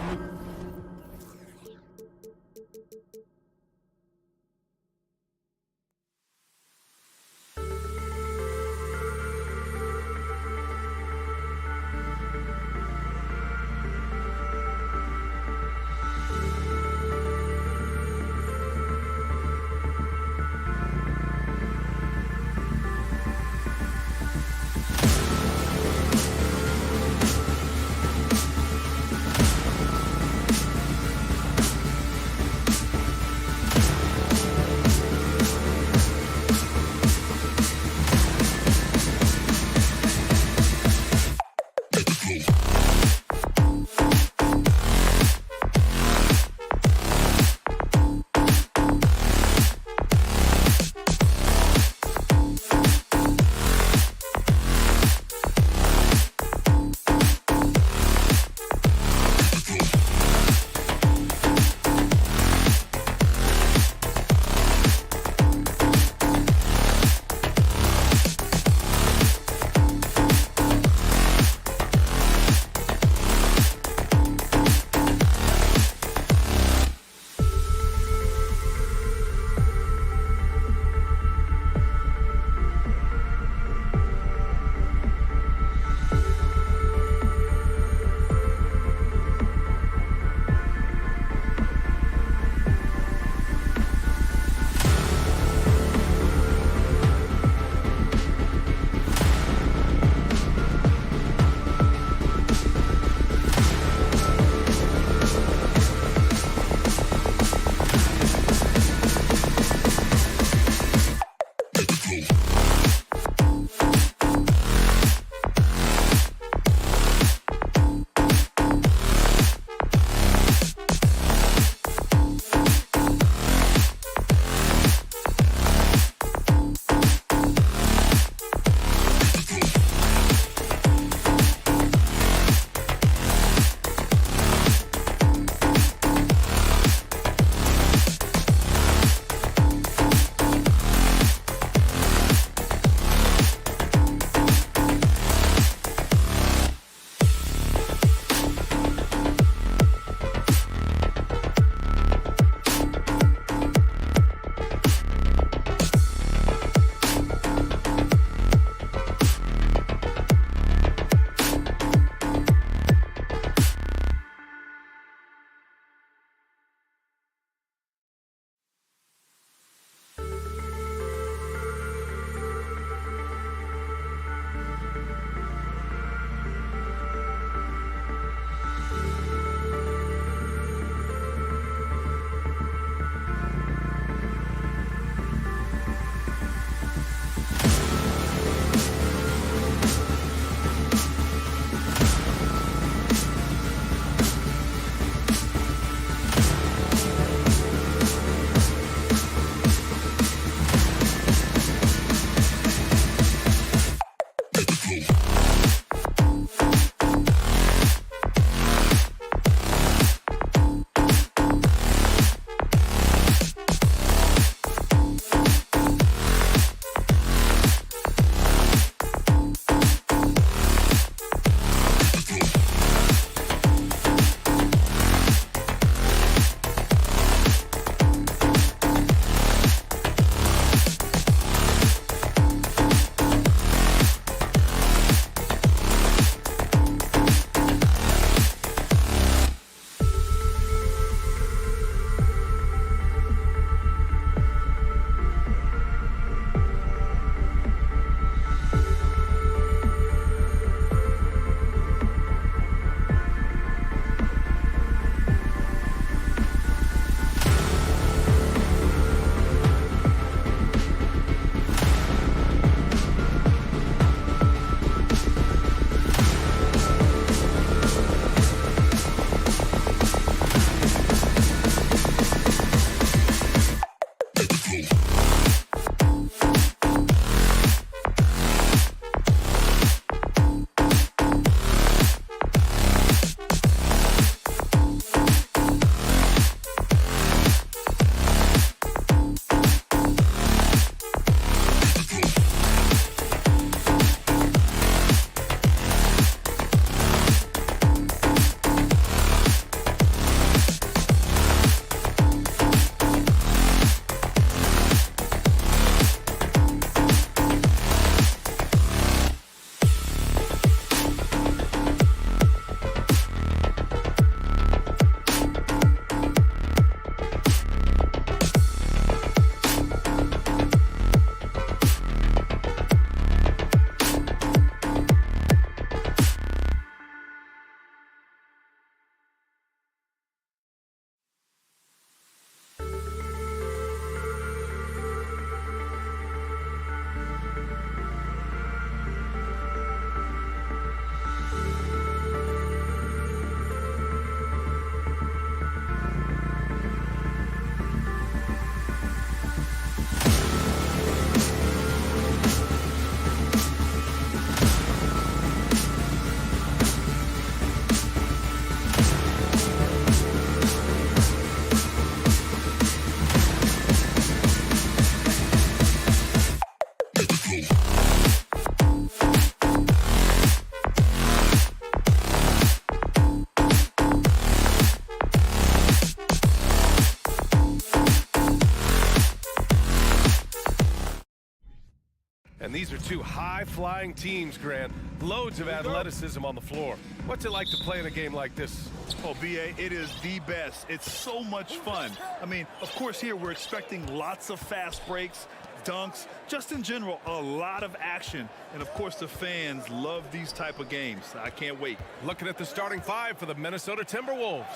high-flying teams, Grant. Loads of athleticism on the floor. What's it like to play in a game like this? Oh, B.A., it is the best. It's so much fun. I mean, of course, here we're expecting lots of fast breaks, dunks, just in general, a lot of action. And, of course, the fans love these type of games. I can't wait. Looking at the starting five for the Minnesota Timberwolves.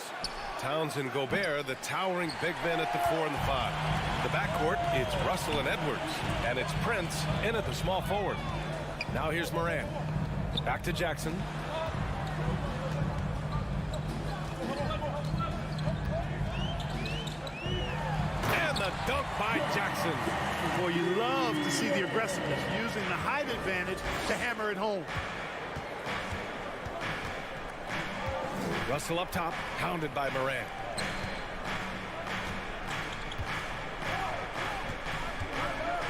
Towns and Gobert, the towering big men at the 4 and the 5. The backcourt, it's Russell and Edwards. And it's Prince in at the small forward. Now here's Morant. Back to Jackson. And the dunk by Jackson. Boy, you love to see the aggressiveness, using the height advantage to hammer it home. Russell up top, pounded by Morant.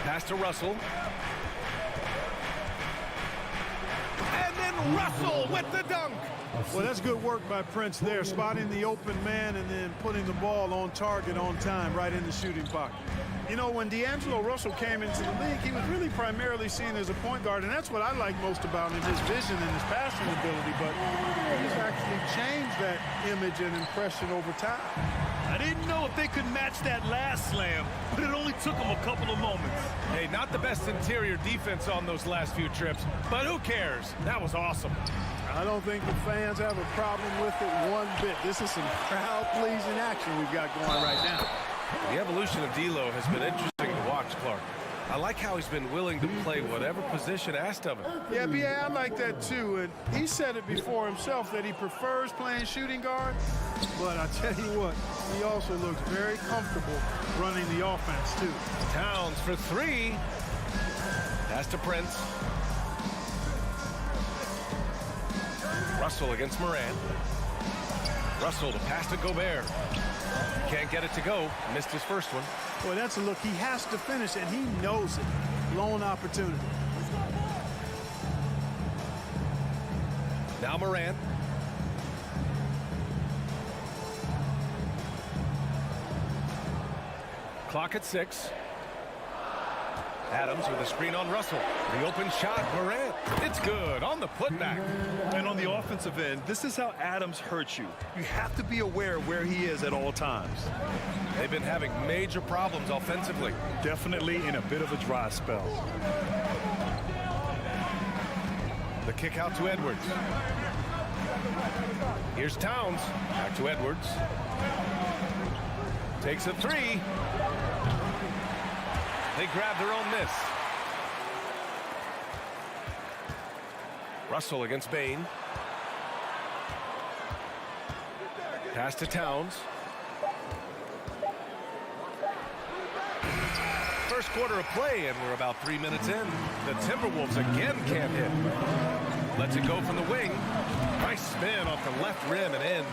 Pass to Russell. And then Russell with the dunk. Well, that's good work by Prince there, spotting the open man and then putting the ball on target on time right in the shooting pocket. You know, when D'Angelo Russell came into the league, he was really primarily seen as a point guard, and that's what I like most about him, his vision and his passing ability, but he's actually changed that image and impression over time. I didn't know if they could match that last slam, but it only took them a couple of moments. Hey, not the best interior defense on those last few trips, but who cares? That was awesome. I don't think the fans have a problem with it one bit. This is some crowd-pleasing action we've got going right now. The evolution of D'Lo has been interesting to watch, Clark. I like how he's been willing to play whatever position asked of him. Yeah, I like that too. And he said it before himself that he prefers playing shooting guard. But I tell you what, he also looks very comfortable running the offense too. Towns for 3. Pass to Prince. Russell against Morant. Russell to pass to Gobert. Can't get it to go. Missed his first one. Boy, that's a look he has to finish, and he knows it. Lone opportunity. Now Morant. Clock at 6. Adams with a screen on Russell. The open shot, Morant. It's good on the putback. And on the offensive end, this is how Adams hurts you. You have to be aware of where he is at all times. They've been having major problems offensively. Definitely in a bit of a dry spell. The kick out to Edwards. Here's Towns. Back to Edwards. Takes a 3. They grab their own miss. Russell against Bain. Pass to Towns. First quarter of play, and we're about 3 minutes in. The Timberwolves again can't hit. Lets it go from the wing. Nice spin off the left rim and in.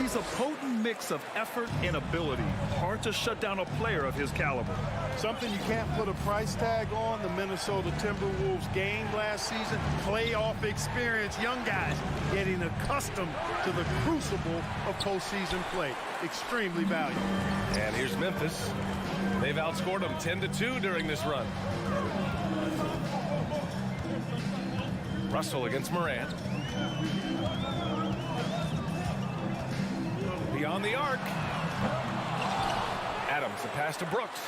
He's a potent mix of effort and ability. Hard to shut down a player of his caliber. Something you can't put a price tag on, the Minnesota Timberwolves game last season. Playoff experience, young guys getting accustomed to the crucible of postseason play. Extremely valuable. And here's Memphis. They've outscored them 10-2 during this run. Russell against Morant. Beyond the arc. Adams, the pass to Brooks.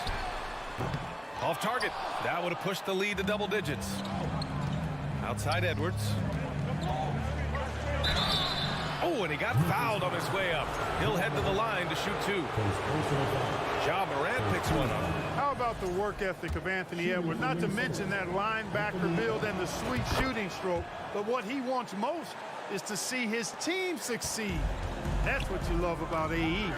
Off target. That would have pushed the lead to double digits. Outside Edwards. Oh, and he got fouled on his way up. He'll head to the line to shoot 2. Ja Morant picks one up. How about the work ethic of Anthony Edwards? Not to mention that linebacker build and the sweet shooting stroke. But what he wants most is to see his team succeed. That's what you love about AE.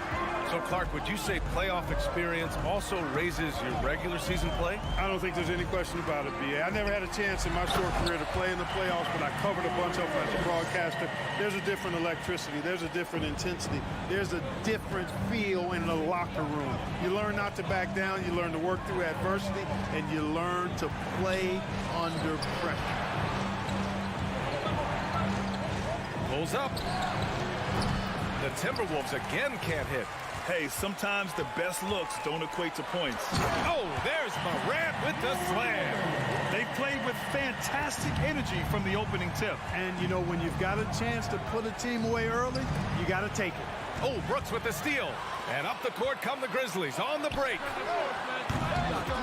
So, Clark, would you say playoff experience also raises your regular season play? I don't think there's any question about it, B.A. I never had a chance in my short career to play in the playoffs, but I covered a bunch of them as a broadcaster. There's a different electricity. There's a different intensity. There's a different feel in the locker room. You learn not to back down. You learn to work through adversity, and you learn to play under pressure. Pulls up. The Timberwolves again can't hit. Hey, sometimes the best looks don't equate to points. Oh, there's Morant with the slam. They've played with fantastic energy from the opening tip. And, you know, when you've got a chance to put a team away early, you got to take it. Oh, Brooks with the steal. And up the court come the Grizzlies on the break.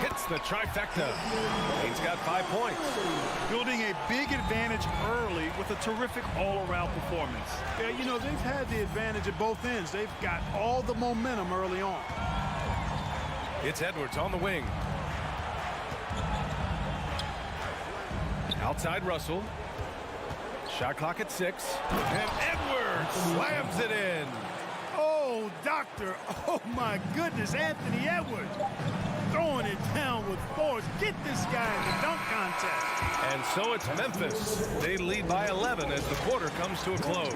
Hits the trifecta. He's got 5 points. Building a big advantage early with a terrific all-around performance. Yeah, you know, they've had the advantage at both ends. They've got all the momentum early on. It's Edwards on the wing. Outside Russell. Shot clock at 6. And Edwards slams it in. Oh, doctor. Oh, my goodness. Anthony Edwards throwing it down with force. Get this guy in the dunk contest. And so it's Memphis. They lead by 11 as the quarter comes to a close.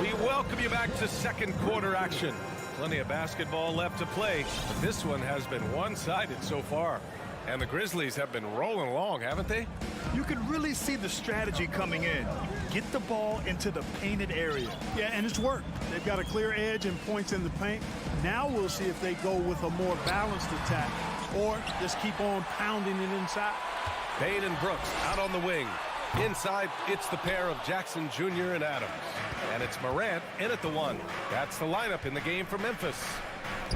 We welcome you back to second quarter action. Plenty of basketball left to play, but this one has been one-sided so far. And the Grizzlies have been rolling along, haven't they? You can really see the strategy coming in. Get the ball into the painted area. Yeah, and it's worked. They've got a clear edge and points in the paint. Now we'll see if they go with a more balanced attack or just keep on pounding it inside. Payne and Brooks out on the wing. Inside, it's the pair of Jackson Jr. and Adams. And it's Morant in at the 1. That's the lineup in the game for Memphis.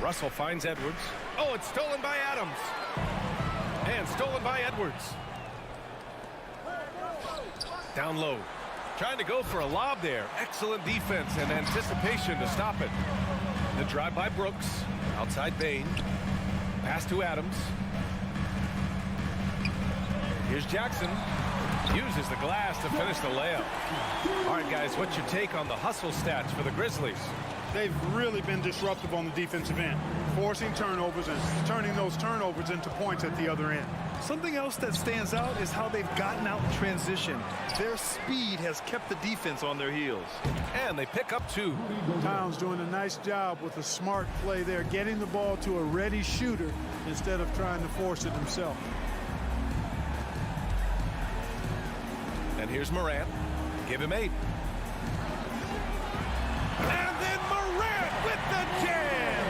Russell finds Edwards. Oh, it's stolen by Adams. And stolen by Edwards. Down low. Trying to go for a lob there. Excellent defense and anticipation to stop it. The drive by Brooks. Outside Payne. Pass to Adams. Here's Jackson. Uses the glass to finish the layup. All right, guys, what's your take on the hustle stats for the Grizzlies? They've really been disruptive on the defensive end, forcing turnovers and turning those turnovers into points at the other end. Something else that stands out is how they've gotten out in transition. Their speed has kept the defense on their heels. And they pick up 2. Towns doing a nice job with a smart play there, getting the ball to a ready shooter instead of trying to force it himself. And here's Morant. Give him 8. And then Morant with the jam!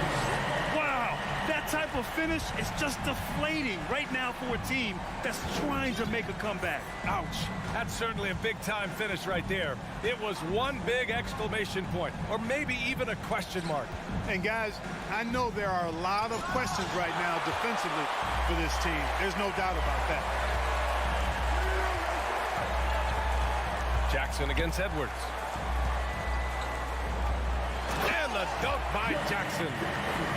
Wow, that type of finish is just deflating right now for a team that's trying to make a comeback. Ouch. That's certainly a big-time finish right there. It was one big exclamation point, or maybe even a question mark. And guys, I know there are a lot of questions right now defensively for this team. There's no doubt about that. Jackson against Edwards. And the dunk by Jackson.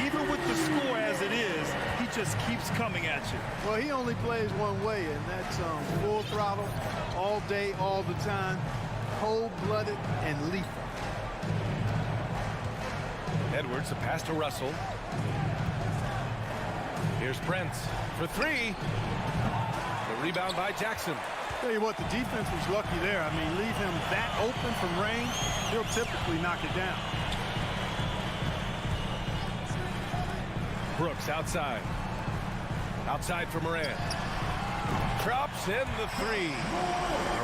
Even with the score as it is, he just keeps coming at you. Well, he only plays one way, and that's full throttle, all day, all the time, cold-blooded and lethal. Edwards, a pass to Russell. Here's Prince for 3. The rebound by Jackson. Tell you what, the defense was lucky there. I mean, leave him that open from range, he'll typically knock it down. Brooks outside. Outside for Morant. Drops in the 3.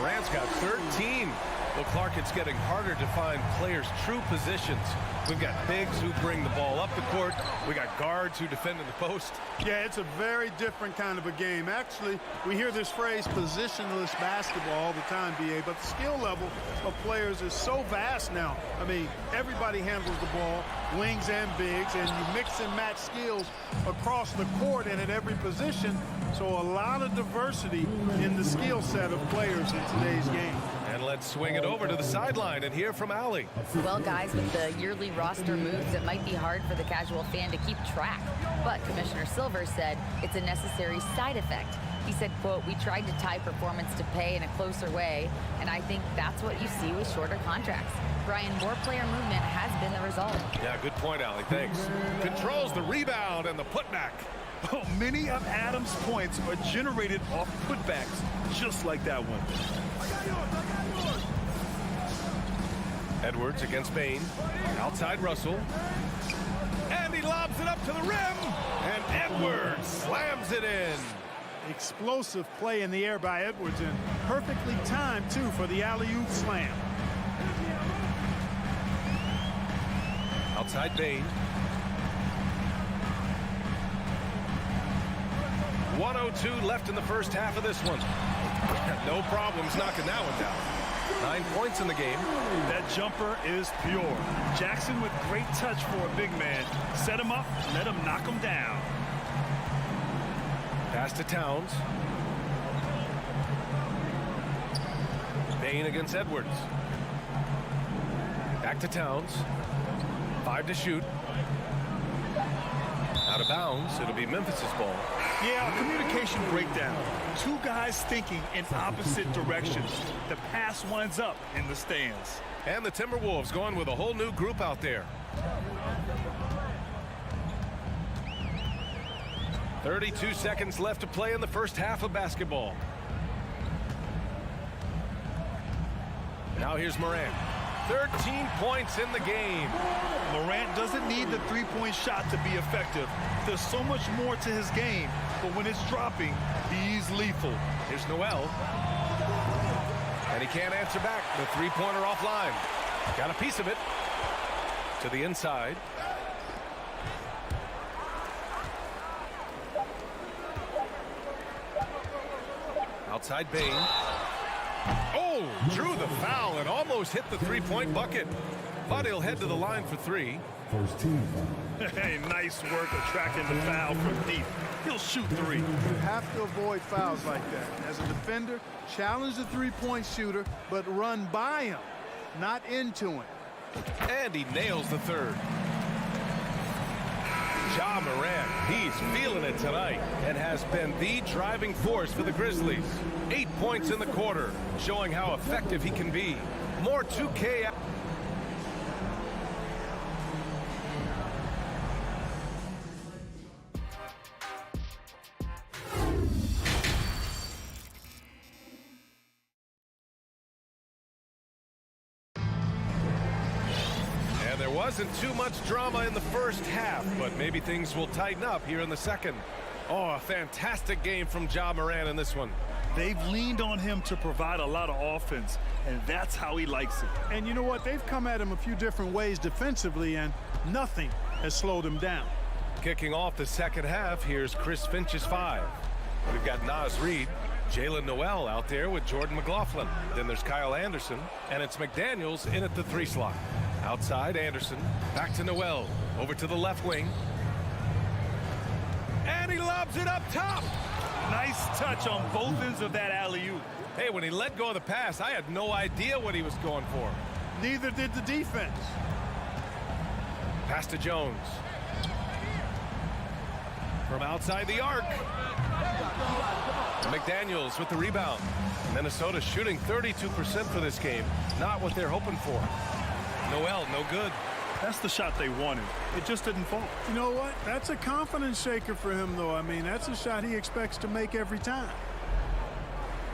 Morant's got 13. Well, Clark, it's getting harder to find players' true positions. We've got bigs who bring the ball up the court. We got guards who defend in the post. Yeah, it's a very different kind of a game. Actually, we hear this phrase positionless basketball all the time, BA, but the skill level of players is so vast now. I mean, everybody handles the ball, wings and bigs, and you mix and match skills across the court and at every position. So a lot of diversity in the skill set of players in today's game. And let's swing it over to the sideline and hear from Allie. Well, guys, with the yearly roster moves, it might be hard for the casual fan to keep track. But Commissioner Silver said it's a necessary side effect. He said, quote, "We tried to tie performance to pay in a closer way, and I think that's what you see with shorter contracts." Brian, more player movement has been the result. Yeah, good point, Allie. Thanks. Controls the rebound and the putback. Oh, many of Adams' points are generated off putbacks, just like that one. Edwards against Payne. Outside Russell. And he lobs it up to the rim. And Edwards slams it in. Explosive play in the air by Edwards, and perfectly timed, too, for the alley-oop slam. Outside Payne. 1:02 left in the first half of this one. No problems knocking that one down. 9 points in the game. That jumper is pure. Jackson with great touch for a big man. Set him up, let him knock him down. Pass to Towns. Bain against Edwards. Back to Towns. 5 to shoot. Out of bounds. It'll be Memphis's ball. Yeah, communication breakdown. Two guys thinking in opposite directions. The pass winds up in the stands. And the Timberwolves going with a whole new group out there. 32 seconds left to play in the first half of basketball. Now here's Morant. 13 points in the game. Morant doesn't need the three-point shot to be effective. There's so much more to his game, but when it's dropping, he's lethal. Here's Noel. And he can't answer back. The three-pointer offline. Got a piece of it. To the inside. Outside Bain. Oh, drew the foul and almost hit the three-point bucket. But he'll head to the line for 3. First team foul. Hey, nice work attracting the foul from deep. He'll shoot 3. You have to avoid fouls like that. As a defender, challenge the three-point shooter, but run by him, not into him. And he nails the third. Ja Morant, he's feeling it tonight and has been the driving force for the Grizzlies. 8 points in the quarter, showing how effective he can be. More 2K. Wasn't too much drama in the first half, but maybe things will tighten up here in the second. Oh, a fantastic game from Ja Morant in this one. They've leaned on him to provide a lot of offense, and that's how he likes it. And you know what? They've come at him a few different ways defensively, and nothing has slowed him down. Kicking off the second half, here's Chris Finch's 5. We've got Naz Reid, Jalen Noel out there with Jordan McLaughlin. Then there's Kyle Anderson, and it's McDaniels in at the 3 slot. Outside Anderson, back to Noel, over to the left wing. And he lobs it up top. Nice touch on both ends of that alley-oop. Hey, when he let go of the pass, I had no idea what he was going for. Neither did the defense. Pass to Jones. From outside the arc. McDaniels with the rebound. Minnesota shooting 32% for this game. Not what they're hoping for. Noel, no good. That's the shot they wanted. It just didn't fall. You know what? That's a confidence shaker for him, though. I mean, that's a shot he expects to make every time.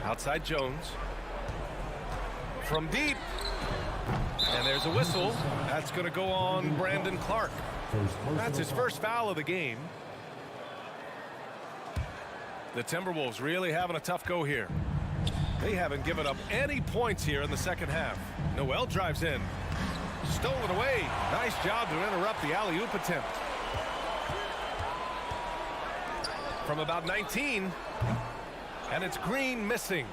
Outside Jones. From deep. And there's a whistle. That's going to go on Brandon Clark. That's his first foul of the game. The Timberwolves really having a tough go here. They haven't given up any points here in the second half. Noel drives in. Stolen away. Nice job to interrupt the alley-oop attempt. From about 19. And it's Green missing.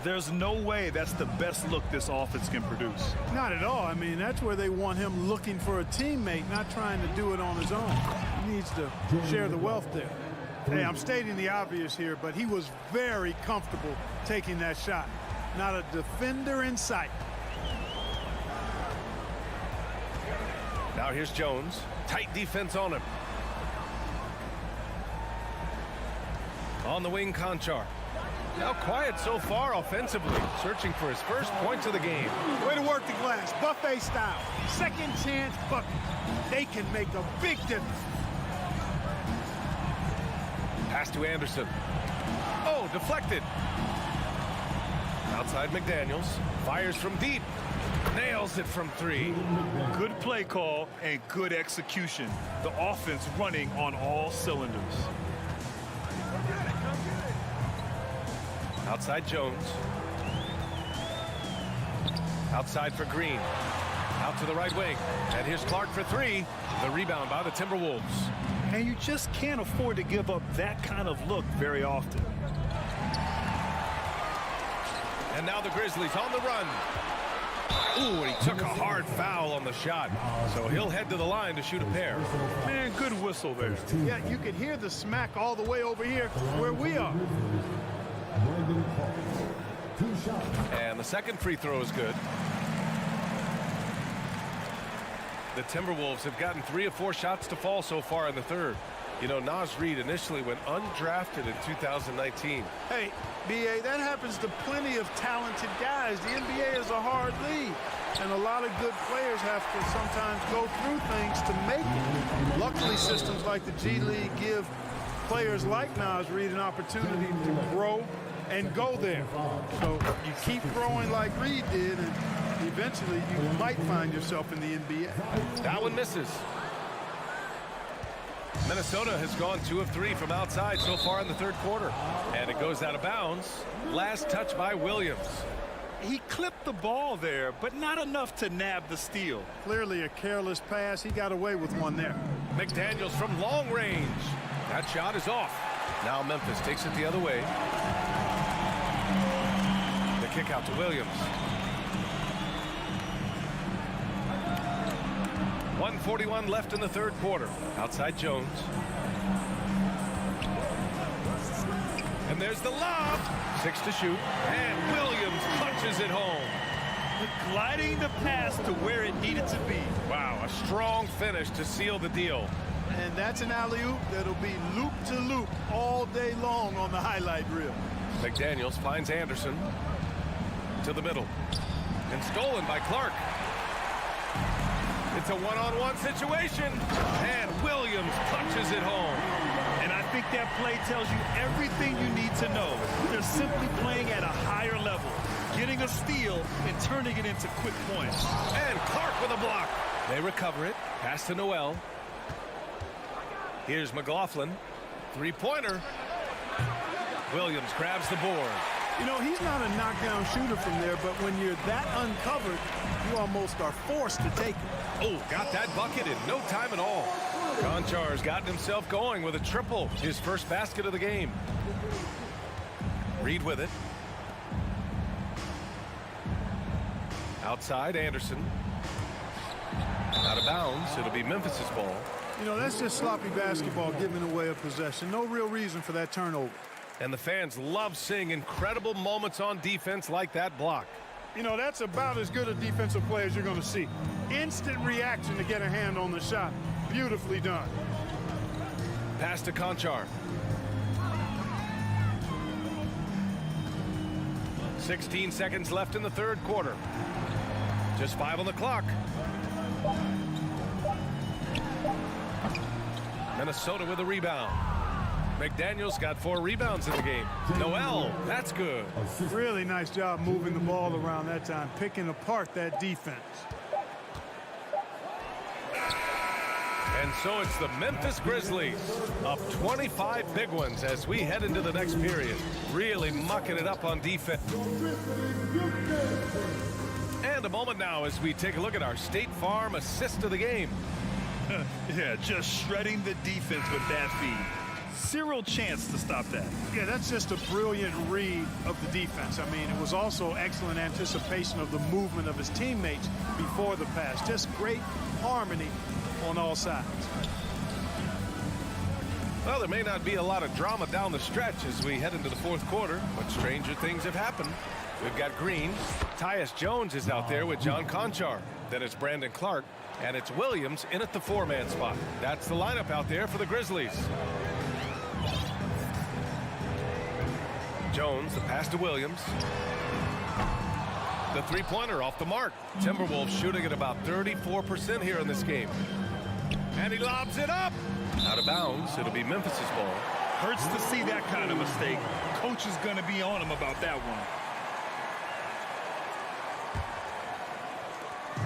There's no way that's the best look this offense can produce. Not at all. I mean, that's where they want him looking for a teammate, not trying to do it on his own. He needs to share the wealth there. Hey, I'm stating the obvious here, but he was very comfortable taking that shot. Not a defender in sight. Now here's Jones. Tight defense on him. On the wing, Conchar. Now quiet so far offensively. Searching for his first points of the game. Way to work the glass. Buffet style. Second chance bucket. They can make a big difference. Pass to Anderson. Oh, deflected. Outside McDaniels. Fires from deep. Nails it from 3. Good play call and good execution. The offense running on all cylinders. Outside Jones. Outside for Green. Out to the right wing. And here's Clark for 3. The rebound by the Timberwolves. And you just can't afford to give up that kind of look very often. And now the Grizzlies on the run. Ooh, and he took a hard foul on the shot. So he'll head to the line to shoot a pair. Man, good whistle there. Yeah, you could hear the smack all the way over here where we are. And the second free throw is good. The Timberwolves have gotten 3 of 4 shots to fall so far in the third. You know, Naz Reid initially went undrafted in 2019. Hey, B.A., that happens to plenty of talented guys. The NBA is a hard league, and a lot of good players have to sometimes go through things to make it. Luckily, systems like the G League give players like Naz Reid an opportunity to grow and go there. So you keep growing like Reid did, and eventually you might find yourself in the NBA. That one misses. Minnesota has gone 2 of 3 from outside so far in the third quarter. And it goes out of bounds. Last touch by Williams. He clipped the ball there, but not enough to nab the steal. Clearly a careless pass. He got away with one there. McDaniels from long range. That shot is off. Now Memphis takes it the other way. The kick out to Williams. 1:41 left in the third quarter. Outside Jones. And there's the lob. 6 to shoot. And Williams punches it home. Gliding the pass to where it needed to be. Wow, a strong finish to seal the deal. And that's an alley-oop that'll be loop to loop all day long on the highlight reel. McDaniels finds Anderson to the middle. And stolen by Clark. It's a one-on-one situation, and Williams punches it home. And I think that play tells you everything you need to know. They're simply playing at a higher level, getting a steal and turning it into quick points. And Clark with a block. They recover it. Pass to Noel. Here's McLaughlin. Three-pointer. Williams grabs the board. You know, he's not a knockdown shooter from there, but when you're that uncovered, you almost are forced to take it. Oh, got that bucket in no time at all. Konchar's gotten himself going with a triple, his first basket of the game. Reid with it. Outside, Anderson. Out of bounds. It'll be Memphis's ball. You know, that's just sloppy basketball giving away a possession. No real reason for that turnover. And the fans love seeing incredible moments on defense like that block. You know, that's about as good a defensive play as you're going to see. Instant reaction to get a hand on the shot. Beautifully done. Pass to Konchar. 16 seconds left in the third quarter. Just 5 on the clock. Minnesota with a rebound. McDaniels got 4 rebounds in the game. Noel, that's good. Really nice job moving the ball around that time, picking apart that defense. And so it's the Memphis Grizzlies up 25 big ones as we head into the next period. Really mucking it up on defense. And a moment now as we take a look at our State Farm assist of the game. Yeah, just shredding the defense with that feed. Zero chance to stop that. Yeah, that's just a brilliant read of the defense. I mean, it was also excellent anticipation of the movement of his teammates before the pass. Just great harmony on all sides. Well, there may not be a lot of drama down the stretch as we head into the fourth quarter, but stranger things have happened. We've got Green. Tyus Jones is out there with John Konchar. Then it's Brandon Clark, and it's Williams in at the 4-man spot. That's the lineup out there for the Grizzlies. Jones, the pass to Williams. The three-pointer off the mark. Timberwolves shooting at about 34% here in this game. And he lobs it up. Out of bounds. It'll be Memphis's ball. Hurts to see that kind of mistake. Coach is going to be on him about that one.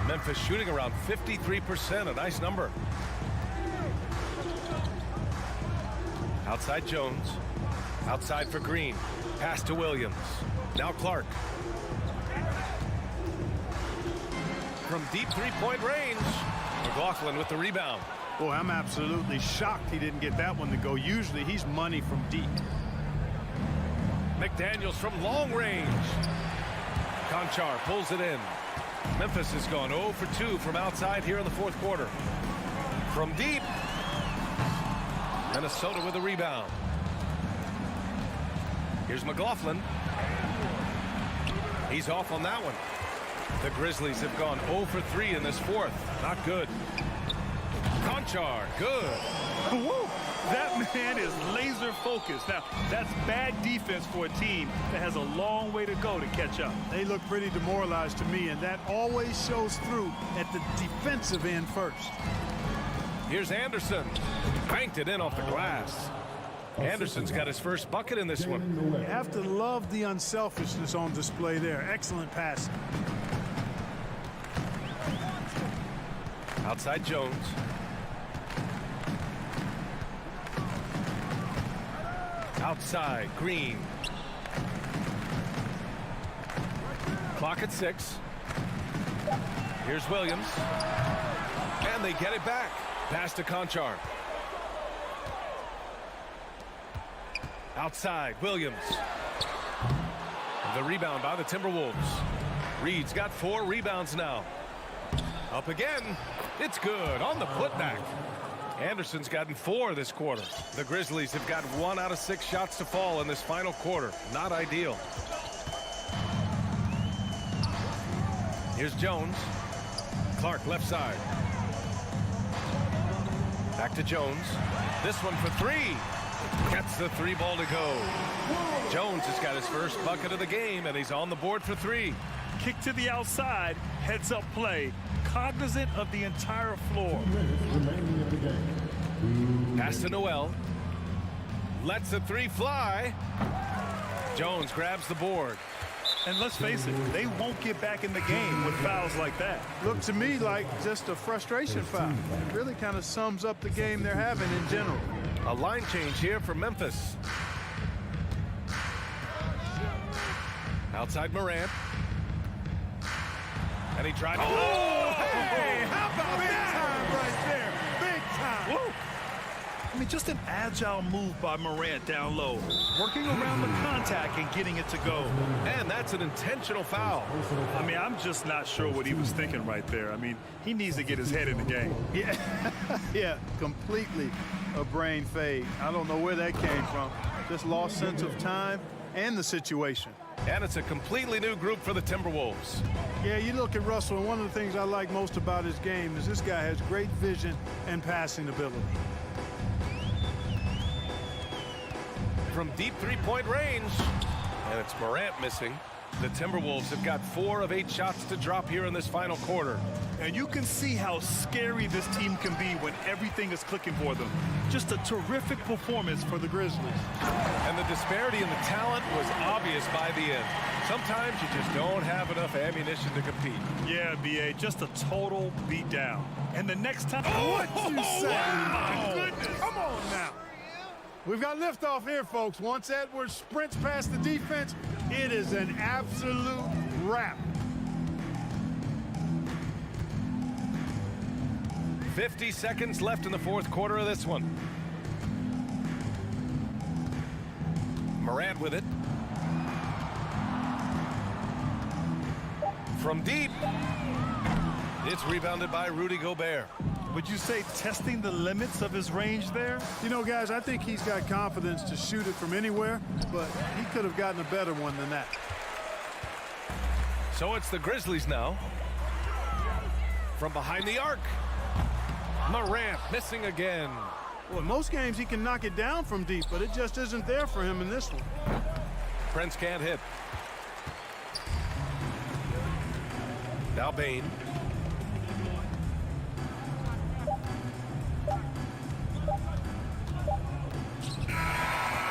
Memphis shooting around 53%. A nice number. Outside Jones. Outside for Green. Pass to Williams. Now Clark. From deep three-point range. McLaughlin with the rebound. Boy, I'm absolutely shocked he didn't get that one to go. Usually he's money from deep. McDaniels from long range. Conchar pulls it in. Memphis has gone 0 for 2 from outside here in the fourth quarter. From deep. Minnesota with a rebound. Here's McLaughlin. He's off on that one. The Grizzlies have gone 0 for 3 in this fourth. Not good. Conchar, good. Woo! That man is laser focused. Now, that's bad defense for a team that has a long way to go to catch up. They look pretty demoralized to me, and that always shows through at the defensive end first. Here's Anderson. Banked it in off the glass. Anderson's got his first bucket in this one. You have to love the unselfishness on display there. Excellent passing. Outside Jones. Outside Green. Clock at 6. Here's Williams. And they get it back. Pass to Conchar. Outside Williams. The rebound by the Timberwolves. Reed's got 4 rebounds now. Up again. It's good on the putback. Anderson's gotten 4 this quarter. The Grizzlies have got 1 out of 6 shots to fall in this final quarter. Not ideal. Here's Jones. Clark left side. Back to Jones. This one for 3. Gets the 3 ball to go. Jones has got his first bucket of the game, and he's on the board for 3. Kick to the outside, heads up play, cognizant of the entire floor. Pass to Noel. Lets the 3 fly. Jones grabs the board. And let's face it, they won't get back in the game with fouls like that. Looked to me like just a frustration foul. It really kind of sums up the game they're having in general. A line change here for Memphis. Outside Morant. And he tried to... Oh, hey, how about that? Right there. Big time. Woo. I mean, just an agile move by Morant down low, working around the contact and getting it to go. And that's an intentional foul. I mean, I'm just not sure what he was thinking right there. I mean, he needs to get his head in the game. Yeah, yeah, completely a brain fade. I don't know where that came from. Just lost sense of time and the situation. And it's a completely new group for the Timberwolves. Yeah, you look at Russell, and one of the things I like most about his game is this guy has great vision and passing ability. From deep 3-point range. And it's Morant missing. The Timberwolves have got 4 of 8 shots to drop here in this final quarter. And you can see how scary this team can be when everything is clicking for them. Just a terrific performance for the Grizzlies. And the disparity in the talent was obvious by the end. Sometimes you just don't have enough ammunition to compete. Yeah, B.A., just a total beatdown. And the next time... What you say? My goodness. Come on now. We've got liftoff here, folks. Once Edwards sprints past the defense, it is an absolute wrap. 50 seconds left in the fourth quarter of this one. Morant with it. From deep. It's rebounded by Rudy Gobert. Would you say testing the limits of his range there? You know, guys, I think he's got confidence to shoot it from anywhere, but he could have gotten a better one than that. So it's the Grizzlies now. From behind the arc. Morant missing again. Well, in most games he can knock it down from deep, but it just isn't there for him in this one. Prince can't hit. Now Bain.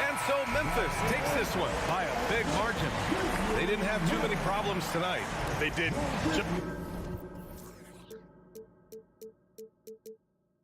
And so Memphis takes this one by a big margin. They didn't have too many problems tonight. They didn't.